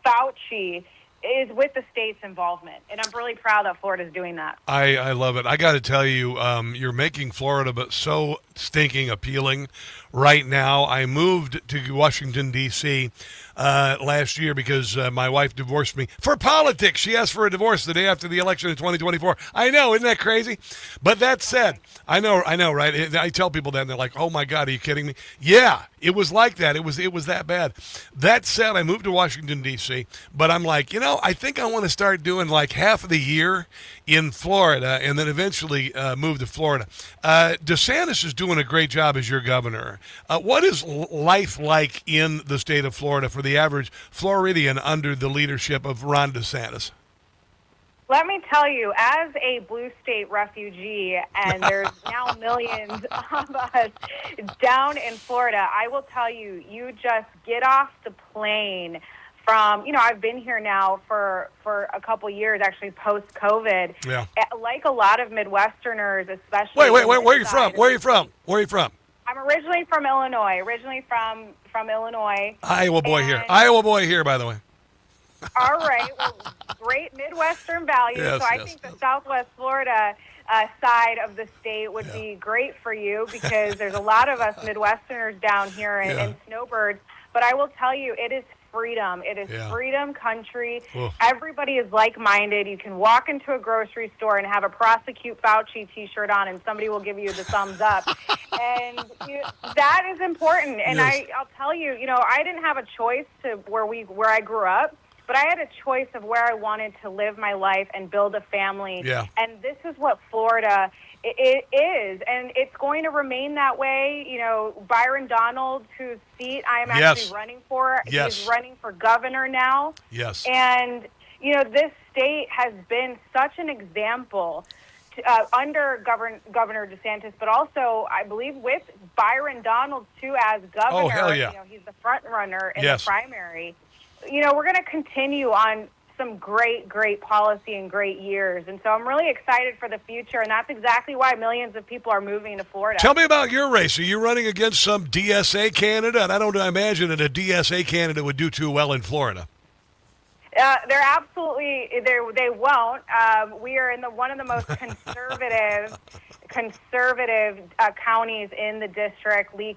Fauci, is with the state's involvement. And I'm really proud that Florida's doing that. I love it. I got to tell you, you're making Florida but so stinking appealing right now. I moved to Washington, D.C. Last year because my wife divorced me for politics. She asked for a divorce the day after the election in 2024. I know, isn't that crazy? But that said, I know, right? I tell people that, and they're like, "Oh my God, are you kidding me?" Yeah, it was like that. It was that bad. That said, I moved to Washington, D.C., but I'm like, you know, I think I want to start doing like half of the year in Florida and then eventually move to Florida. DeSantis is doing a great job as your governor. What is life like in the state of Florida for the average Floridian under the leadership of Ron DeSantis? Let me tell you, as a blue state refugee, and there's now millions of us down in Florida, I will tell you, you just get off the plane from, you know, I've been here now for a couple years, actually post-COVID. Yeah. Like a lot of Midwesterners, especially. Wait, where are you from? Where are you from? I'm originally from Illinois. From Illinois. Iowa boy here, by the way. All right. Well, great Midwestern values. Yes, so I think the Southwest Florida side of the state would be great for you because there's a lot of us Midwesterners down here and snowbirds. But I will tell you, it is freedom. It is freedom country. Oof. Everybody is like-minded. You can walk into a grocery store and have a Prosecute Fauci T-shirt on, and somebody will give you the thumbs up. And that is important. And I'll tell you, you know, I didn't have a choice to where I grew up. But I had a choice of where I wanted to live my life and build a family. Yeah. And this is what Florida it is. And it's going to remain that way. You know, Byron Donalds, whose seat I am actually running for, he's running for governor now. Yes. And, you know, this state has been such an example under Governor DeSantis, but also, I believe, with Byron Donalds, too, as governor. Oh, hell yeah. You know, he's the front runner in the primary. You know, we're going to continue on some great policy and great years. And so I'm really excited for the future, and that's exactly why millions of people are moving to Florida. Tell me about your race. Are you running against some DSA candidate? And I don't imagine that a DSA candidate would do too well in Florida. They're absolutely, they won't. We are in one of the most conservative counties in the district, in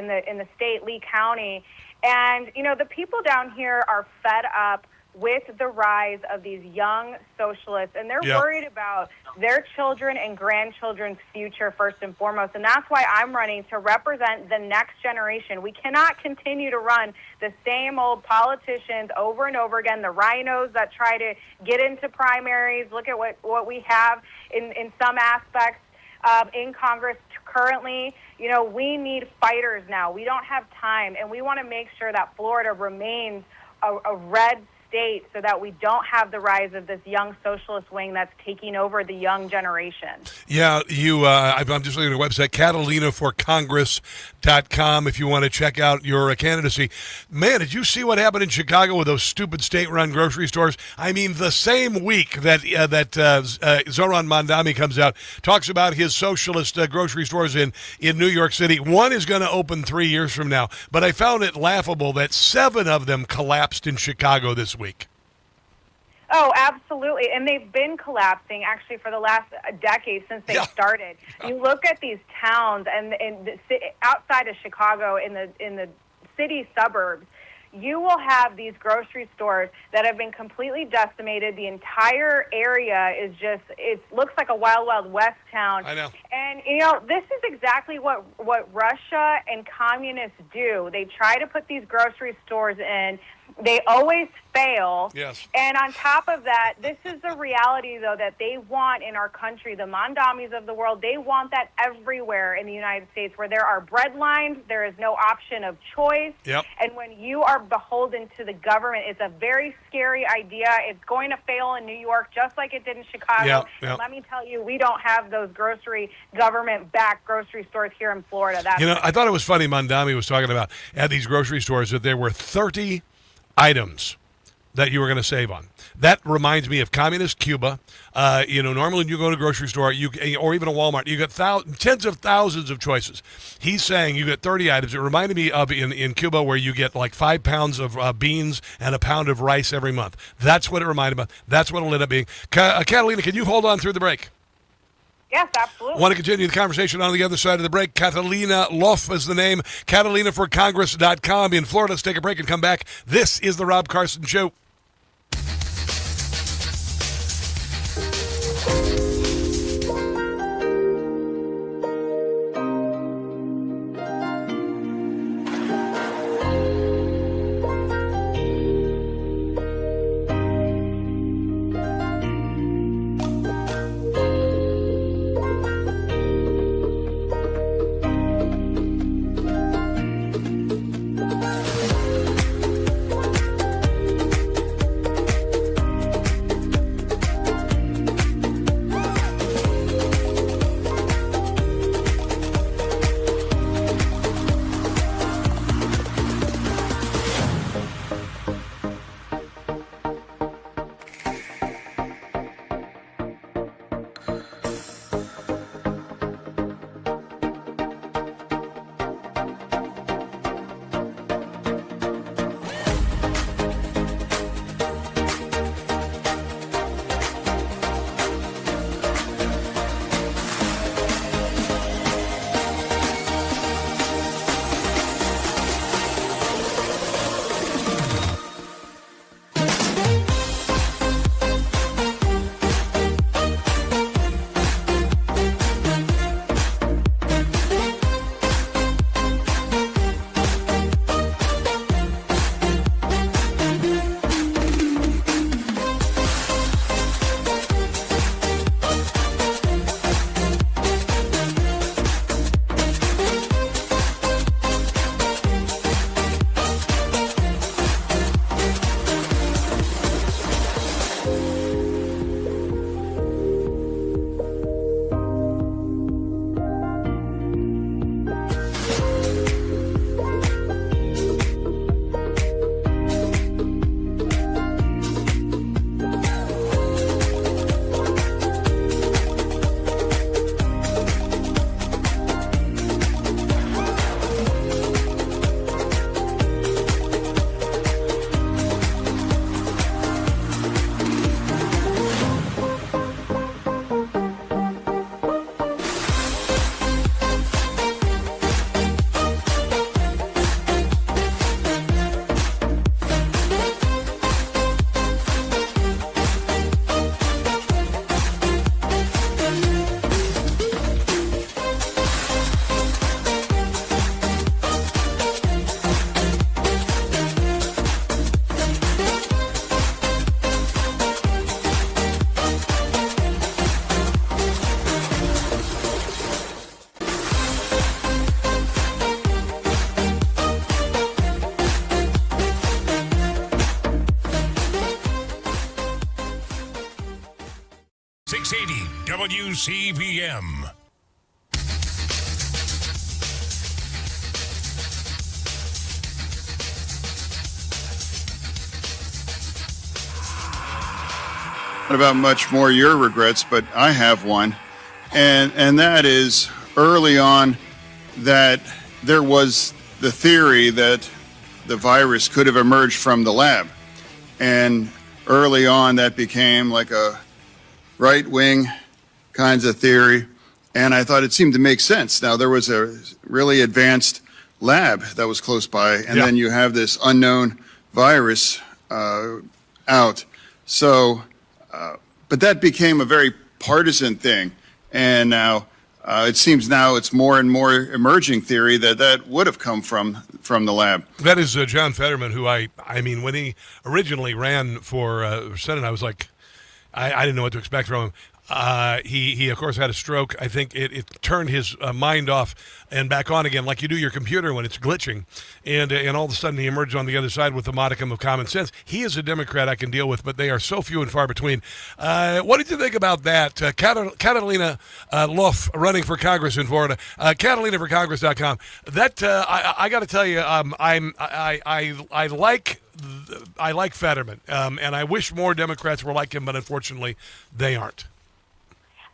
the state, Lee County. And, you know, the people down here are fed up with the rise of these young socialists, and they're worried about their children and grandchildren's future first and foremost. And that's why I'm running to represent the next generation. We cannot continue to run the same old politicians over and over again, the rhinos that try to get into primaries. Look at what we have in some aspects in Congress currently. You know, we need fighters now. We don't have time, and we want to make sure that Florida remains a red state so that we don't have the rise of this young socialist wing that's taking over the young generation. Yeah, I'm just looking at the website, CatalinaForCongress.com, if you want to check out your candidacy. Man, did you see what happened in Chicago with those stupid state-run grocery stores? I mean, the same week that Zoran Mondami comes out, talks about his socialist grocery stores in New York City. One is going to open 3 years from now, but I found it laughable that 7 of them collapsed in Chicago this week. Oh, absolutely. And they've been collapsing actually for the last decade since they started. You look at these towns and outside of Chicago in the city suburbs, you will have these grocery stores that have been completely decimated. The entire area is just, it looks like a Wild Wild West town. I know. And, you know, this is exactly what Russia and communists do. They try to put these grocery stores in. They always fail. Yes. And on top of that, this is the reality, though, that they want in our country, the Mondamis of the world. They want that everywhere in the United States, where there are bread lines, there is no option of choice. Yep. And when you are beholden to the government, it's a very scary idea. It's going to fail in New York just like it did in Chicago. Yep. And let me tell you, we don't have those government-backed grocery stores here in Florida. I thought it was funny, Mondami was talking about at these grocery stores that there were 30 items that you were going to save on. That reminds me of communist Cuba. Normally when you go to a grocery store, or even a Walmart, you get tens of thousands of choices. He's saying you get 30 items. It reminded me of in Cuba where you get like 5 pounds of beans and a pound of rice every month. That's what it reminded me of. That's what it'll end up being. Catalina, can you hold on through the break? Yes, absolutely. Want to continue the conversation on the other side of the break. Catalina Loff is the name. CatalinaForCongress.com in Florida. Let's take a break and come back. This is the Rob Carson Show. WCVM. Not about much more your regrets, but I have one, and that is early on that there was the theory that the virus could have emerged from the lab, and early on that became like a right-wing kinds of theory, and I thought it seemed to make sense. Now, there was a really advanced lab that was close by, and then you have this unknown virus out. So, but that became a very partisan thing, and now it seems now it's more and more emerging theory that would have come from the lab. That is John Fetterman, who I mean, when he originally ran for Senate, I was like, I didn't know what to expect from him. He of course had a stroke. I think it turned his mind off and back on again, like you do your computer when it's glitching, and all of a sudden he emerged on the other side with a modicum of common sense. He is a Democrat I can deal with, but they are so few and far between. What did you think about that? Catalina Loff running for Congress in Florida. CatalinaForCongress.com. That I got to tell you, I like Fetterman, and I wish more Democrats were like him, but unfortunately they aren't.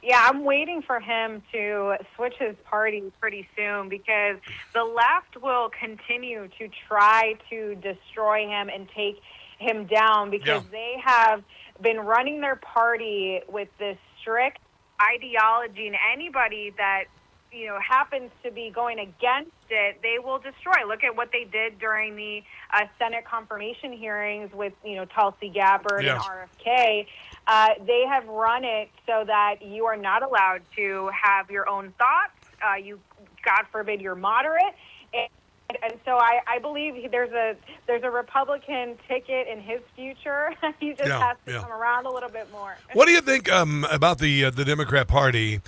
Yeah, I'm waiting for him to switch his party pretty soon because the left will continue to try to destroy him and take him down because they have been running their party with this strict ideology, and anybody that happens to be going against it, they will destroy. Look at what they did during the Senate confirmation hearings with Tulsi Gabbard and RFK. They have run it so that you are not allowed to have your own thoughts. You, God forbid, you're moderate. And so I believe there's a Republican ticket in his future. He just has to come around a little bit more. What do you think about the Democrat Party?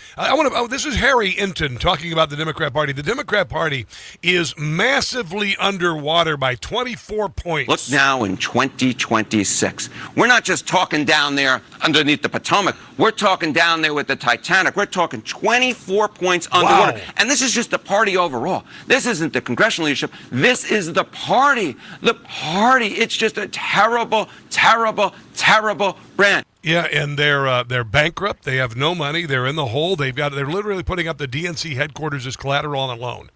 This is Harry Inton talking about the Democrat Party. The Democrat Party is massively underwater by 24 points. Look now in 2026. We're not just talking down there underneath the Potomac. We're talking down there with the Titanic. We're talking 24 points underwater. Wow. And this is just the party overall. This isn't the congressional leadership. This is the party. The party. It's just a terrible, terrible, terrible brand. Yeah, and they're bankrupt. They have no money. They're in the hole. They're literally putting up the DNC headquarters as collateral on a loan.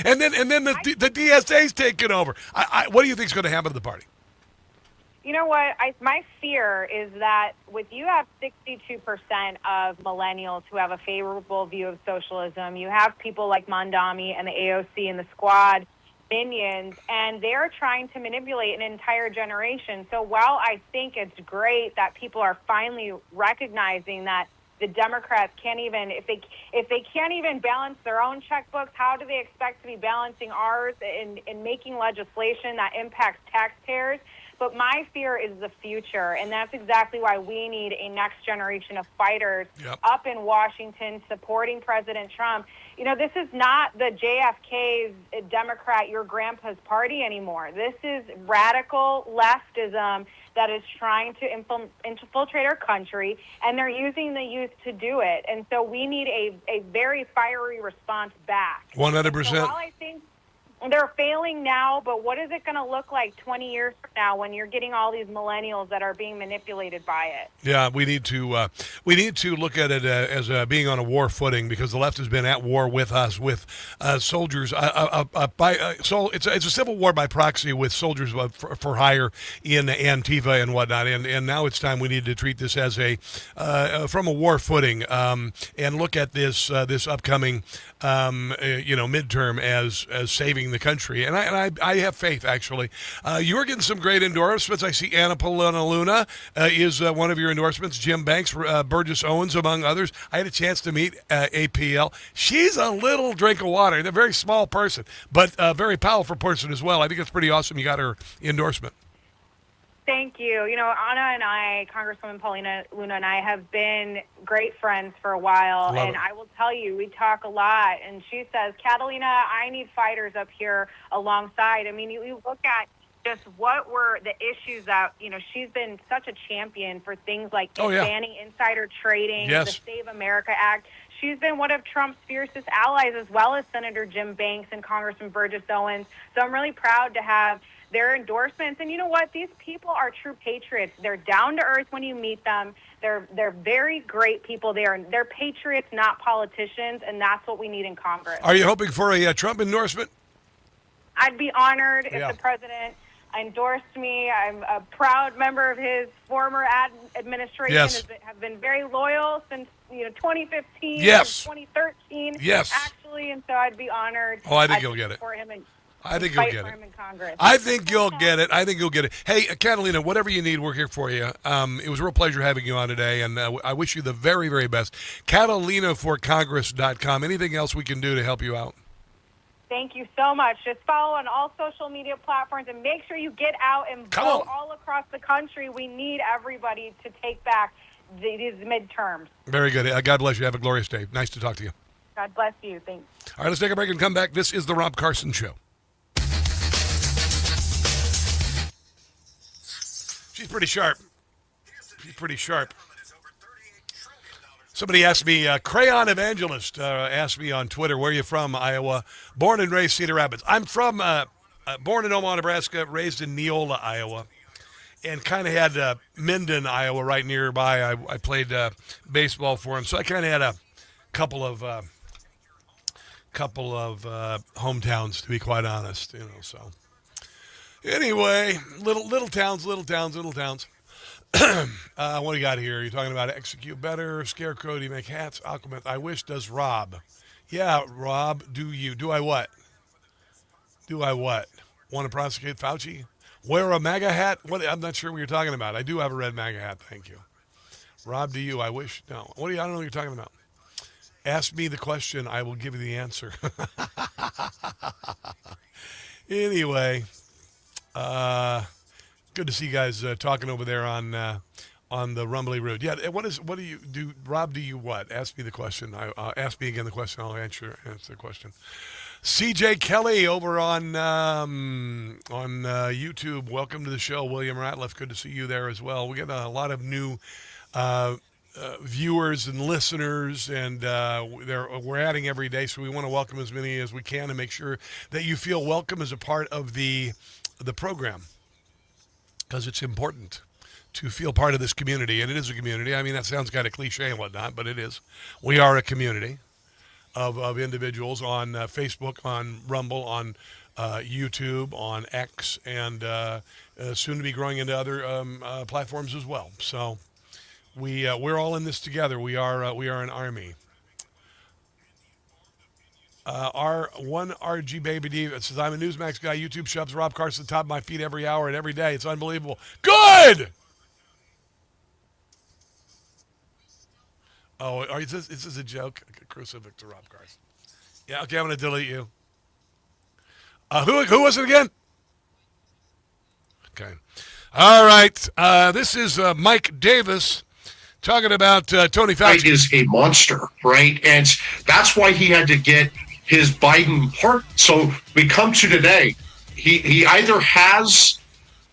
and then the DSA's taking over. What do you think is going to happen to the party? You know what? My fear is that you have 62% of millennials who have a favorable view of socialism. You have people like Mondami and the AOC and the Squad minions, and they're trying to manipulate an entire generation. So while I think it's great that people are finally recognizing that the Democrats can't even, if they can't even balance their own checkbooks, how do they expect to be balancing ours in making legislation that impacts taxpayers? But my fear is the future, and that's exactly why we need a next generation of fighters up in Washington supporting President Trump. This is not the JFK's Democrat, your grandpa's party anymore. This is radical leftism that is trying to infiltrate our country, and they're using the youth to do it. And so we need a very fiery response back. 100%. So while I think they're failing now, but what is it going to look like 20 years from now when you're getting all these millennials that are being manipulated by it? Yeah, we need to look at it as being on a war footing because the left has been at war with us, with soldiers. It's a civil war by proxy with soldiers for hire in Antifa and whatnot. And now it's time we need to treat this as from a war footing and look at this upcoming midterm as saving the country, and I have faith. Actually, you're getting some great endorsements. I see Anna Polona is one of your endorsements. Jim Banks, Burgess Owens, among others. I had a chance to meet APL. She's a little drink of water. A very small person, but a very powerful person as well. I think it's pretty awesome. You got her endorsement. Thank you. Anna and I, Congresswoman Paulina Luna and I, have been great friends for a while. And I will tell you, we talk a lot. And she says, Catalina, I need fighters up here alongside. I mean, you look at just what were the issues that, she's been such a champion for things like banning insider trading, the Save America Act. She's been one of Trump's fiercest allies, as well as Senator Jim Banks and Congressman Burgess Owens. So I'm really proud to have their endorsements. And you know what? These people are true patriots. They're down to earth when you meet them. They're very great people. They're patriots, not politicians, and that's what we need in Congress. Are you hoping for a Trump endorsement? I'd be honored if the president endorsed me. I'm a proud member of his former administration. Have been very loyal since 2015, 2013, actually, and so I'd be honored. Oh, I think you'll get it. I think you'll get it. I think you'll get it. I think you'll get it. Hey, Catalina, whatever you need, we're here for you. It was a real pleasure having you on today, and I wish you the very, very best. CatalinaForCongress.com. Anything else we can do to help you out? Thank you so much. Just follow on all social media platforms and make sure you get out and vote all across the country. We need everybody to take back these midterms. Very good. God bless you. Have a glorious day. Nice to talk to you. God bless you. Thanks. All right, let's take a break and come back. This is the Rob Carson Show. She's pretty sharp. Somebody asked me, Crayon Evangelist asked me on Twitter, where are you from, Iowa? Born and raised Cedar Rapids. I'm from, born in Omaha, Nebraska, raised in Neola, Iowa, and kind of had Minden, Iowa right nearby. I played baseball for him, so I kind of had a couple of hometowns, to be quite honest, so. Anyway, little towns. What do you got here? You're talking about execute better, Scarecrow, do you make hats? Aquaman, I wish, does Rob. Yeah, Rob, do you? Do I what? Want to prosecute Fauci? Wear a MAGA hat? What? I'm not sure what you're talking about. I do have a red MAGA hat, thank you. Rob, do you? I wish. No. I don't know what you're talking about. Ask me the question, I will give you the answer. Anyway, good to see you guys talking over there on the Rumbly Road. Yeah, what do you do, Rob? Do you what? Ask me the question. Ask me again the question. I'll answer the question. CJ Kelly over on YouTube. Welcome to the show, William Ratliff. Good to see you there as well. We got a lot of new viewers and listeners, and we're adding every day, so we want to welcome as many as we can and make sure that you feel welcome as a part of the program, because it's important to feel part of this community, and it is a community. I mean, that sounds kind of cliche and whatnot, but it is. We are a community of individuals on Facebook, on Rumble, on YouTube, on X, and soon to be growing into other platforms as well. So we're all in this together. We are an army. R1 RG Baby D says, I'm a Newsmax guy. YouTube shoves Rob Carson top of my feet every hour and every day. It's unbelievable. Good! Oh, is this a joke? A crucifix to Rob Carson. Yeah, okay, I'm going to delete you. Who was it again? Okay. All right. This is Mike Davis talking about Tony Fauci. Is a monster, right? And that's why he had to get his Biden pardon. So we come to today. He either has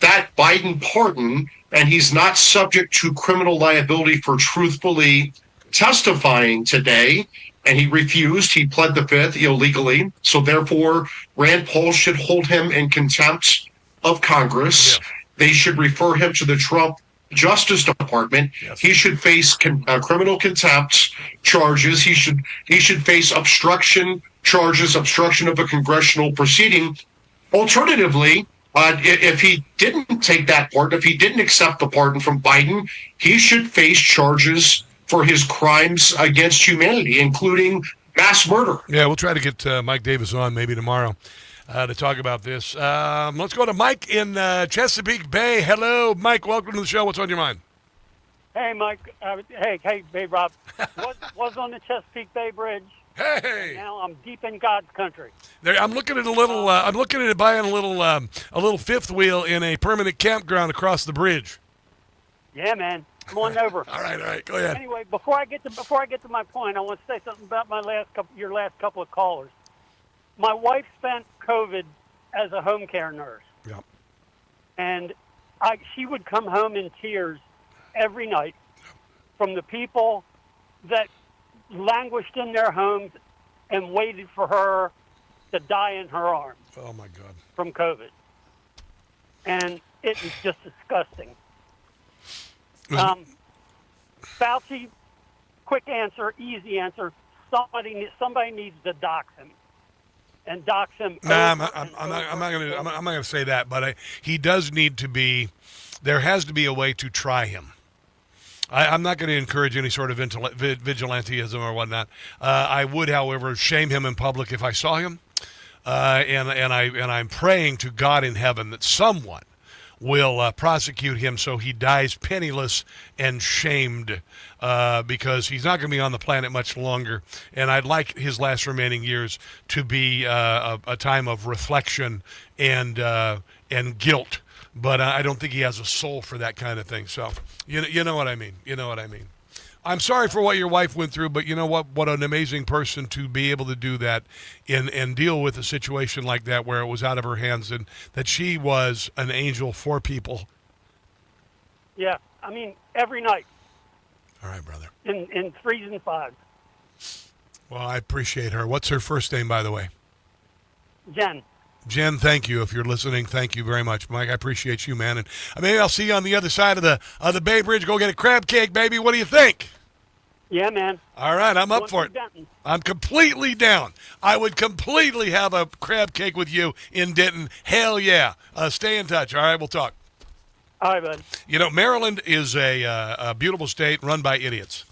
that Biden pardon and he's not subject to criminal liability for truthfully testifying today, and he refused. He pled the fifth illegally. So therefore, Rand Paul should hold him in contempt of Congress. Yeah. They should refer him to the Trump Justice Department. Yes. He should face criminal contempt charges. He should face obstruction charges, obstruction of a congressional proceeding. Alternatively, if he didn't take that pardon, if he didn't accept the pardon from Biden, he should face charges for his crimes against humanity, including mass murder. Yeah, we'll try to get Mike Davis on maybe tomorrow to talk about this. Let's go to Mike in Chesapeake Bay. Hello, Mike. Welcome to the show. What's on your mind? Hey, Mike. Hey, Rob. was on the Chesapeake Bay Bridge. Hey. Now I'm deep in God's country. There, I'm looking at a little. I'm looking at buying a little fifth wheel in a permanent campground across the bridge. Yeah, man. Come on over. All right. Go ahead. Anyway, before I get to my point, I want to say something about your last couple of callers. My wife spent COVID as a home care nurse. Yep. And she would come home in tears every night from the people that languished in their homes and waited for her to die in her arms. Oh, my God. From COVID. And it was just disgusting. Fauci, quick answer, easy answer. Somebody needs to dox him. And dox him. I'm not going to say that, but he does need to be. There has to be a way to try him. I'm not going to encourage any sort of vigilantism or whatnot. I would, however, shame him in public if I saw him, and I'm praying to God in heaven that someone will prosecute him so he dies penniless and shamed, because he's not going to be on the planet much longer. And I'd like his last remaining years to be a time of reflection and guilt. But I don't think he has a soul for that kind of thing. So you know what I mean. You know what I mean. I'm sorry for what your wife went through, but you know what? What an amazing person to be able to do that and deal with a situation like that where it was out of her hands, and that she was an angel for people. Yeah, I mean, every night. All right, brother. In 3s and 5s. Well, I appreciate her. What's her first name, by the way? Jen. Jen, thank you. If you're listening, thank you very much, Mike. I appreciate you, man. And maybe I'll see you on the other side of the Bay Bridge. Go get a crab cake, baby. What do you think? Yeah, man. All right, I'm up for it. I'm completely down. I would completely have a crab cake with you in Denton. Hell yeah. Stay in touch. All right, we'll talk. All right, bud. You know, Maryland is a beautiful state run by idiots.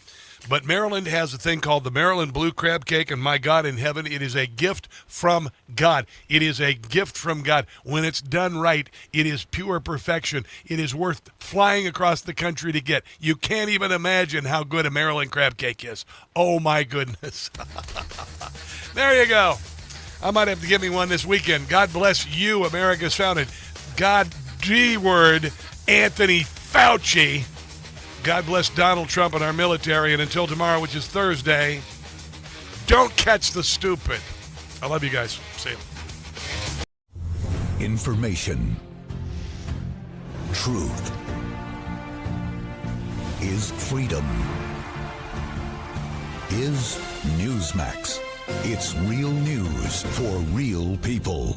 But Maryland has a thing called the Maryland Blue Crab Cake, and my God in heaven, it is a gift from God. It is a gift from God. When it's done right, it is pure perfection. It is worth flying across the country to get. You can't even imagine how good a Maryland crab cake is. Oh, my goodness. There you go. I might have to give me one this weekend. God bless you, America's founded. God D-word, Anthony Fauci. God bless Donald Trump and our military. And until tomorrow, which is Thursday, don't catch the stupid. I love you guys. See you. Information. Truth is freedom. Is Newsmax. It's real news for real people.